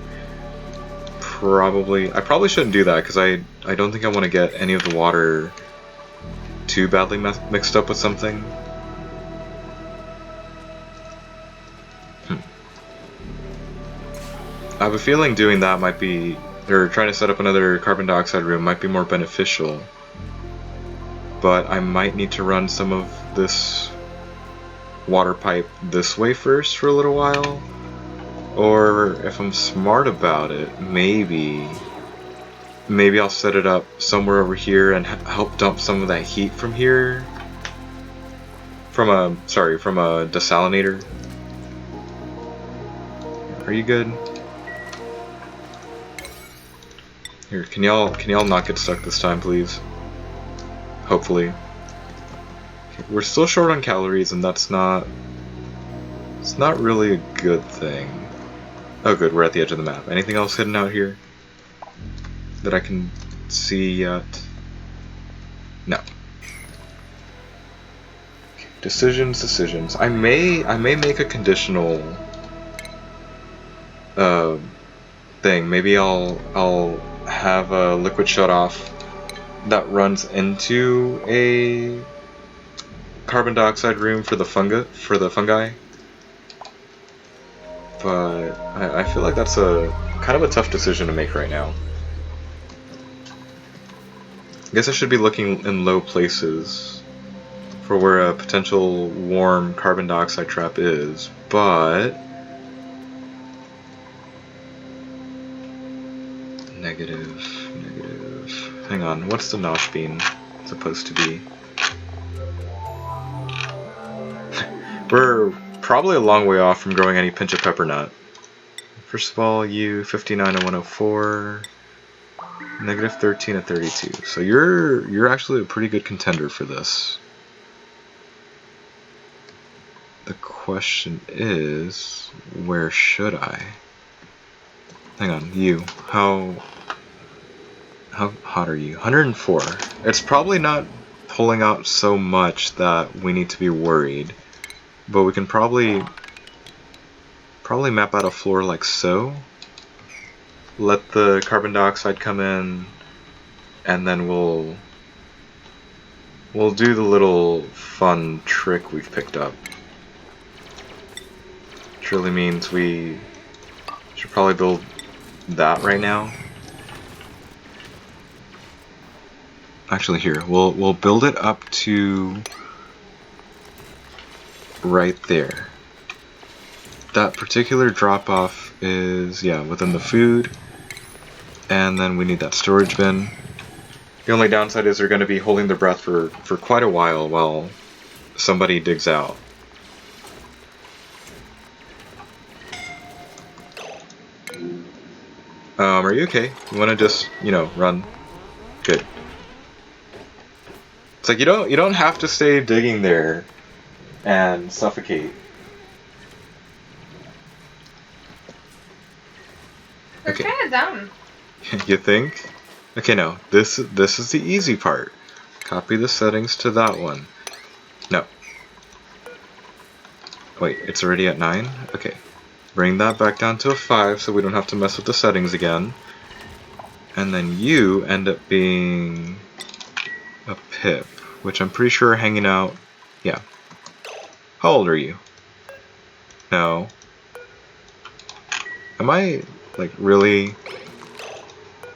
probably shouldn't do that, because I don't think I want to get any of the water too badly mixed up with something. I have a feeling doing that might be, or trying to set up another carbon dioxide room might be more beneficial. But I might need to run some of this water pipe this way first for a little while. Or if I'm smart about it, maybe I'll set it up somewhere over here and help dump some of that heat from here. From a desalinator. Are you good? Here, can y'all not get stuck this time, please? Hopefully. Okay, we're still short on calories, and it's not really a good thing. Oh good, we're at the edge of the map. Anything else hidden out here that I can see yet? No. Okay, decisions. I may make a conditional thing. Maybe I'll have a liquid shutoff that runs into a carbon dioxide room for the fungi. But I feel like that's a kind of a tough decision to make right now. I guess I should be looking in low places for where a potential warm carbon dioxide trap is, but negative. Hang on, what's the Nosh bean supposed to be? We're probably a long way off from growing any pinch of pepper nut. First of all, you 59 and 104, negative 13 and 32. So you're actually a pretty good contender for this. The question is, where should I? Hang on, you. How hot are you? 104. It's probably not pulling out so much that we need to be worried, but we can probably map out a floor like so. Let the carbon dioxide come in, and then we'll do the little fun trick we've picked up. Which really means we should probably build that right now. Actually, here we'll build it up to right there. That particular drop off is, yeah, within the food, and then we need that storage bin. The only downside is they're going to be holding their breath for quite a while somebody digs out. Are you okay? You want to just, run? Good. It's like you don't have to stay digging there and suffocate. They're kind of dumb. You think? Okay, no. This is the easy part. Copy the settings to that one. No. Wait, it's already at 9? Okay. Bring that back down to a 5 so we don't have to mess with the settings again. And then you end up being a Pip, which I'm pretty sure are hanging out. Yeah. How old are you? No. Am I, like, really?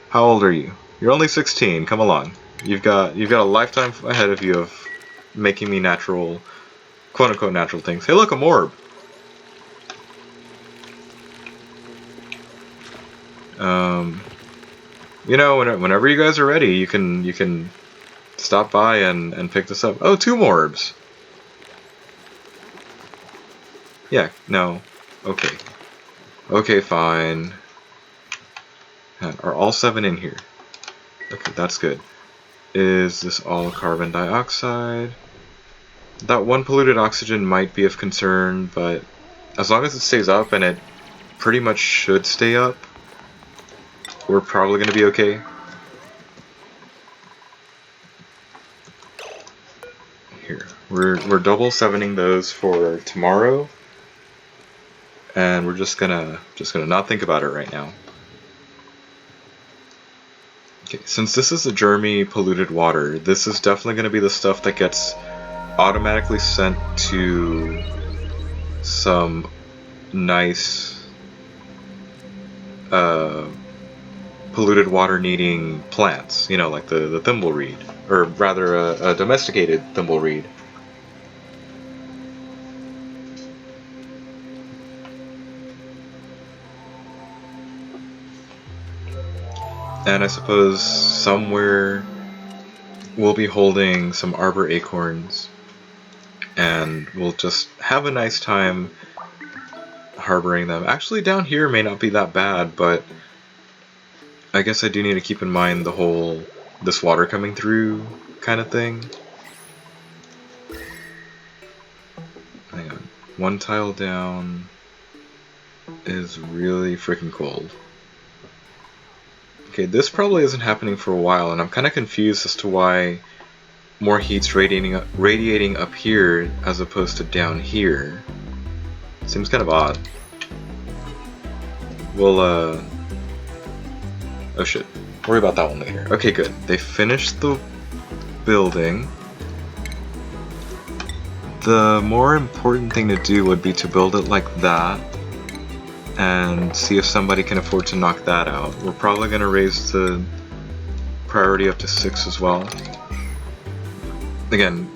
How old are you? You're only 16. Come along. You've got a lifetime ahead of you of making me natural, quote-unquote natural things. Hey, look, a morb. Whenever you guys are ready, you can stop by and pick this up. Oh, 2 morbs. Yeah, no. Okay. Okay, fine. Are all 7 in here? Okay, that's good. Is this all carbon dioxide? That one polluted oxygen might be of concern, but as long as it stays up, and it pretty much should stay up, we're probably going to be okay. Here, we're double 7ing those for tomorrow, and we're just gonna not think about it right now. Okay, since this is a germy polluted water, this is definitely going to be the stuff that gets automatically sent to some nice polluted water needing plants, like the thimbleweed, or rather a domesticated thimbleweed. And I suppose somewhere we'll be holding some arbor acorns, and we'll just have a nice time harboring them. Actually, down here may not be that bad, but I guess I do need to keep in mind the whole this water coming through kind of thing. Hang on. 1 tile down is really freaking cold. Okay, this probably isn't happening for a while, and I'm kind of confused as to why more heat's radiating up here as opposed to down here. Seems kind of odd. We'll, oh shit. Worry about that one later. Okay, good. They finished the building. The more important thing to do would be to build it like that, and see if somebody can afford to knock that out. We're probably going to raise the priority up to 6 as well. Again,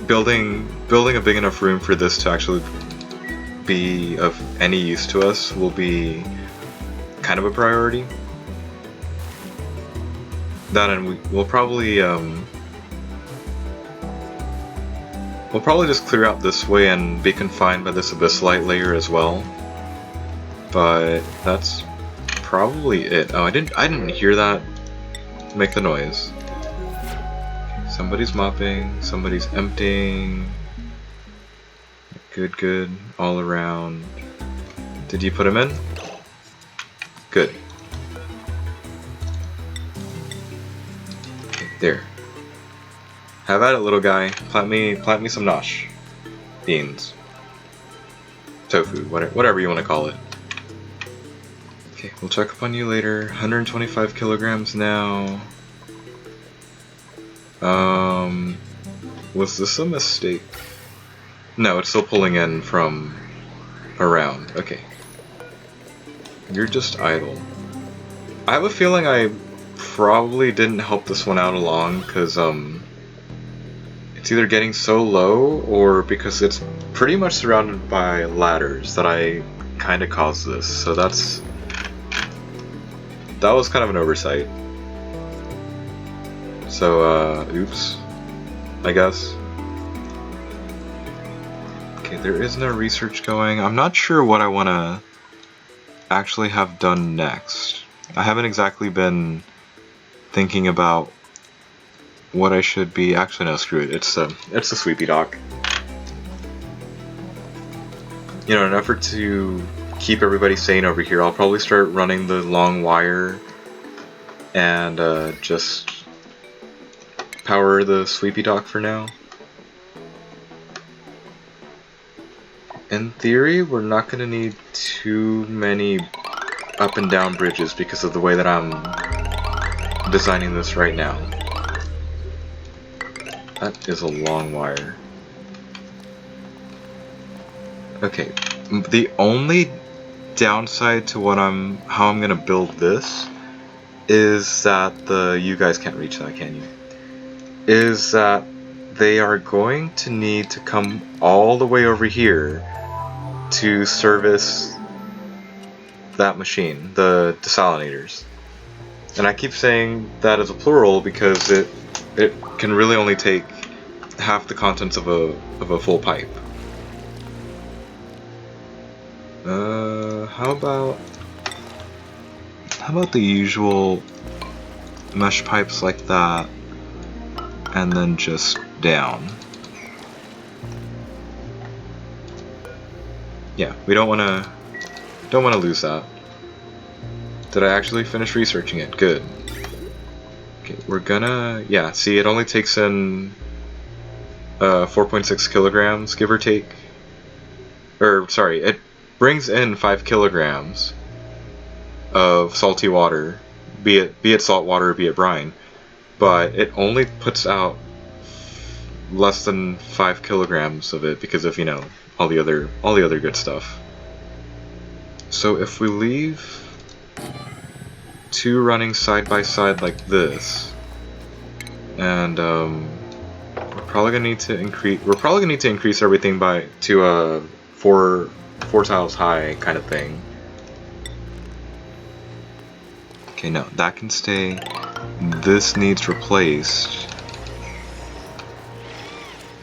building a big enough room for this to actually be of any use to us will be kind of a priority. That, and we'll probably We'll probably just clear out this way and be confined by this abyssalite layer as well. But that's probably it. Oh, I didn't hear that make the noise. Somebody's mopping, somebody's emptying. Good, good, all around. Did you put him in? Good. Okay, there. Have at it, little guy. Plant me some nosh. Beans. Tofu, whatever you want to call it. Okay, we'll check up on you later. 125 kilograms now. Was this a mistake? No, it's still pulling in from around. Okay. You're just idle. I have a feeling I probably didn't help this one out along, because, it's either getting so low, or because it's pretty much surrounded by ladders that I kinda caused this, so that was kind of an oversight. So, oops, I guess. Okay, there is no research going. I'm not sure what I want to actually have done next. I haven't exactly been thinking about what I should be. Actually, no, screw it. It's the sweepy dock. You know, in an effort to keep everybody sane over here, I'll probably start running the long wire and just power the sweepy dock for now. In theory, we're not going to need too many up and down bridges because of the way that I'm designing this right now. That is a long wire. Okay, the only downside to how I'm gonna build this is that you guys can't reach that, can you? Is that they are going to need to come all the way over here to service that machine, the desalinators. And I keep saying that as a plural because it can really only take half the contents of a full pipe. How about the usual mesh pipes like that, and then just down. Yeah, we don't want to lose that. Did I actually finish researching it? Good. Okay, we're gonna, yeah, see, it only takes in 4.6 kilograms, give or take. Or, sorry, it brings in 5 kilograms of salty water, be it salt water or be it brine, but it only puts out less than 5 kilograms of it because of, you know, all the other good stuff. So if we leave two running side by side like this, and we're probably gonna need to increase everything to a four tiles high kind of thing. Okay, no, that can stay. This needs replaced.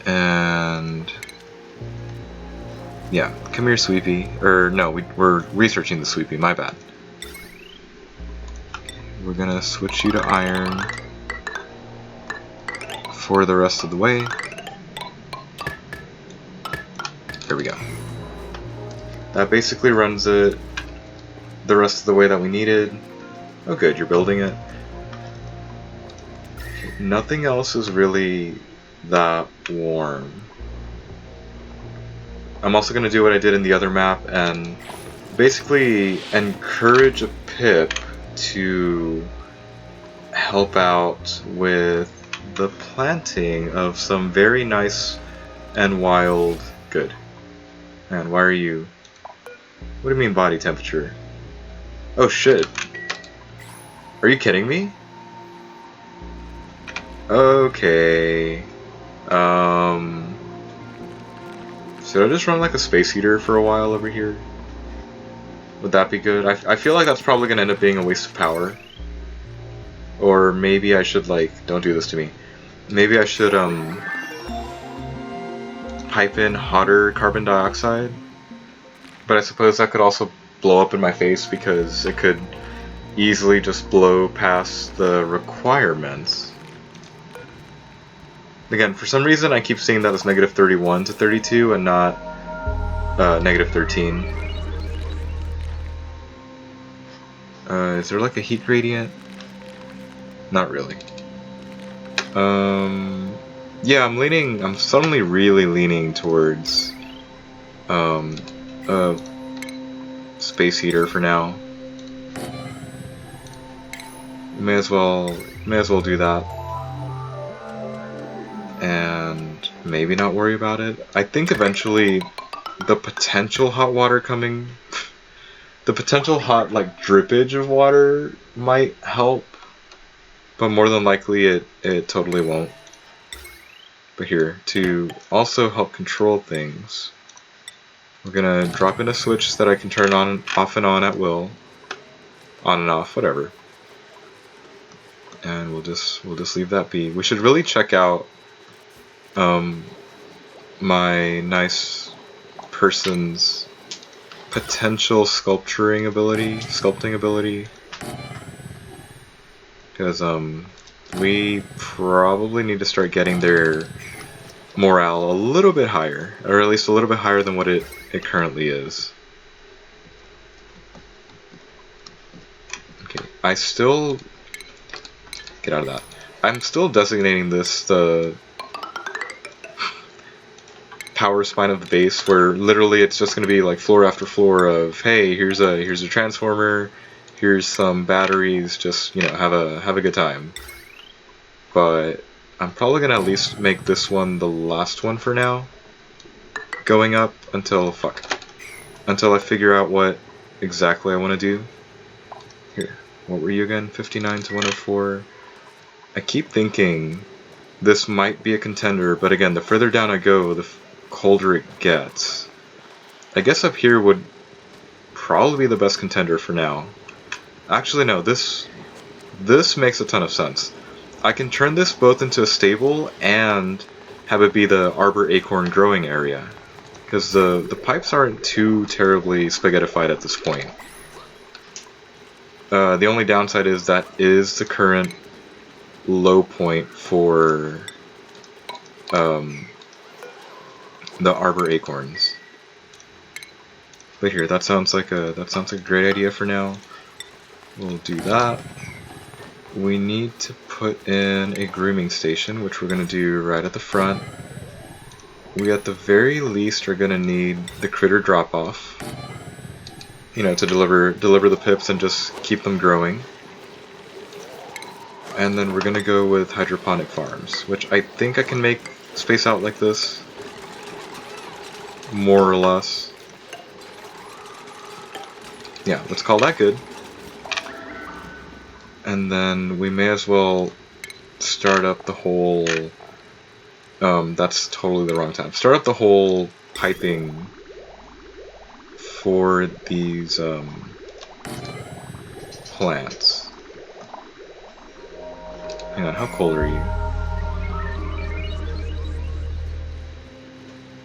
And yeah, come here, Sweepy. Or no, we're researching the Sweepy, my bad. We're gonna switch you to iron for the rest of the way. There we go. That basically runs it the rest of the way that we needed. Oh good, you're building it. Nothing else is really that warm. I'm also going to do what I did in the other map and basically encourage a pip to help out with the planting of some very nice and wild... Good. Man, why are you... What do you mean body temperature? Oh shit. Are you kidding me? Okay. Should I just run like a space heater for a while over here? Would that be good? I feel like that's probably gonna end up being a waste of power. Or maybe I should, like, don't do this to me. Maybe I should pipe in hotter carbon dioxide. But I suppose that could also blow up in my face because it could easily just blow past the requirements. Again, for some reason I keep seeing that as negative 31 to 32 and not negative 13. Is there like a heat gradient? Not really. Yeah, I'm suddenly really leaning towards a space heater for now. May as well do that. And maybe not worry about it. I think eventually the potential hot water coming, the potential hot like drippage of water might help, but more than likely it totally won't. But here, to also help control things, we're gonna drop in a switch that I can turn on, off and on at will, on and off, whatever. And we'll just leave that be. We should really check out my nice person's potential sculpting ability, because we probably need to start getting their morale a little bit higher, or at least a little bit higher than what it currently is. Okay, I still get out of that. I'm still designating this the power spine of the base, where literally it's just going to be like floor after floor of, hey, here's a transformer, here's some batteries, just, you know, have a good time. But I'm probably going to at least make this one the last one for now, going up until I figure out what exactly I want to do. Here, what were you again? 59 to 104. I keep thinking this might be a contender, but again, the further down I go, the colder it gets. I guess up here would probably be the best contender for now. Actually, no, this makes a ton of sense. I can turn this both into a stable and have it be the arbor acorn growing area, because the pipes aren't too terribly spaghettified at this point. The only downside is that is the current low point for the arbor acorns. But here, that sounds like a great idea for now. We'll do that. We need to put in a grooming station, which we're going to do right at the front. We at the very least are going to need the critter drop-off, you know, to deliver the pips and just keep them growing. And then we're going to go with hydroponic farms, which I think I can make space out like this, more or less. Yeah, let's call that good. And then we may as well start up the whole, that's totally the wrong time. Start up the whole piping for these plants. Hang on, how cold are you?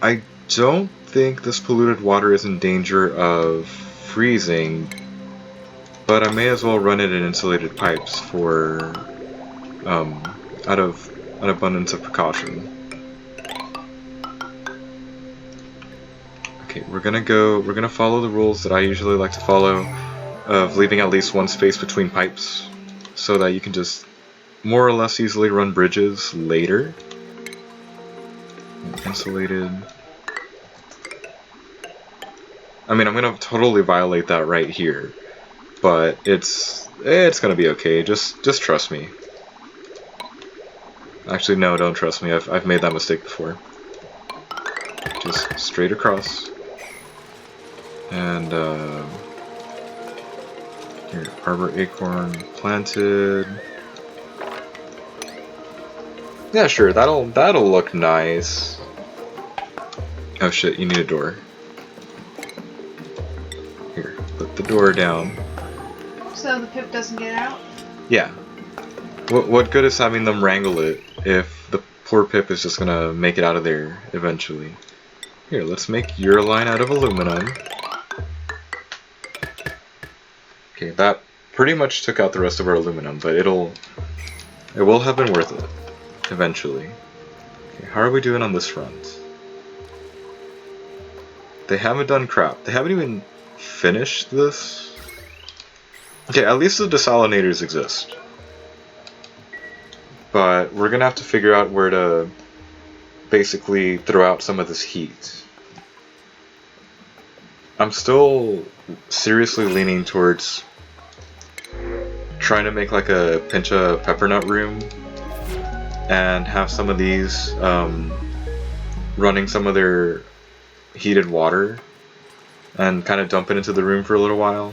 I don't think this polluted water is in danger of freezing, but I may as well run it in insulated pipes for, out of an abundance of precaution. Okay, we're gonna follow the rules that I usually like to follow, of leaving at least one space between pipes, so that you can just more or less easily run bridges later. Insulated. I mean, I'm gonna totally violate that right here, but it's gonna be okay. Just trust me. Actually, no, don't trust me. I've made that mistake before. Just straight across. And here, arbor acorn planted. Yeah, sure. That'll look nice. Oh shit! You need a door. Here, put the door down. So the pip doesn't get out? Yeah. What good is having them wrangle it if the poor pip is just gonna make it out of there eventually? Here, let's make your line out of aluminum. Okay, that pretty much took out the rest of our aluminum, but it will have been worth it eventually. Okay, how are we doing on this front? They haven't done crap. They haven't even finished this. Okay, at least the desalinators exist. But we're gonna have to figure out where to basically throw out some of this heat. I'm still seriously leaning towards trying to make like a pinch of peppernut room and have some of these running some of their heated water and kind of dump it into the room for a little while.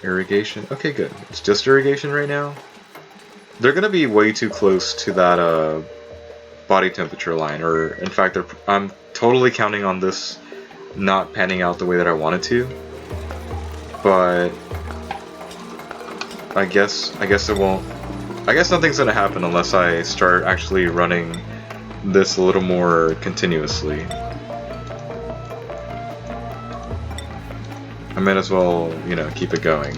Irrigation. Okay, good. It's just irrigation right now. They're gonna be way too close to that body temperature line, or in fact, I'm totally counting on this not panning out the way that I want it to. But I guess it won't. I guess nothing's gonna happen unless I start actually running this a little more continuously. I might as well, you know, keep it going.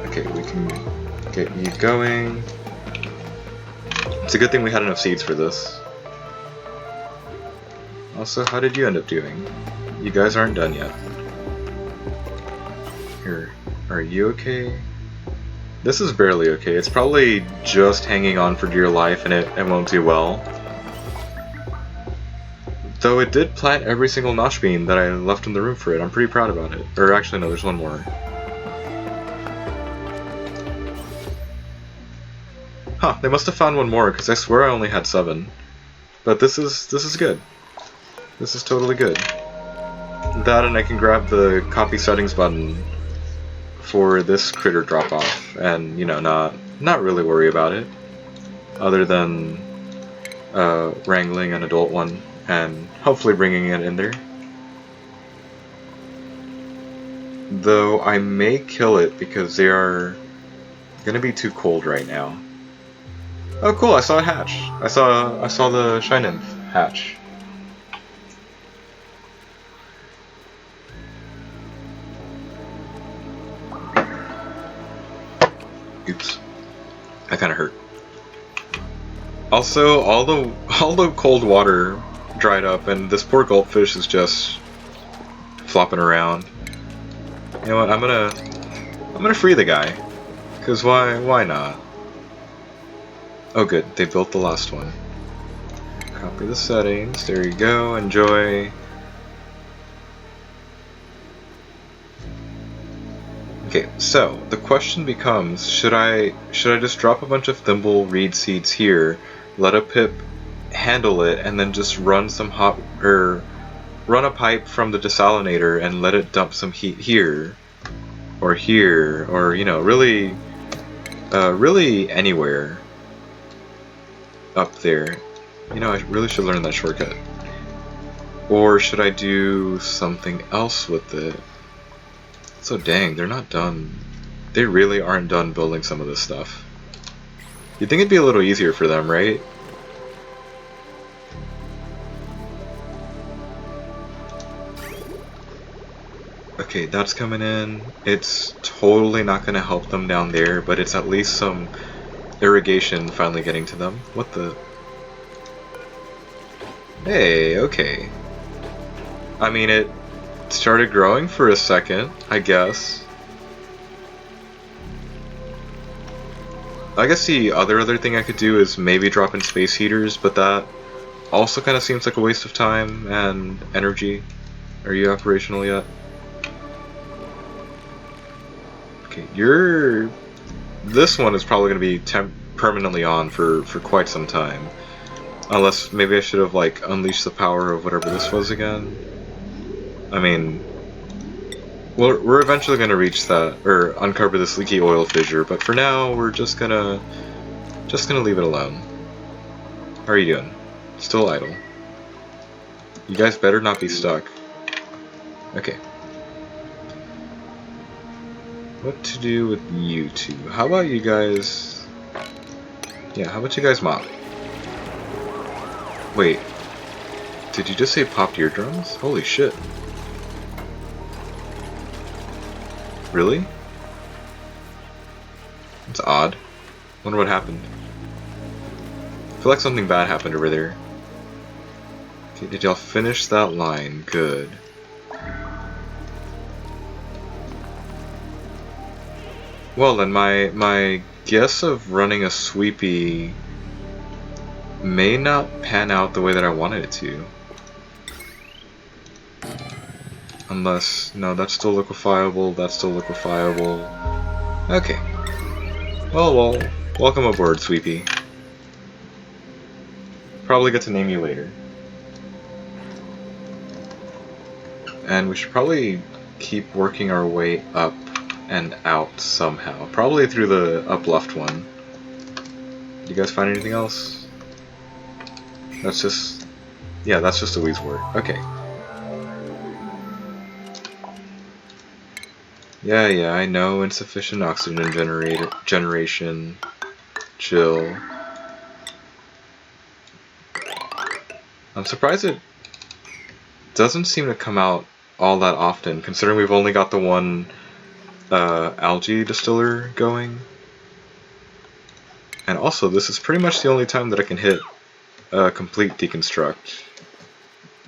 Okay, we can get you going. It's a good thing we had enough seeds for this. Also, how did you end up doing? You guys aren't done yet. Here, are you okay? This is barely okay. It's probably just hanging on for dear life and it won't do well. Though it did plant every single nosh bean that I left in the room for it. I'm pretty proud about it. Or actually, no, there's one more. Huh, they must have found one more, because I swear I only had 7. But this is good. This is totally good. That, and I can grab the copy settings button for this critter drop off, and, you know, not really worry about it. Other than wrangling an adult one and hopefully bringing it in there. Though I may kill it because they are gonna be too cold right now. Oh cool, I saw a hatch. I saw the Shine Nymph hatch. Oops. That kinda hurt. Also, all the cold water dried up, and this poor goldfish is just flopping around. You know what? I'm gonna free the guy, cause why not? Oh, good. They built the last one. Copy the settings. There you go. Enjoy. Okay, so the question becomes: should I just drop a bunch of thimble reed seeds here? Let a pip handle it, and then just run run a pipe from the desalinator and let it dump some heat here, or you know, really anywhere up there. You know, I really should learn that shortcut. Or should I do something else with it? So dang, they're not done. They really aren't done building some of this stuff. You'd think it'd be a little easier for them, right? Okay, that's coming in. It's totally not going to help them down there, but it's at least some irrigation finally getting to them. What the? Hey, okay. I mean, it started growing for a second, I guess. I guess the other thing I could do is maybe drop in space heaters, but that also kind of seems like a waste of time and energy. Are you operational yet? Okay, this one is probably going to be permanently on for quite some time. Unless maybe I should have like unleashed the power of whatever this was again. I mean, we're eventually going to reach that, or uncover this leaky oil fissure, but for now we're just gonna leave it alone. How are you doing? Still idle. You guys better not be stuck. Okay. What to do with you two? How about you guys Yeah, how about you guys mop? Wait, did you just say popped eardrums? Holy shit. Really? That's odd. Wonder what happened. I feel like something bad happened over there. Okay, did y'all finish that line? Good. Well then, my guess of running a sweepy may not pan out the way that I wanted it to. Unless, no, that's still liquefiable, that's still liquefiable. Okay. Well, welcome aboard, Sweepy. Probably get to name you later. And we should probably keep working our way up and out somehow. Probably through the up left one. You guys find anything else? That's just... yeah, that's just a weed's word. Okay. Yeah, I know. Insufficient oxygen generation. Chill. I'm surprised it doesn't seem to come out all that often, considering we've only got the one algae distiller going. And also, this is pretty much the only time that I can hit a complete deconstruct.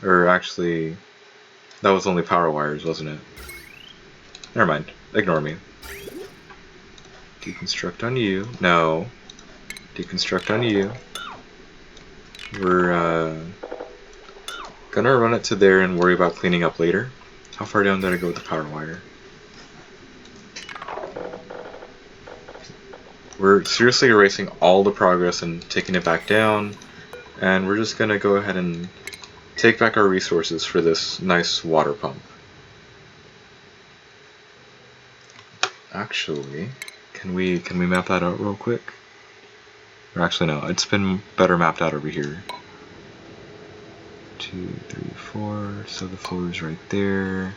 Or actually, that was only power wires, wasn't it? Never mind. Ignore me. Deconstruct on you. No. Deconstruct on you. We're gonna run it to there and worry about cleaning up later. How far down did I go with the power wire? We're seriously erasing all the progress and taking it back down, and we're just gonna go ahead and take back our resources for this nice water pump. Actually, can we map that out real quick? Or actually no, it's been better mapped out over here. 2, 3, 4, so the floor is right there.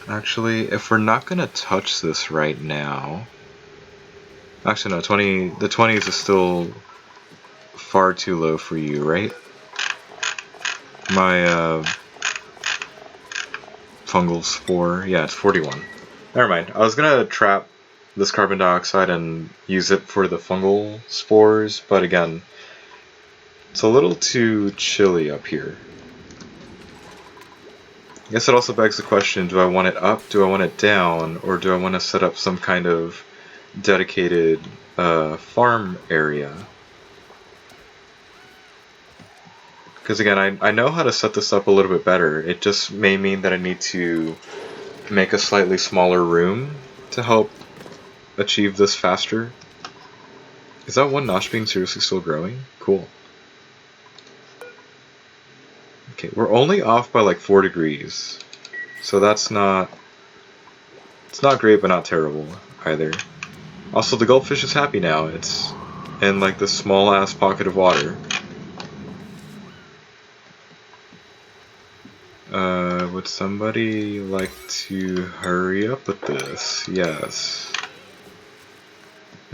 Actually, if we're not gonna touch this right now, actually no, the 20s is still far too low for you, right? My fungal spore, yeah, it's 41. Never mind, I was gonna trap this carbon dioxide and use it for the fungal spores, but again, it's a little too chilly up here. I guess it also begs the question, do I want it up, do I want it down, or do I want to set up some kind of dedicated farm area? Because again, I know how to set this up a little bit better. It just may mean that I need to make a slightly smaller room to help achieve this faster. Is that one nosh being seriously still growing? Cool. Okay, we're only off by like 4 degrees. So that's not... it's not great, but not terrible either. Also, the goldfish is happy now. It's in like this small ass pocket of water. Would somebody like to hurry up with this? Yes.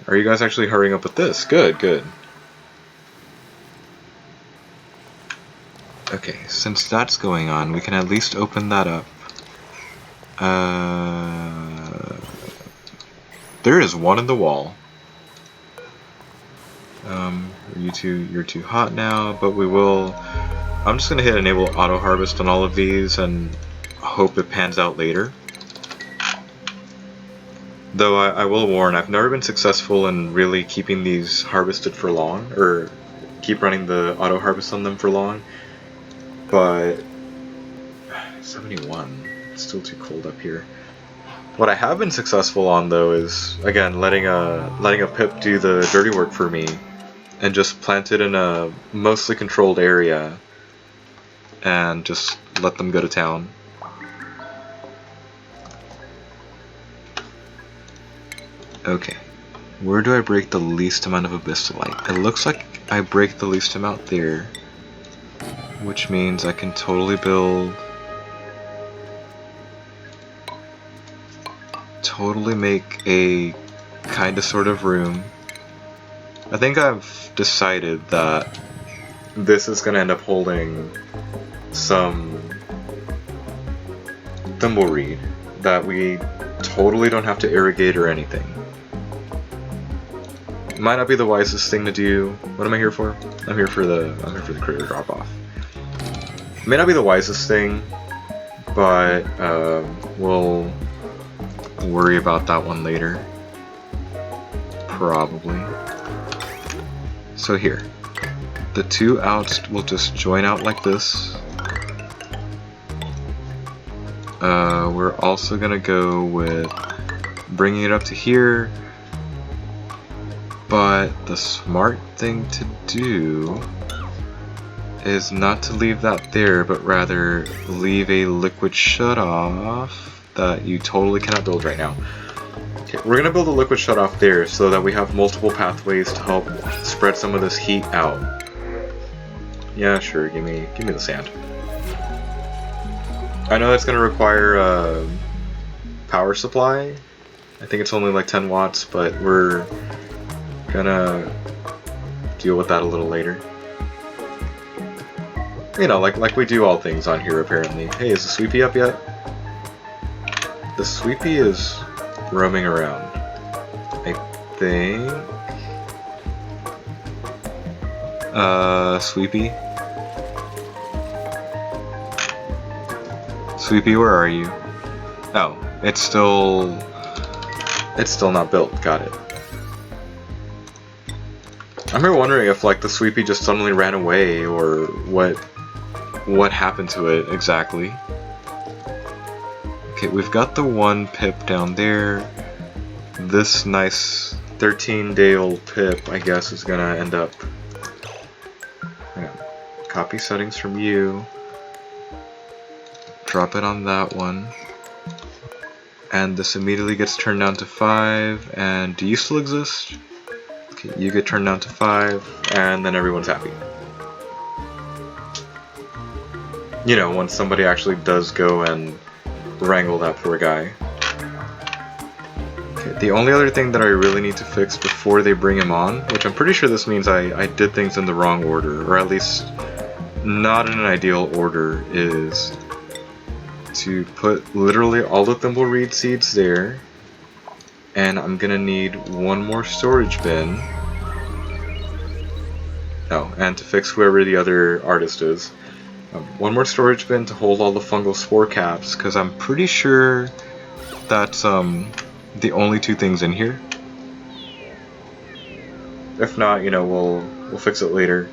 Are you guys actually hurrying up with this? Good, good. Okay, since that's going on, we can at least open that up. There is one in the wall. You're too hot now, but we will... I'm just gonna hit enable auto harvest on all of these and hope it pans out later. Though I will warn, I've never been successful in really keeping these harvested for long, or keep running the auto harvest on them for long. But 71, it's still too cold up here. What I have been successful on though is again letting a pip do the dirty work for me, and just plant it in a mostly controlled area, and just let them go to town. Okay, where do I break the least amount of abyssalite? It looks like I break the least amount there, which means I can totally make a kinda sort of room I think I've decided that this is going to end up holding some thimbleweed that we totally don't have to irrigate or anything. Might not be the wisest thing to do. What am I here for? I'm here for the critter drop off. May not be the wisest thing, but we'll worry about that one later. Probably. So here, the two outs will just join out like this. We're also gonna go with bringing it up to here, but the smart thing to do is not to leave that there, but rather leave a liquid shutoff that you totally cannot build right now. Okay, we're gonna build a liquid shutoff there so that we have multiple pathways to help spread some of this heat out. Yeah, sure, give me the sand. I know that's gonna require a power supply. I think it's only like 10 watts, but we're gonna deal with that a little later. You know, like we do all things on here apparently. Hey, is the Sweepy up yet? The Sweepy is roaming around, I think. Sweepy? Sweepy, where are you? Oh, it's still not built. Got it. I'm here wondering if like the Sweepy just suddenly ran away or what happened to it exactly. Okay, we've got the one pip down there. This nice 13-day-old pip, I guess, is gonna end up. Hang on. Copy settings from you. Drop it on that one. And this immediately gets turned down to 5. And do you still exist? Okay, you get turned down to 5, and then everyone's happy. You know, once somebody actually does go and wrangle that poor guy. Okay, the only other thing that I really need to fix before they bring him on, which I'm pretty sure this means I did things in the wrong order, or at least not in an ideal order, is to put literally all the thimbleweed seeds there, and I'm gonna need one more storage bin. Oh, and to fix whoever the other artist is. One more storage bin to hold all the fungal spore caps, because I'm pretty sure that's the only two things in here. If not, you know, we'll fix it later.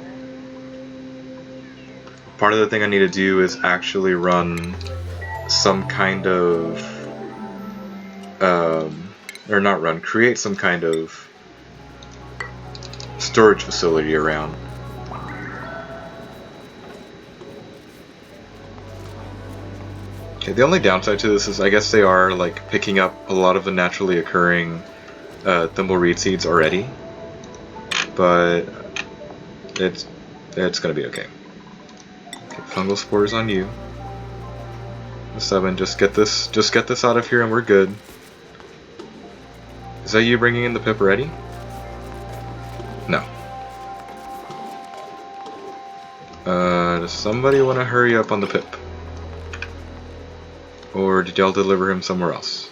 Part of the thing I need to do is actually run some kind of or not run, create some kind of storage facility around. Okay, the only downside to this is I guess they are like picking up a lot of the naturally occurring thimbleweed seeds already, but it's gonna be okay. Okay, fungal spores on you. 7, just get this out of here and we're good. Is that you bringing in the pip already? No. Does somebody want to hurry up on the pip? Or did y'all deliver him somewhere else?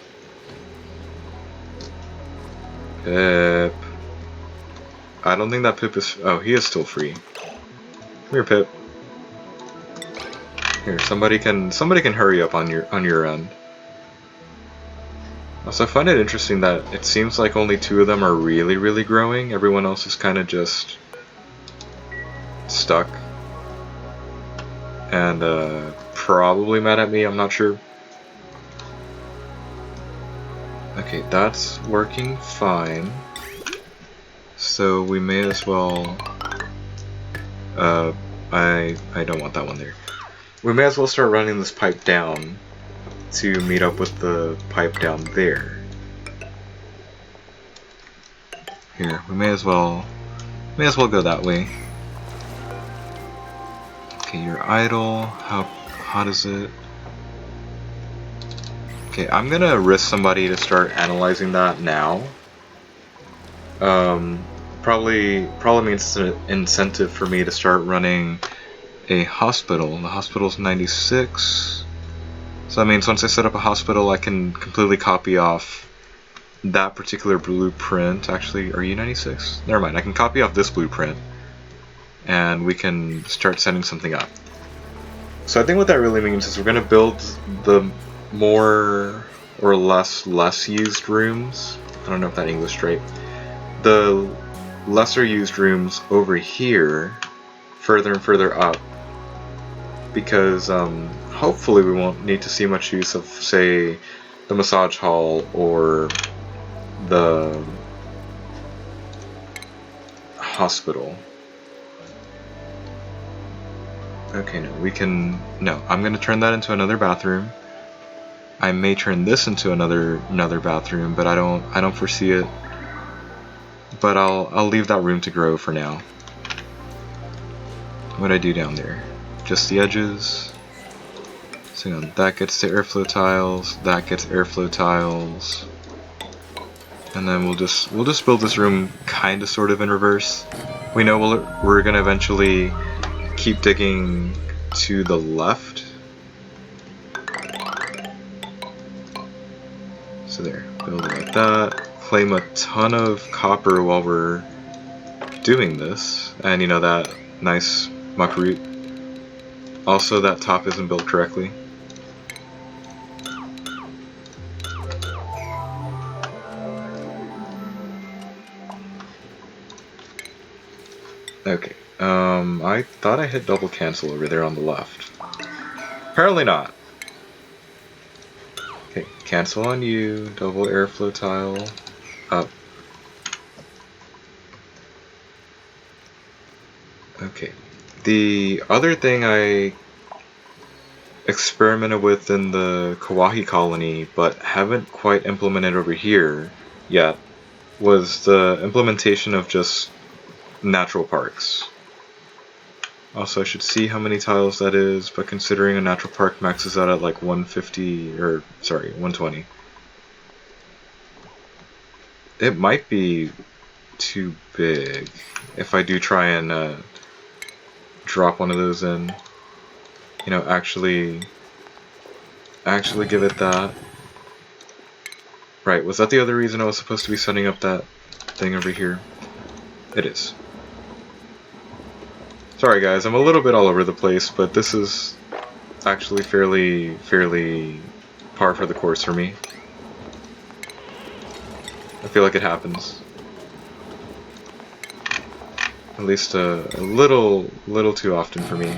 Pip. I don't think that Pip is... Oh, he is still free. Come here, Pip. Here, somebody can hurry up on your end. Also, I find it interesting that it seems like only 2 of them are really growing. Everyone else is kind of just stuck. And probably mad at me, I'm not sure. Okay, that's working fine. So we may as well... I don't want that one there. We may as well start running this pipe down to meet up with the pipe down there. Here, we may as well go that way. Okay, you're idle. How hot is it? Okay, I'm gonna risk somebody to start analyzing that now. probably means it's an incentive for me to start running a hospital. The hospital's 96. So that means once I set up a hospital, I can completely copy off that particular blueprint. Actually, are you 96? Never mind, I can copy off this blueprint and we can start setting something up. So I think what that really means is we're going to build the more or less used rooms. I don't know if that English straight. The lesser used rooms over here, further and further up, because hopefully we won't need to see much use of, say, the massage hall or the hospital. Okay, no, I'm gonna turn that into another bathroom. I may turn this into another bathroom, but I don't foresee it. But I'll leave that room to grow for now. What'd I do down there? Just the edges. So hang on, that gets to airflow tiles, that gets airflow tiles. And then we'll just build this room kind of sort of in reverse. We know we're gonna eventually keep digging to the left. So there, build it like that. Claim a ton of copper while we're doing this. And you know, that nice muck root. Also, that top isn't built correctly. Okay, I thought I hit double cancel over there on the left. Apparently not. Okay, cancel on you, double airflow tile, up. Okay, the other thing I experimented with in the Kawahi colony, but haven't quite implemented over here yet, was the implementation of just natural parks. Also, I should see how many tiles that is, but considering a natural park maxes out at like 150, or sorry, 120. It might be too big if I do try and drop one of those in. You know, actually give it that. Right, was that the other reason I was supposed to be setting up that thing over here? It is. Sorry guys, I'm a little bit all over the place, but this is actually fairly par for the course for me. I feel like it happens. At least a little too often for me.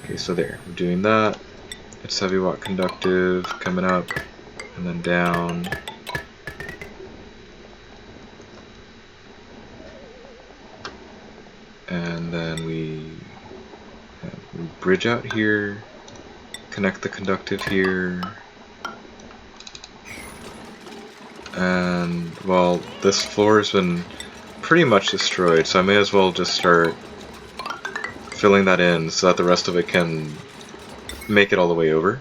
Okay, so there, we're doing that. It's heavy watt conductive, coming up, and then down. And then we bridge out here, connect the conductive here, and well, this floor has been pretty much destroyed, so I may as well just start filling that in so that the rest of it can make it all the way over.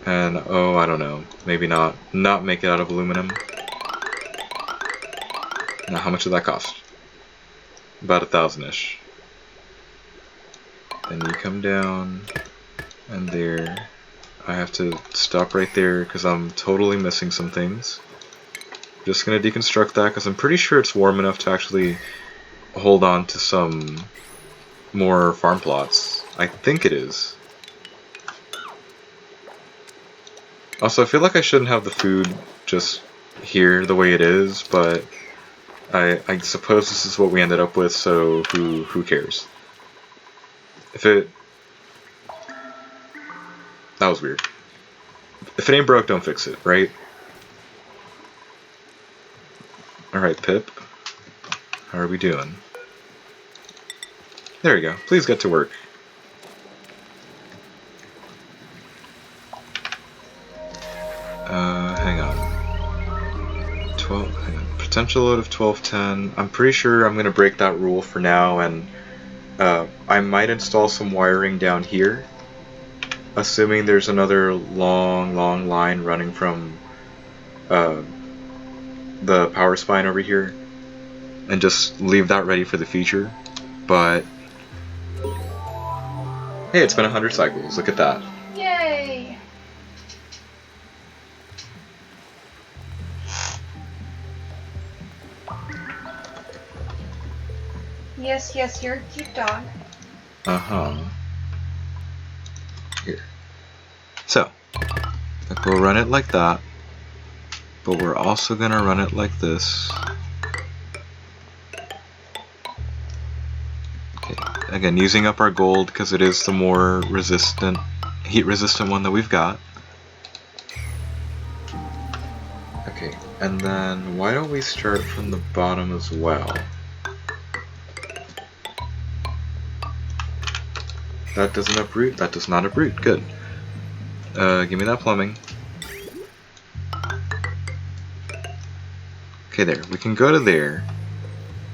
And oh, I don't know, maybe not make it out of aluminum. Now, how much did that cost? About 1,000-ish. Then you come down, and there. I have to stop right there because I'm totally missing some things. Just gonna deconstruct that because I'm pretty sure it's warm enough to actually hold on to some more farm plots. I think it is. Also, I feel like I shouldn't have the food just here the way it is, but I suppose this is what we ended up with, so who cares? That was weird. If it ain't broke, don't fix it, right? Alright, Pip. How are we doing? There you go. Please get to work. Hang on. Potential load of 1210. I'm pretty sure I'm going to break that rule for now, and I might install some wiring down here, assuming there's another long line running from the power spine over here. and just leave that ready for the future. But hey, it's been 100 cycles. Look at that. Yay! Yes, yes, you're a cute dog. Here. So, I think we'll run it like that, but we're also gonna run it like this. Okay. Again, using up our gold because it is the more resistant, heat-resistant one that we've got. Okay, and then why don't we start from the bottom as well? That doesn't uproot, that does not uproot, good. Give me that plumbing. Okay, there, we can go to there,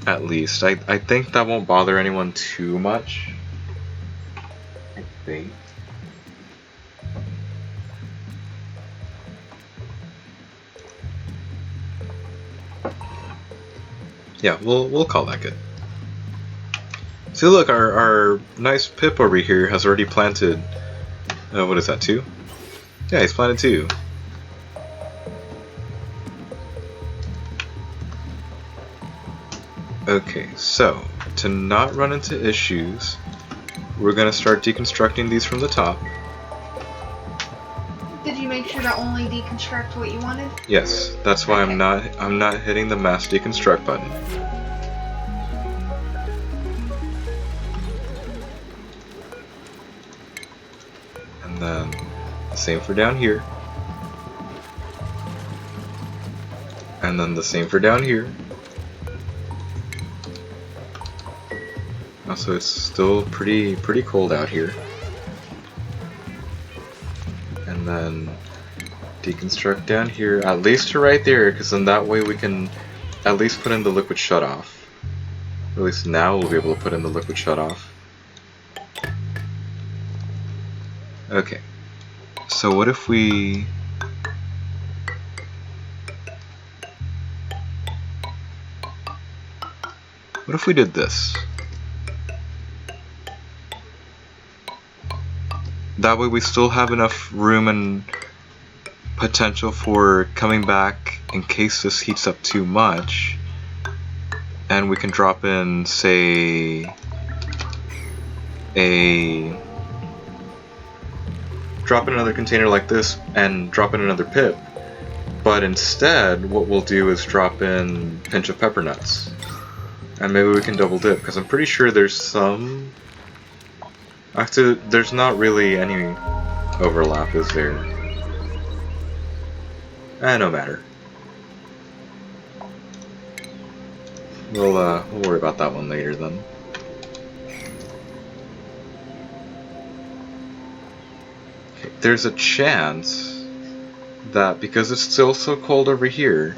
at least. I think that won't bother anyone too much. I think. Yeah, we'll call that good. See, look, our nice Pip over here has already planted. What is that, 2? Yeah, he's planted 2. Okay, so to not run into issues, we're gonna start deconstructing these from the top. Did you make sure to only deconstruct what you wanted? Yes, that's why I'm not hitting the mass deconstruct button. And then the same for down here. And then the same for down here. Also, it's still pretty cold out here. And then deconstruct down here, at least to right there, because then that way we can at least put in the liquid shutoff. At least now we'll be able to put in the liquid shutoff. Okay, so what if we... What if we did this? That way we still have enough room and potential for coming back in case this heats up too much. And we can drop in, say, drop in another container like this and drop in another Pip. But instead, what we'll do is drop in a pinch of pepper nuts. And maybe we can double dip, because I'm pretty sure there's some... Actually, there's not really any overlap, is there? No matter. We'll worry about that one later then. Okay, there's a chance that because it's still so cold over here,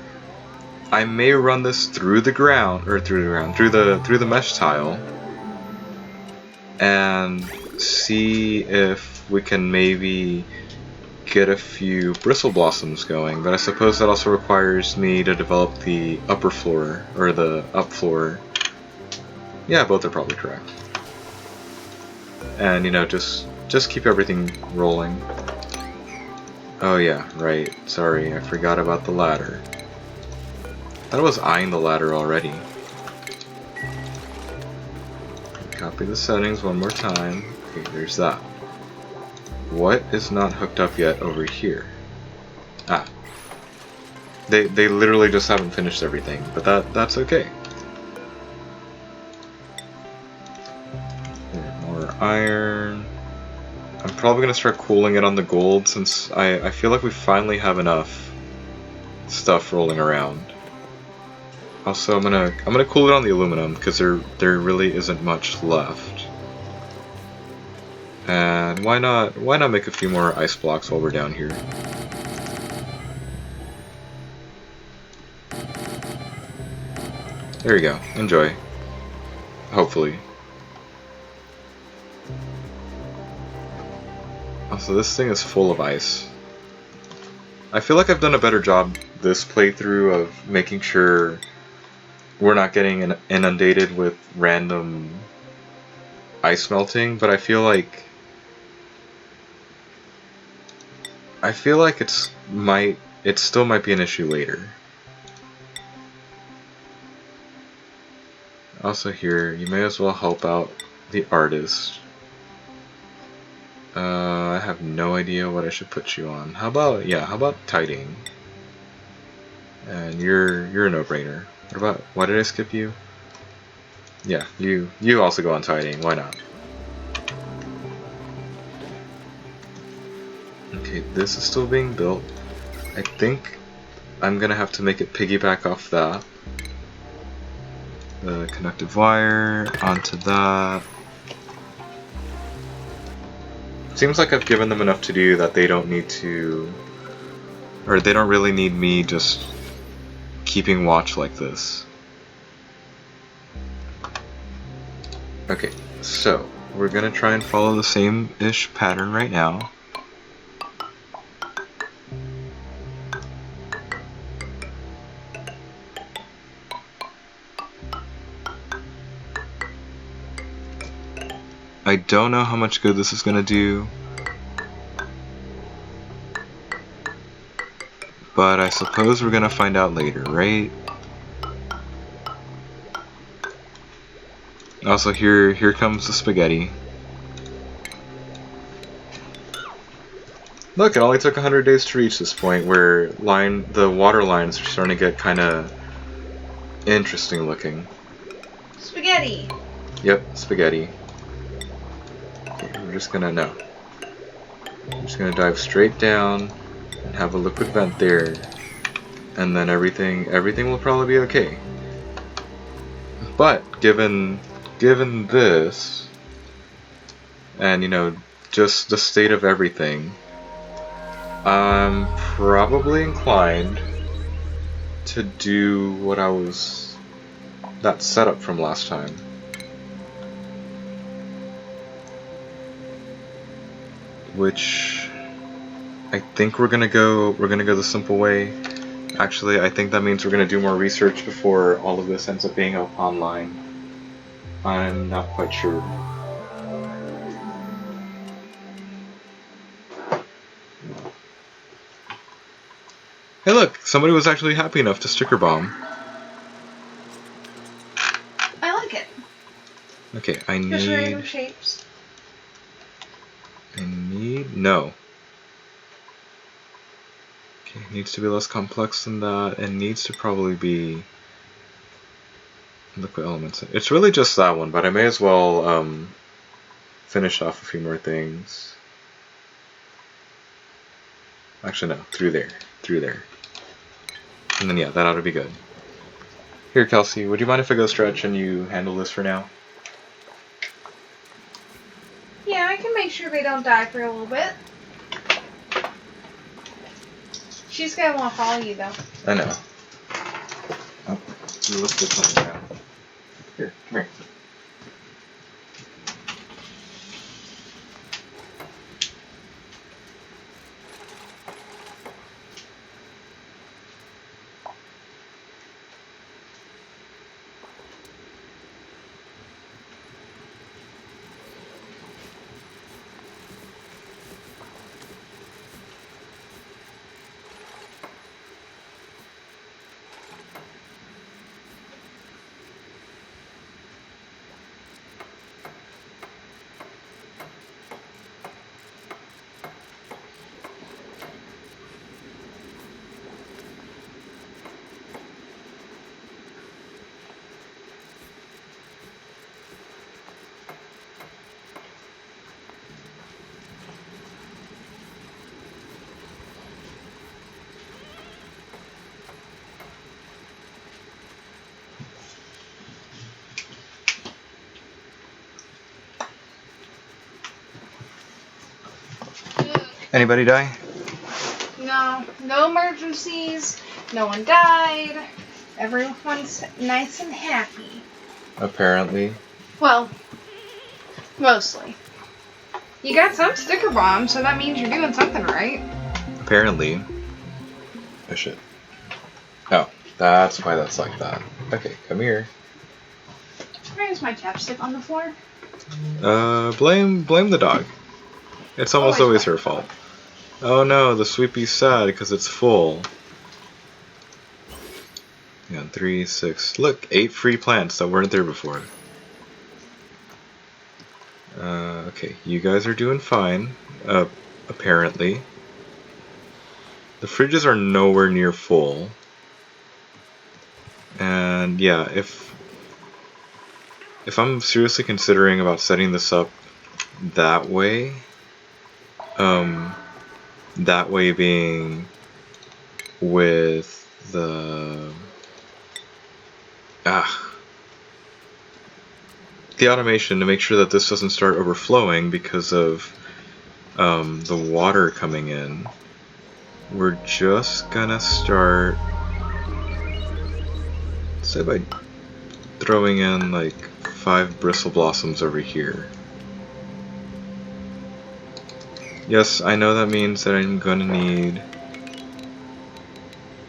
I may run this through the ground, or through the mesh tile, and see if we can maybe get a few bristle blossoms going. But I suppose that also requires me to develop the upper floor, or the up floor. Yeah, both are probably correct. And you know, just keep everything rolling. Oh yeah, right. Sorry, I forgot about the ladder. I was eyeing the ladder already. Copy the settings one more time. Okay, there's that. What is not hooked up yet over here? Ah. They literally just haven't finished everything, but that's okay. More iron. I'm probably gonna start cooling it on the gold since I feel like we finally have enough stuff rolling around. Also, I'm gonna cool it on the aluminum because there really isn't much left. And why not make a few more ice blocks while we're down here? There you go. Enjoy. Hopefully. Also, this thing is full of ice. I feel like I've done a better job this playthrough of making sure we're not getting inundated with random ice melting, but I feel like it still might be an issue later. Also here, you may as well help out the artist. I have no idea what I should put you on. How about tidying? And you're a no-brainer. Why did I skip you? Yeah, you also go on tidying, why not? Okay, this is still being built. I think I'm gonna have to make it piggyback off that. The conductive wire onto that. Seems like I've given them enough to do that they don't need to, or they don't really need me just keeping watch like this. Okay, so we're gonna try and follow the same-ish pattern right now. I don't know how much good this is gonna do, but I suppose we're gonna find out later, right? Also, here comes the spaghetti. Look, it only took 100 days to reach this point where the water lines are starting to get kind of interesting looking. Spaghetti. Yep, spaghetti. Okay, we're just gonna dive straight down and have a liquid vent there, and then everything will probably be okay. But given this, and you know, just the state of everything, I'm probably inclined to do that setup from last time. Which I think we're gonna go the simple way. Actually, I think that means we're gonna do more research before all of this ends up being online. I'm not quite sure. Hey look, somebody was actually happy enough to sticker bomb. I like it. Okay, Just random shapes. No. Okay, it needs to be less complex than that, and needs to probably be liquid elements. It's really just that one, but I may as well finish off a few more things. Actually, no, through there. And then yeah, that ought to be good. Here, Kelsey, would you mind if I go stretch and you handle this for now? Yeah, I can make sure they don't die for a little bit. She's gonna want to follow you though. I know. Oh, you lifted something down. Here, come here. Anybody die? No, no emergencies. No one died. Everyone's nice and happy. Apparently. Well, mostly. You got some sticker bombs, so that means you're doing something right. Apparently. Oh shit. Oh, that's why that's like that. Okay, come here. Why is my chapstick on the floor? Blame the dog. It's almost always her my fault. Oh no, the sweepie's sad because it's full. Yeah, 3, 6. Look, 8 free plants that weren't there before. Okay, you guys are doing fine. Apparently. The fridges are nowhere near full. And yeah, if I'm seriously considering about setting this up that way being with the automation to make sure that this doesn't start overflowing because of the water coming in. We're just gonna start, say, by throwing in like 5 bristle blossoms over here. Yes, I know that means that I'm gonna need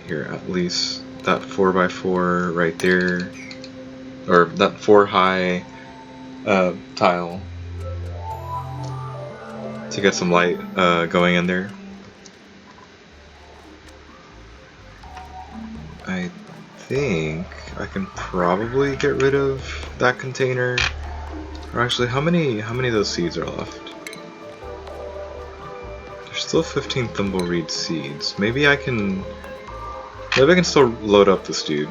here at least that 4x4 right there, or that 4 high tile to get some light going in there. I think I can probably get rid of that container. Or actually, how many of those seeds are left? There's still 15 thimbleweed seeds. Maybe I can still load up this dude.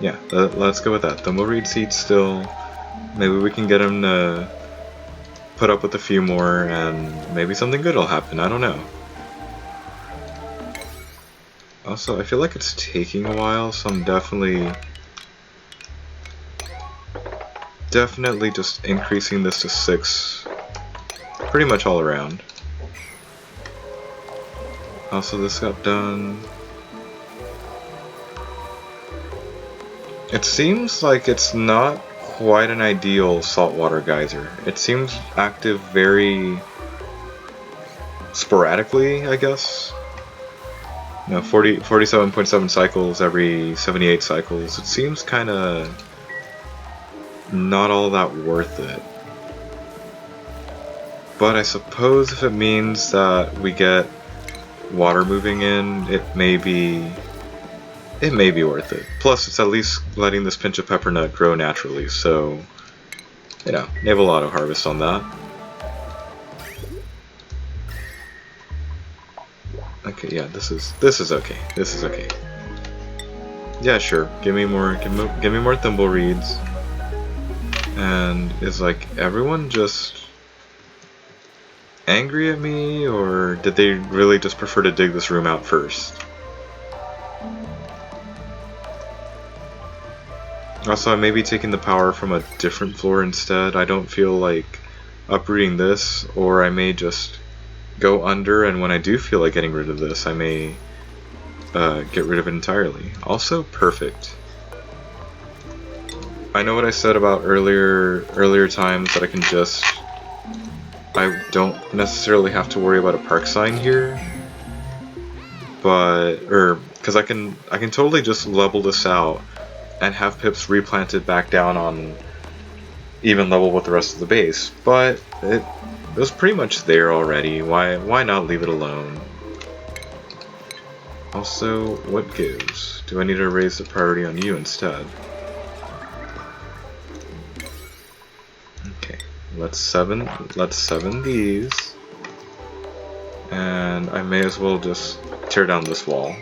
Yeah, let's go with that. Thimbleweed seeds still. Maybe we can get him to put up with a few more, and maybe something good will happen. I don't know. Also, I feel like it's taking a while, so I'm definitely just increasing this to 6 pretty much all around. Also, this got done. It seems like it's not quite an ideal saltwater geyser. It seems active very sporadically, I guess. You know, 47.7 cycles every 78 cycles. It seems kind of not all that worth it. But I suppose if it means that we get water moving in, it may be worth it. Plus, it's at least letting this pinch of peppernut grow naturally, so, you know, naval auto harvest on that. Okay, yeah, this is okay. This is okay. Yeah, sure. Give me more thimbleweeds. And is like everyone just angry at me, or did they really just prefer to dig this room out first? Also, I may be taking the power from a different floor instead. I don't feel like uprooting this, or I may just go under, and when I do feel like getting rid of this, I may get rid of it entirely. Also, perfect. I know what I said about earlier times that I don't necessarily have to worry about a park sign here, because I can totally just level this out and have pips replanted back down on even level with the rest of the base, but it was pretty much there already. Why not leave it alone? Also, what gives? Do I need to raise the priority on you instead? Okay, let's seven these, and I may as well just tear down this wall.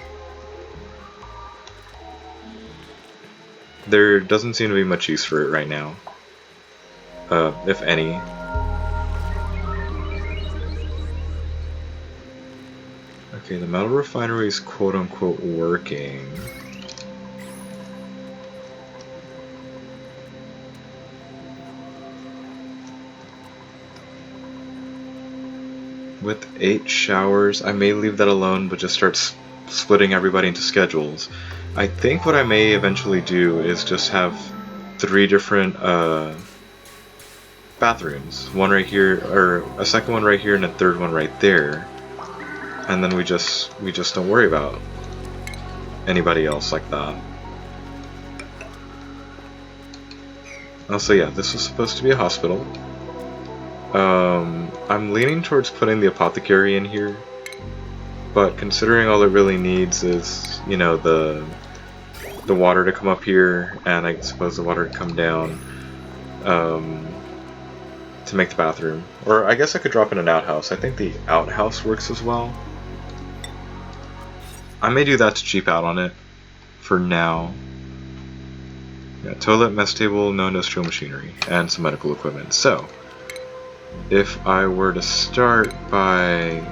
There doesn't seem to be much use for it right now, if any. Okay, the metal refinery is quote-unquote working. With 8 showers, I may leave that alone, but just start splitting everybody into schedules. I think what I may eventually do is just have 3 different bathrooms. One right here, or a second one right here, and a third one right there. And then we just don't worry about anybody else like that. Also, yeah, this was supposed to be a hospital. I'm leaning towards putting the apothecary in here, but considering all it really needs is, you know, the water to come up here, and I suppose the water to come down, to make the bathroom. Or I guess I could drop in an outhouse. I think the outhouse works as well. I may do that to cheap out on it for now. Yeah, toilet, mess table, no industrial machinery, and some medical equipment. So, if I were to start by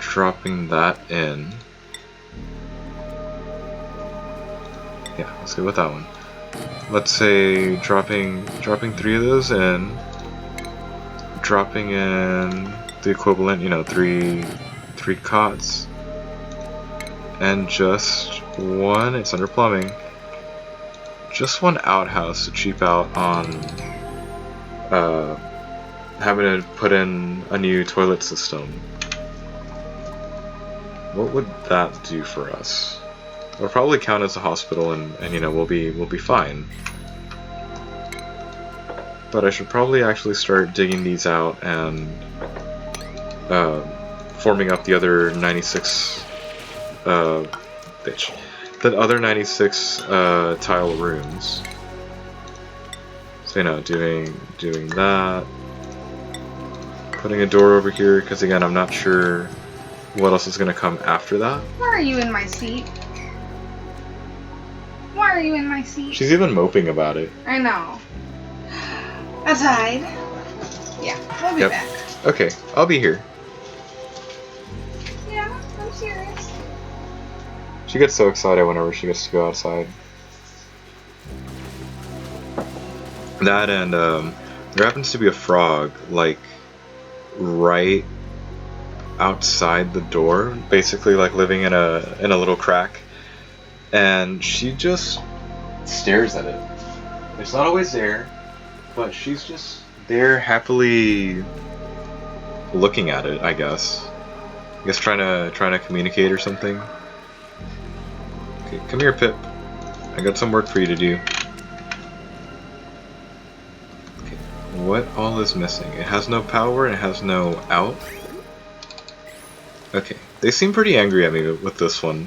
dropping that in, yeah, let's go with that one. Let's say dropping 3 of those in, dropping in the equivalent, you know, three cots, and just one. It's under plumbing. Just one outhouse to cheap out on having to put in a new toilet system. What would that do for us? It'll probably count as a hospital, and you know, we'll be fine. But I should probably actually start digging these out and forming up the other 96 the other 96 tile rooms. So, you know, doing that, putting a door over here, because again, I'm not sure what else is going to come after that. Why are you in my seat? Why are you in my seat? She's even moping about it. I know. Outside. Yeah, we'll be back. Okay, I'll be here. Yeah, I'm serious. She gets so excited whenever she gets to go outside. That, and there happens to be a frog, like, right outside the door, basically like living in a little crack, and she just stares at it. It's not always there, but she's just there happily looking at it, I guess. I guess trying to communicate or something. Okay, come here, Pip. I got some work for you to do. Okay, what all is missing? It has no power and it has no out. Okay, they seem pretty angry at me with this one,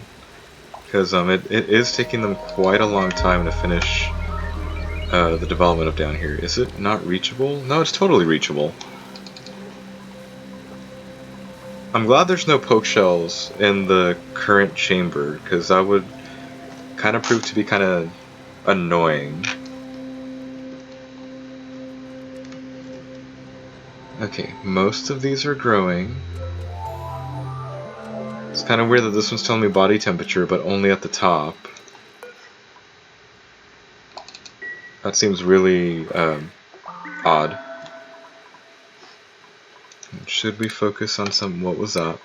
because it is taking them quite a long time to finish the development of down here. Is it not reachable? No, it's totally reachable. I'm glad there's no poke shells in the current chamber, because that would kind of prove to be kind of annoying. Okay, most of these are growing. It's kind of weird that this one's telling me body temperature, but only at the top. That seems really odd. Should we focus on some... what was that?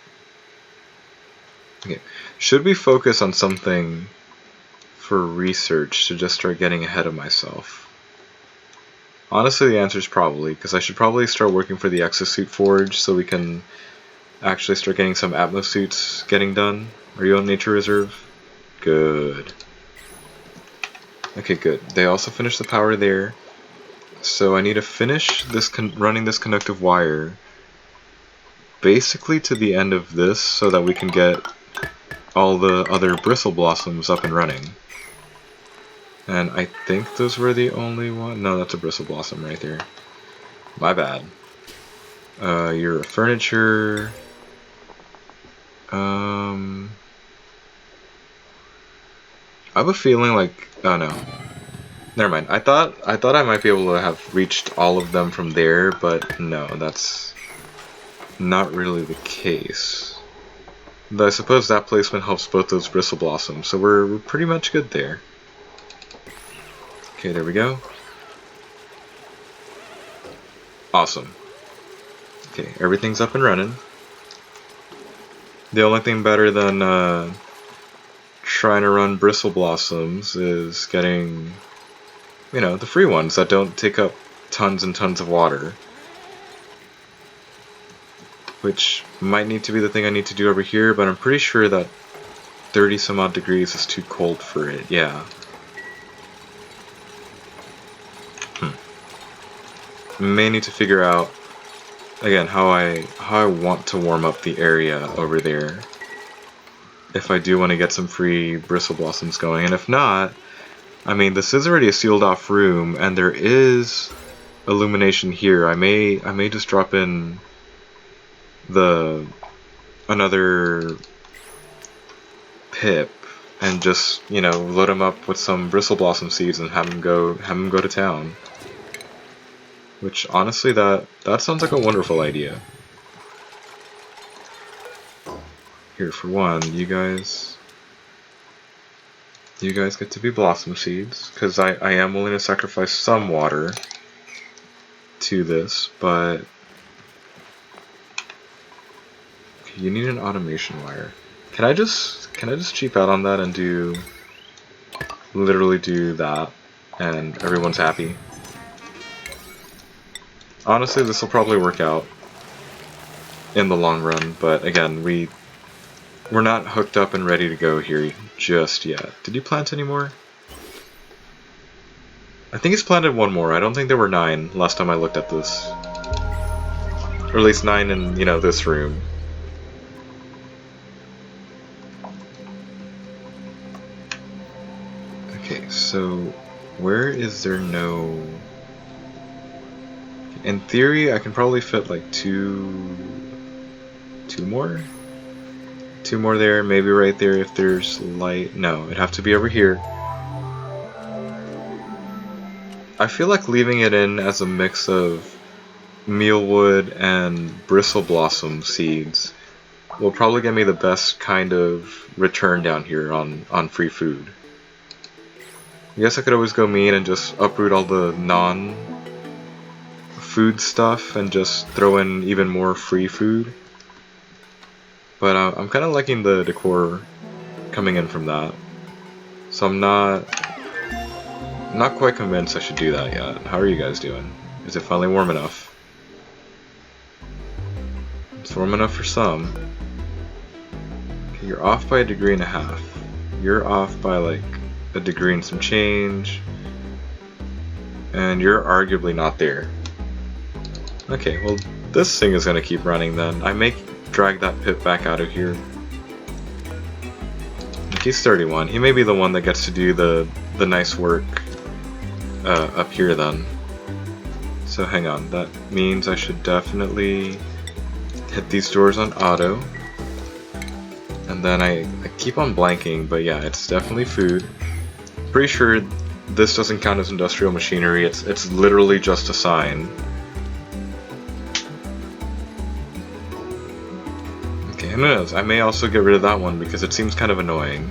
Okay. Should we focus on something for research to just start getting ahead of myself? Honestly, the answer is probably, because I should probably start working for the Exosuit Forge so we can actually start getting some Atmosuits getting done. Are you on Nature Reserve? Good. Okay, good. They also finished the power there. So I need to finish this running this conductive wire basically to the end of this so that we can get all the other Bristle Blossoms up and running. And I think those were the only one. No, that's a Bristle Blossom right there. My bad. Your furniture. I have a feeling like, oh no, never mind. I thought I might be able to have reached all of them from there, but no, that's not really the case. But I suppose that placement helps both those Bristle Blossoms, so we're pretty much good there. Okay, there we go. Awesome. Okay, everything's up and running. The only thing better than trying to run Bristle Blossoms is getting, you know, the free ones that don't take up tons and tons of water. Which might need to be the thing I need to do over here, but I'm pretty sure that 30 some odd degrees is too cold for it, yeah. May need to figure out, again, how I want to warm up the area over there. If I do want to get some free bristle blossoms going, and if not, I mean, this is already a sealed off room, and there is illumination here. I may just drop in another pip and just, you know, load him up with some bristle blossom seeds and have him go to town. Which honestly, that sounds like a wonderful idea. Here, for one, you guys get to be blossom seeds, because I am willing to sacrifice some water to this, but okay, you need an automation wire. Can I just cheap out on that and literally do that, and everyone's happy? Honestly, this will probably work out in the long run, but again, we're not hooked up and ready to go here just yet. Did you plant any more? I think he's planted one more. I don't think there were 9 last time I looked at this. Or at least 9 in, you know, this room. Okay, so where is there no... In theory, I can probably fit like two more? 2 more there, maybe right there if there's light. No, it'd have to be over here. I feel like leaving it in as a mix of mealwood and bristle blossom seeds will probably get me the best kind of return down here on free food. I guess I could always go mean and just uproot all the non-food stuff and just throw in even more free food. But I'm kind of liking the decor coming in from that. So I'm not quite convinced I should do that yet. How are you guys doing? Is it finally warm enough? It's warm enough for some. Okay, you're off by 1.5 degrees. You're off by like 1 degree and some change. And you're arguably not there. Okay, well this thing is going to keep running then. I may drag that pip back out of here. He's 31. He may be the one that gets to do the nice work up here then. So hang on, that means I should definitely hit these doors on auto. And then I keep on blanking, but yeah, it's definitely food. Pretty sure this doesn't count as industrial machinery, it's literally just a sign. Okay, who knows, I may also get rid of that one because it seems kind of annoying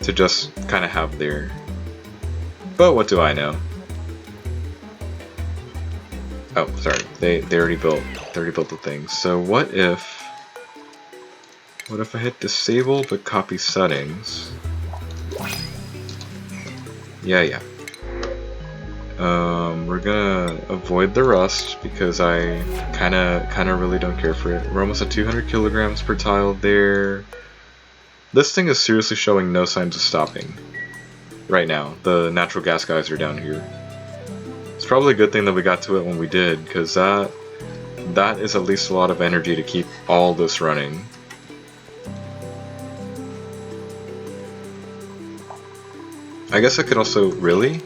to just kind of have there. But what do I know? Oh, sorry, they already built the thing. So what if I hit disable but copy settings? Yeah. We're gonna avoid the rust because I kinda really don't care for it. We're almost at 200 kilograms per tile there. This thing is seriously showing no signs of stopping right now. The natural gas guys are down here. It's probably a good thing that we got to it when we did, because that is at least a lot of energy to keep all this running. I guess I could also... Really?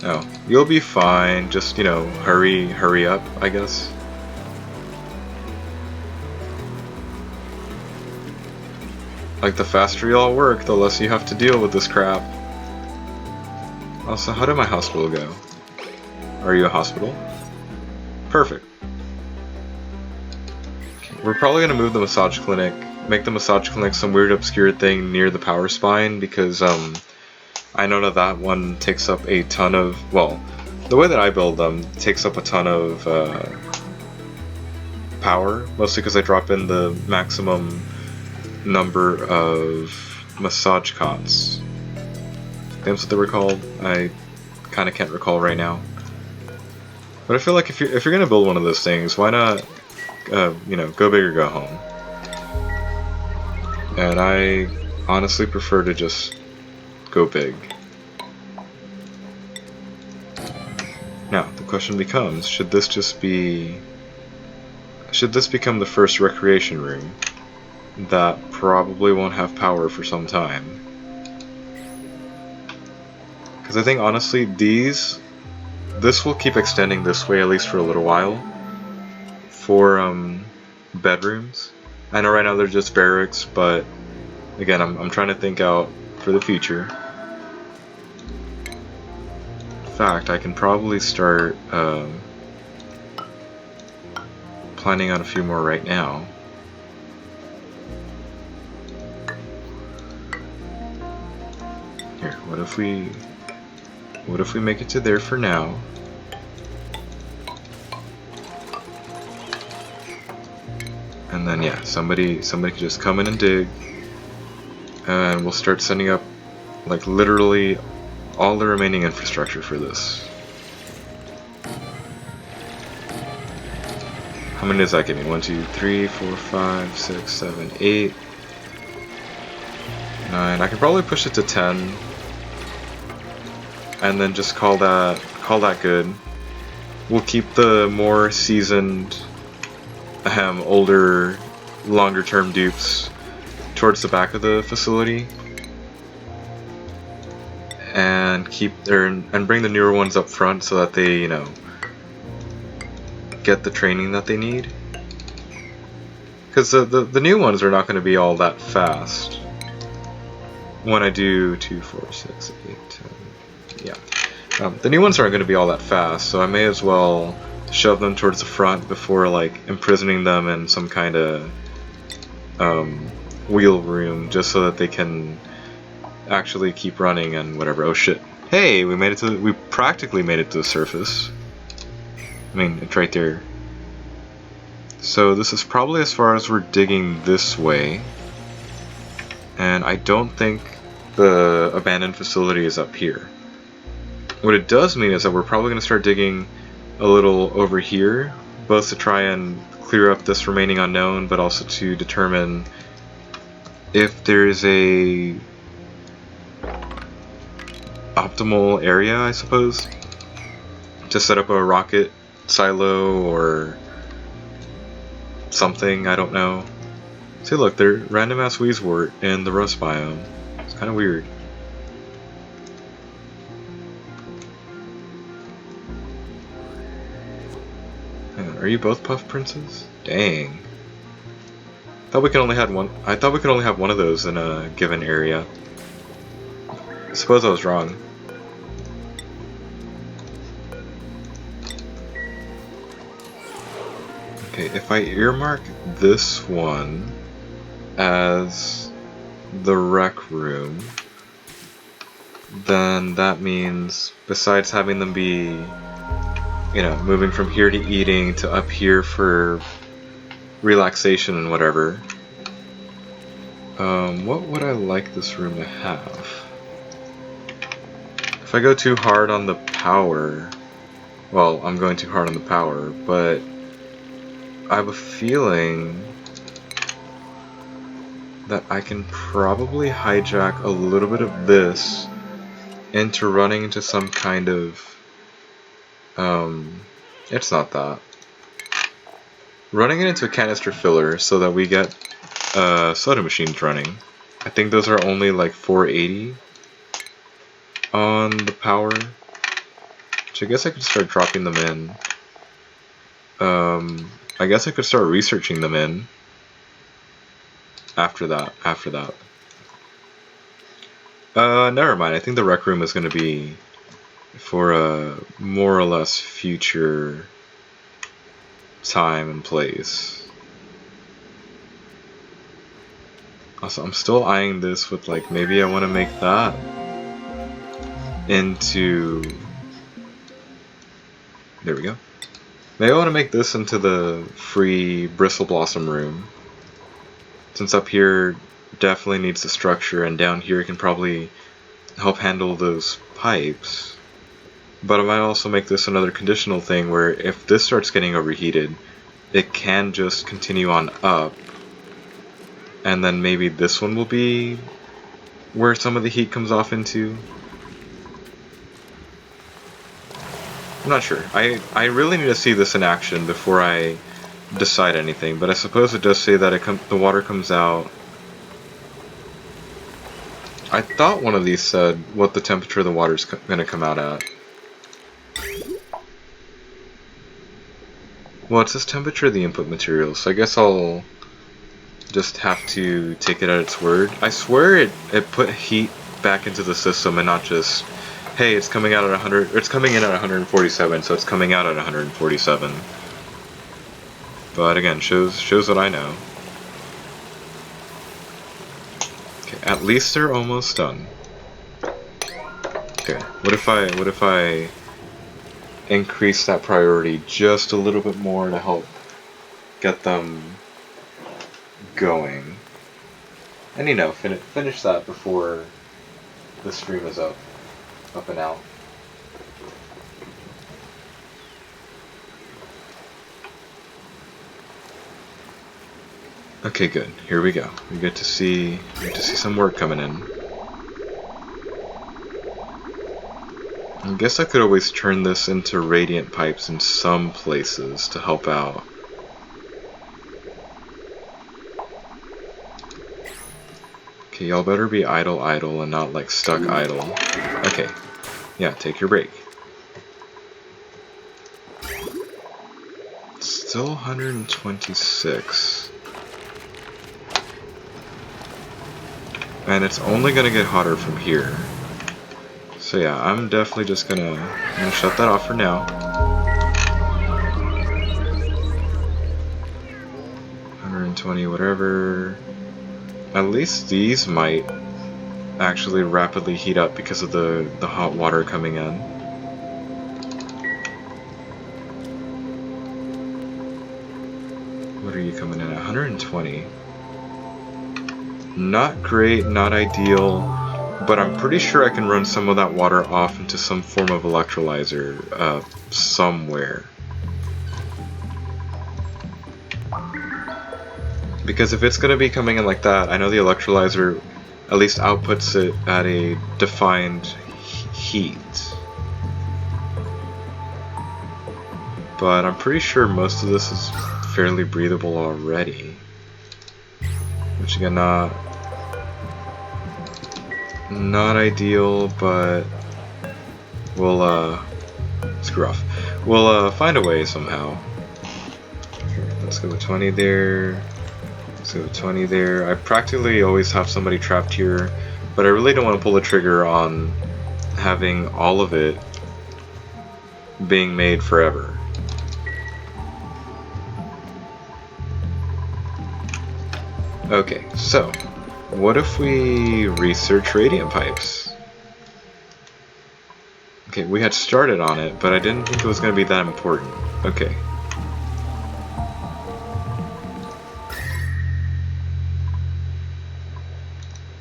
Oh, you'll be fine. Just, you know, hurry up, I guess. Like, the faster you all work, the less you have to deal with this crap. Also, how did my hospital go? Are you a hospital? Perfect. Okay, we're probably gonna move the massage clinic, make the massage clinic some weird obscure thing near the power spine, because I know that one takes up a ton of, well, the way that I build them takes up a ton of power, mostly because I drop in the maximum number of massage cots. That's what they were called. I kind of can't recall right now. But I feel like if you're gonna build one of those things, why not, you know, go big or go home. And I honestly prefer to just go big. Now, the question becomes, should this become the first recreation room that probably won't have power for some time? Because I think honestly this will keep extending this way at least for a little while for bedrooms. I know right now they're just barracks, but again, I'm trying to think out for the future. In fact, I can probably start planning out a few more right now. Here, what if we make it to there for now? And then yeah, somebody could just come in and dig, and we'll start setting up like literally all the remaining infrastructure for this. How many does that give me? 1, 2, 3, 4, 5, 6, 7, 8, 9. I could probably push it to 10, and then just call that good. We'll keep the more seasoned, older, longer-term dupes towards the back of the facility, and bring the newer ones up front so that they, you know, get the training that they need. Because the new ones are not going to be all that fast. When I do 2, 4, 6, 8, 10, yeah. The new ones aren't going to be all that fast, so I may as well shove them towards the front before like imprisoning them in some kind of wheel room, just so that they can actually keep running and whatever. Oh shit! Hey, we practically made it to the surface. I mean, it's right there. So this is probably as far as we're digging this way, and I don't think the abandoned facility is up here. What it does mean is that we're probably going to start digging a little over here, both to try and clear up this remaining unknown, but also to determine if there's a optimal area, I suppose, to set up a rocket silo or something. I don't know. See, look, there's random ass Wheezewort in the rust biome. It's kind of weird. Are you both Puff Princes? Dang. I thought we could only have one of those in a given area. I suppose I was wrong. Okay, if I earmark this one as the rec room, then that means besides having them be, you know, moving from here to eating to up here for relaxation and whatever, what would I like this room to have? If I go too hard on the power, well, I'm going too hard on the power, but I have a feeling that I can probably hijack a little bit of this into running into some kind of, it's not that. Running it into a canister filler so that we get soda machines running. I think those are only like 480 on the power, which I guess I could start dropping them in. I guess I could start researching them in after that. Never mind. I think the rec room is going to be for a more or less future time and place. Also, I'm still eyeing this with like, maybe I want to make that into, there we go. Maybe I want to make this into the free Bristle Blossom room, since up here definitely needs the structure, and down here can probably help handle those pipes. But I might also make this another conditional thing where if this starts getting overheated, it can just continue on up and then maybe this one will be where some of the heat comes off into. I'm not sure. I really need to see this in action before I decide anything, but I suppose it does say that the water comes out. I thought one of these said what the temperature of the water is going to come out at. Well, it says temperature of the input material, so I guess I'll just have to take it at its word. I swear it put heat back into the system and not just, hey, it's coming out at 100, it's coming in at 147, so it's coming out at 147. But again, shows what I know. Okay, at least they're almost done. Okay, what if I increase that priority just a little bit more to help get them going? And you know, finish that before the stream is up and out. Okay, good. Here we go. We get to see some work coming in. I guess I could always turn this into radiant pipes in some places to help out. Okay, y'all better be idle and not like stuck idle. Okay, yeah, take your break. Still 126. And it's only gonna get hotter from here. So yeah, I'm definitely just gonna shut that off for now. 120, whatever. At least these might actually rapidly heat up because of the hot water coming in. What are you coming in at? 120. Not great, not ideal, but I'm pretty sure I can run some of that water off into some form of electrolyzer somewhere. Because if it's going to be coming in like that, I know the electrolyzer at least outputs it at a defined heat. But I'm pretty sure most of this is fairly breathable already. Which again, not ideal, but we'll screw off. We'll find a way somehow. Let's go with 20 there. Let's go with 20 there. I practically always have somebody trapped here, but I really don't want to pull the trigger on having all of it being made forever. Okay, so what if we research radiant pipes? Okay, we had started on it, but I didn't think it was going to be that important. Okay.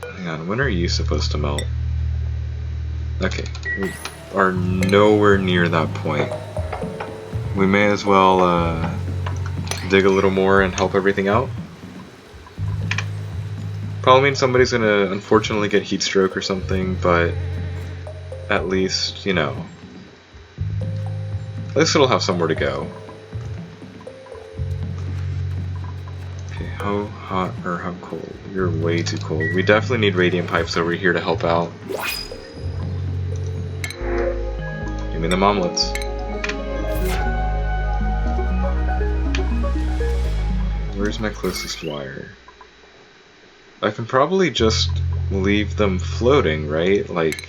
Hang on, when are you supposed to melt? Okay, we are nowhere near that point. We may as well dig a little more and help everything out. Probably means somebody's gonna unfortunately get heat stroke or something, but at least, you know, at least it'll have somewhere to go. Okay, how hot or how cold? You're way too cold. We definitely need radiant pipes over here to help out. Give me the omelets. Where's my closest wire? I can probably just leave them floating, right? Like,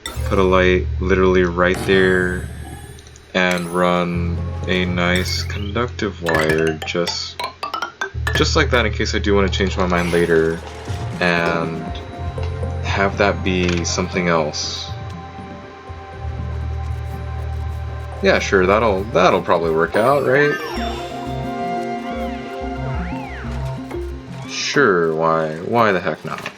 put a light literally right there and run a nice conductive wire just like that in case I do want to change my mind later and have that be something else. Yeah, sure, that'll probably work out, right? Sure, why the heck not?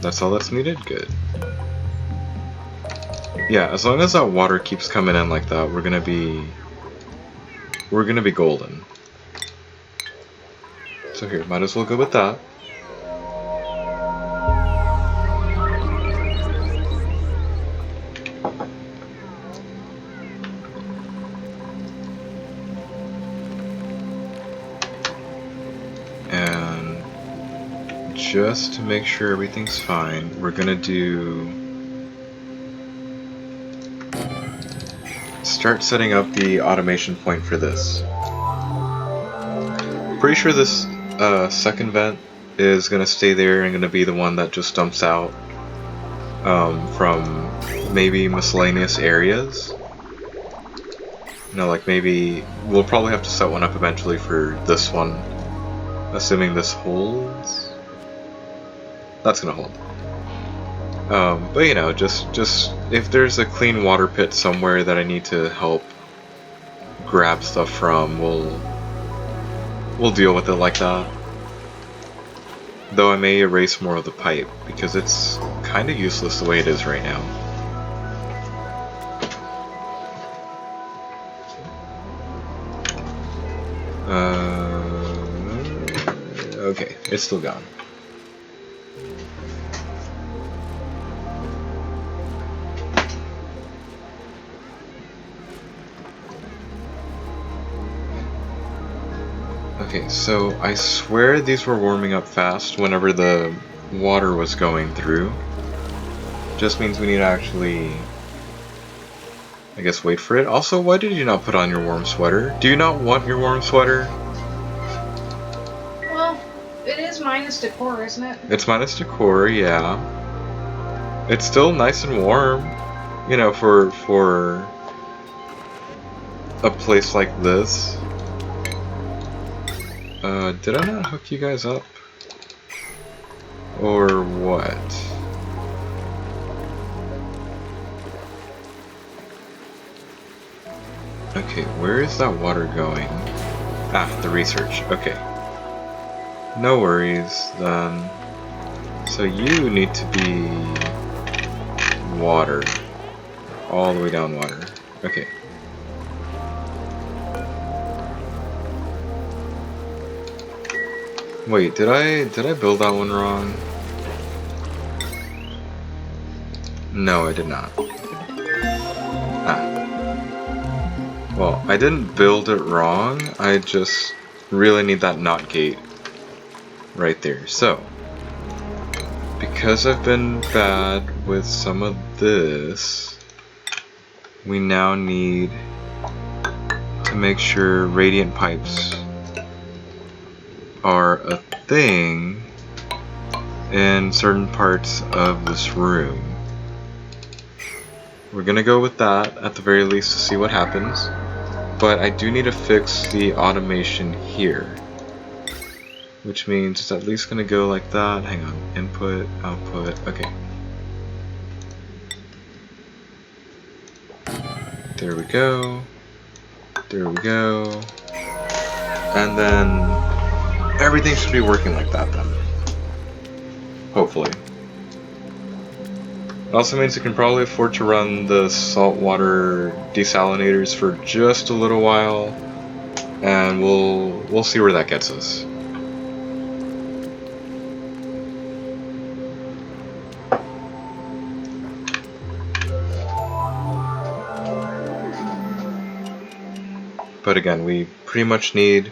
That's all that's needed? Good. Yeah, as long as that water keeps coming in like that, we're gonna be golden. So here, might as well go with that. And just to make sure everything's fine, we're gonna start setting up the automation point for this. Pretty sure this second vent is gonna stay there and gonna be the one that just dumps out from maybe miscellaneous areas. You know, like maybe we'll probably have to set one up eventually for this one, assuming this holds. That's gonna hold. But you know, just if there's a clean water pit somewhere that I need to help grab stuff from, we'll deal with it like that. Though I may erase more of the pipe because it's kind of useless the way it is right now. Okay, it's still gone. Okay, so I swear these were warming up fast whenever the water was going through. Just means we need to actually, I guess, wait for it. Also, why did you not put on your warm sweater? Do you not want your warm sweater? Well, it is minus decor, isn't it? It's minus decor, yeah. It's still nice and warm, you know, for a place like this. Did I not hook you guys up? Or what? Okay, where is that water going? Ah, the research. Okay. No worries, then. So you need to be water. All the way down water. Okay. Wait, did I build that one wrong? No, I did not. Ah. Well, I didn't build it wrong, I just really need that NOT gate right there. So, because I've been bad with some of this, we now need to make sure radiant pipes are a thing in certain parts of this room. We're gonna go with that at the very least to see what happens, but I do need to fix the automation here, which means it's at least gonna go like that. Hang on, input, output, okay. There we go, there we go, and then everything should be working like that then. Hopefully. It also means you can probably afford to run the saltwater desalinators for just a little while, and we'll see where that gets us. But again, we pretty much need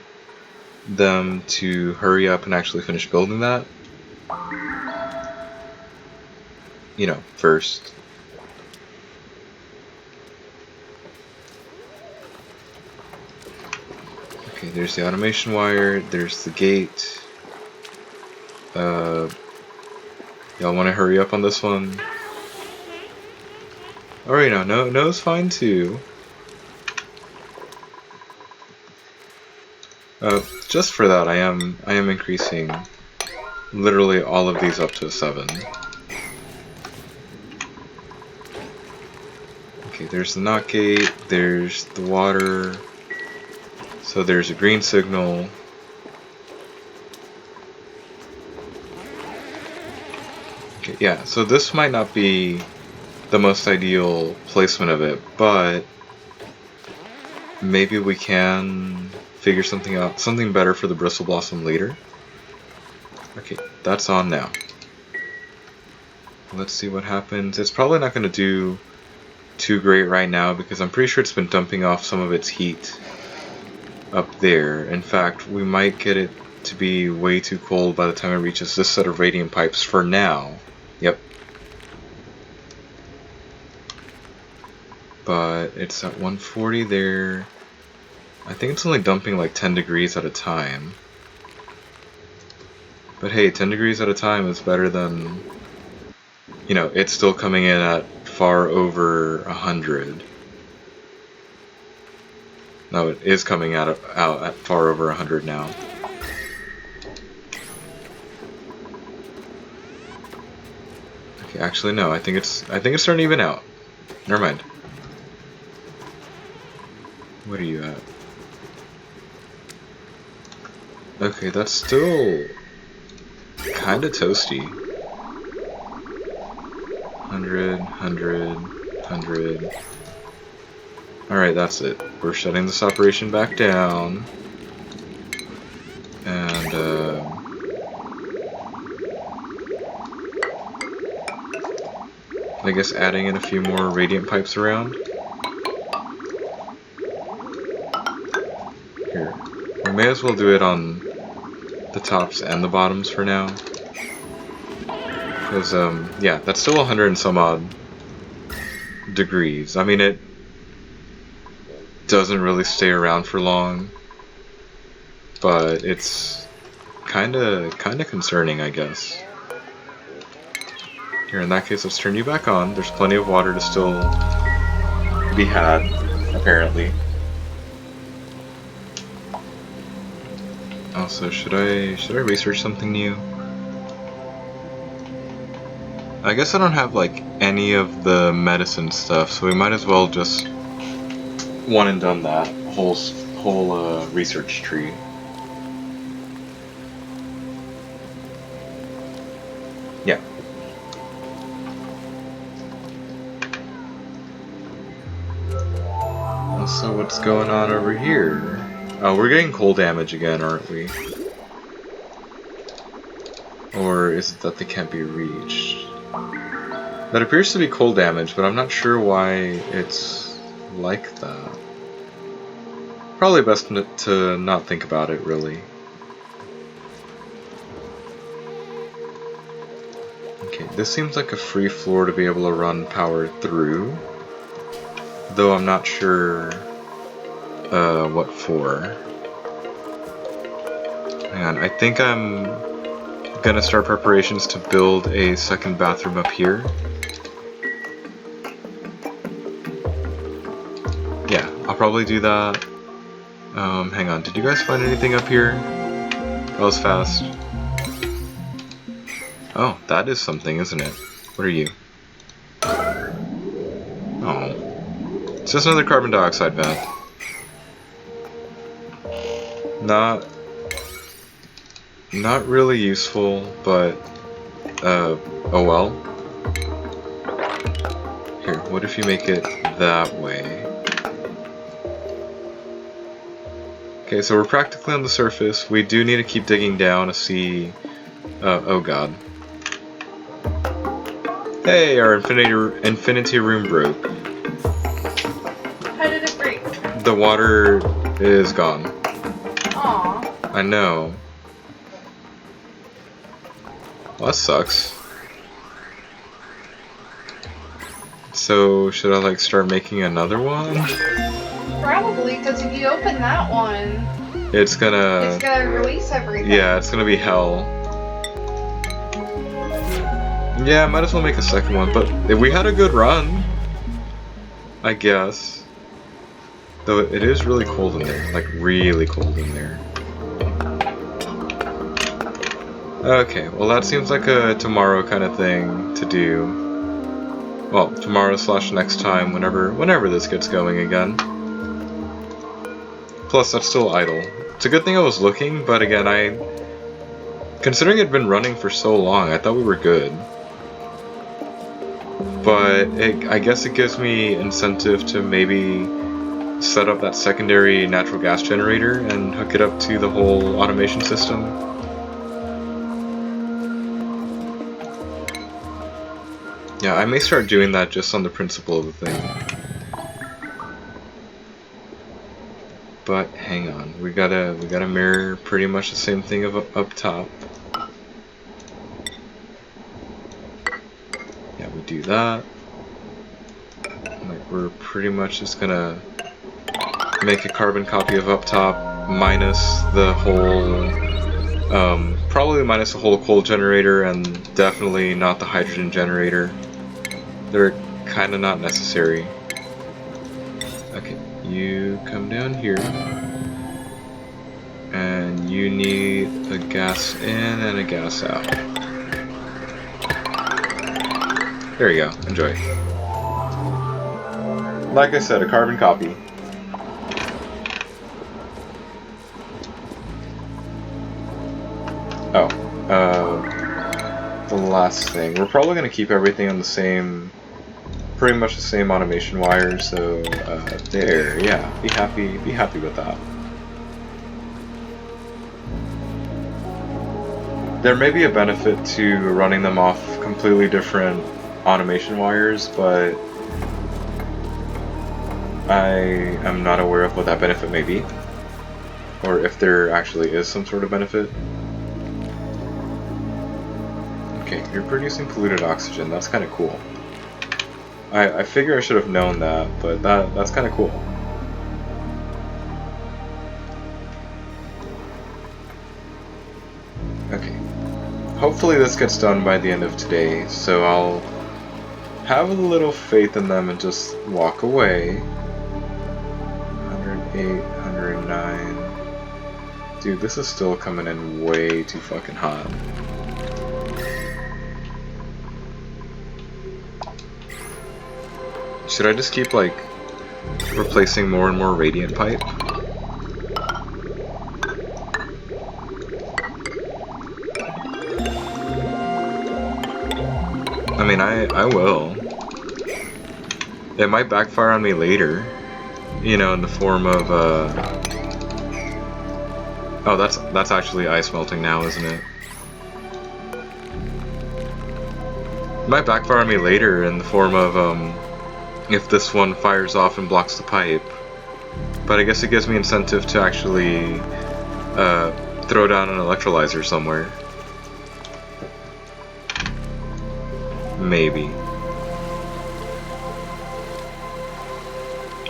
them to hurry up and actually finish building that. You know, first. Okay, there's the automation wire, there's the gate. Y'all want to hurry up on this one? Alright, no, it's fine too. Just for that, I am increasing literally all of these up to 7. Okay, there's the NOT gate, there's the water, so there's a green signal. Okay, yeah, so this might not be the most ideal placement of it, but maybe we can figure something out, something better for the Bristle Blossom later. Okay, that's on now. Let's see what happens. It's probably not going to do too great right now because I'm pretty sure it's been dumping off some of its heat up there. In fact, we might get it to be way too cold by the time it reaches this set of radiant pipes for now. Yep. But it's at 140 there. I think it's only dumping like 10 degrees at a time. But hey, 10 degrees at a time is better than, you know, it's still coming in at far over 100. No, it is coming out at far over 100 now. Okay, actually no, I think it's starting to even out. Never mind. What are you at? Okay, that's still kinda toasty. 100, 100, 100. Alright, that's it. We're shutting this operation back down. And, I guess adding in a few more radiant pipes around. Here. We may as well do it on the tops and the bottoms for now. Because, yeah, that's still 100 and some odd degrees. I mean, it doesn't really stay around for long, but it's kinda concerning, I guess. Here, in that case, let's turn you back on. There's plenty of water to still be had, apparently. Also, should I research something new? I guess I don't have like any of the medicine stuff, so we might as well just one and done that whole research tree. Yeah. Also, what's going on over here? Oh, we're getting cold damage again, aren't we? Or is it that they can't be reached? That appears to be cold damage, but I'm not sure why it's like that. Probably best to not think about it, really. Okay, this seems like a free floor to be able to run power through. Though I'm not sure what for. Hang on, I think I'm gonna start preparations to build a second bathroom up here. Yeah, I'll probably do that. Hang on, did you guys find anything up here? That was fast. Oh, that is something, isn't it? What are you? Oh. It's just another carbon dioxide vent. Not really useful, but oh well. Here, what if you make it that way? Okay, so we're practically on the surface. We do need to keep digging down to see... oh god. Hey, our infinity room broke. How did it break? The water is gone. Aww. I know. Well, that sucks. So, should I like start making another one? Probably, because if you open that one, It's gonna release everything. Yeah, it's gonna be hell. Yeah, might as well make a second one, but if we had a good run, I guess. Though it is really cold in there, like really cold in there. Okay, well that seems like a tomorrow kind of thing to do. Well, tomorrow / next time, whenever this gets going again. Plus, that's still idle. It's a good thing I was looking, but again, considering it had been running for so long, I thought we were good. but I guess it gives me incentive to maybe set up that secondary natural gas generator and hook it up to the whole automation system. Yeah, I may start doing that just on the principle of the thing. But hang on, we gotta mirror pretty much the same thing up top. Yeah, we do that. Like, we're pretty much just gonna make a carbon copy of up top minus the whole, probably minus the whole coal generator and definitely not the hydrogen generator. They're kind of not necessary. Okay, you come down here and you need a gas in and a gas out. There you go, enjoy. Like I said, a carbon copy. Oh, the last thing. We're probably going to keep everything on the same, pretty much the same automation wires, so there, yeah, be happy with that. There may be a benefit to running them off completely different automation wires, but I am not aware of what that benefit may be, or if there actually is some sort of benefit. Okay, you're producing polluted oxygen, that's kind of cool. I figure I should have known that, but that's kind of cool. Okay, hopefully this gets done by the end of today, so I'll have a little faith in them and just walk away. 108, 109. Dude, this is still coming in way too fucking hot. Should I just keep, like, replacing more and more radiant pipe? I mean, I will. It might backfire on me later. You know, in the form of, oh, that's actually ice melting now, isn't it? It might backfire on me later in the form of, if this one fires off and blocks the pipe. But I guess it gives me incentive to actually throw down an electrolyzer somewhere. Maybe.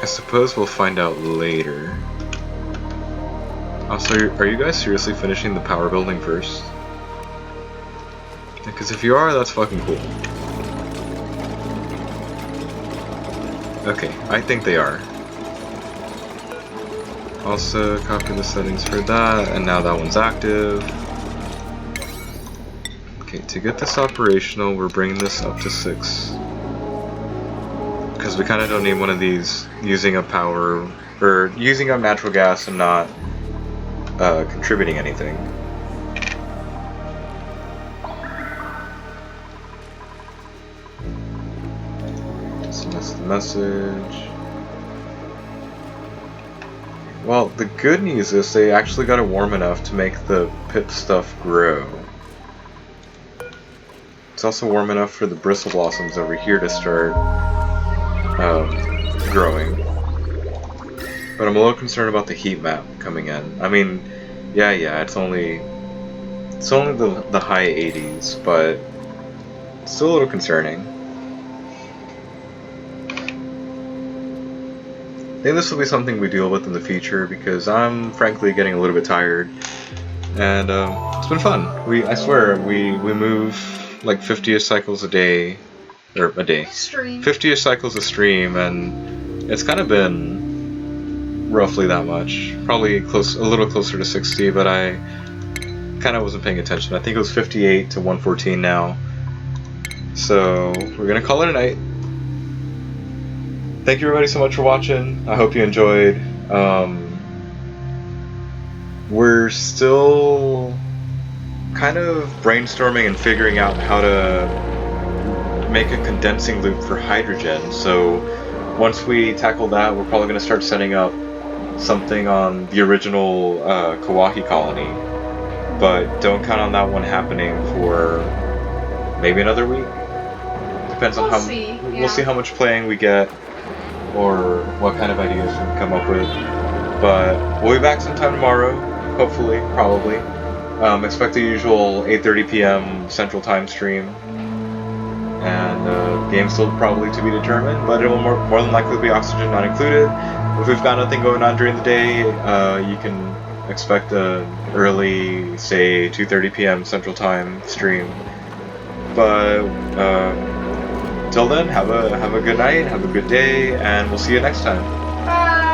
I suppose we'll find out later. Also, are you guys seriously finishing the power building first? Because if you are, that's fucking cool. Okay, I think they are. Also, copy the settings for that, and now that one's active. Okay, to get this operational, we're bringing this up to 6. Because we kind of don't need one of these using up power, or using up natural gas and not contributing anything. That's the message. Well, the good news is they actually got it warm enough to make the pip stuff grow. It's also warm enough for the bristle blossoms over here to start growing. But I'm a little concerned about the heat map coming in. I mean, yeah, it's only the high 80s, but it's still a little concerning. I think this will be something we deal with in the future because I'm frankly getting a little bit tired, and it's been fun. I swear we move like 50-ish cycles a day, or a day, 50-ish cycles a stream, and it's kind of been roughly that much. Probably a little closer to 60, but I kind of wasn't paying attention. I think it was 58 to 114 now. So we're gonna call it a night. Thank you everybody so much for watching. I hope you enjoyed. We're still kind of brainstorming and figuring out how to make a condensing loop for hydrogen. So once we tackle that, we're probably going to start setting up something on the original Kawahi colony. But don't count on that one happening for maybe another week. Depends on how we'll see how much playing we get, or what kind of ideas we can come up with. But we'll be back sometime tomorrow, hopefully, probably. Expect the usual 8:30 p.m. Central Time stream, and game still probably to be determined, but it will more than likely be Oxygen not included. If we've got nothing going on during the day, you can expect an early, say, 2:30 p.m. Central Time stream. But till then, have a good night, have a good day, and we'll see you next time. Bye.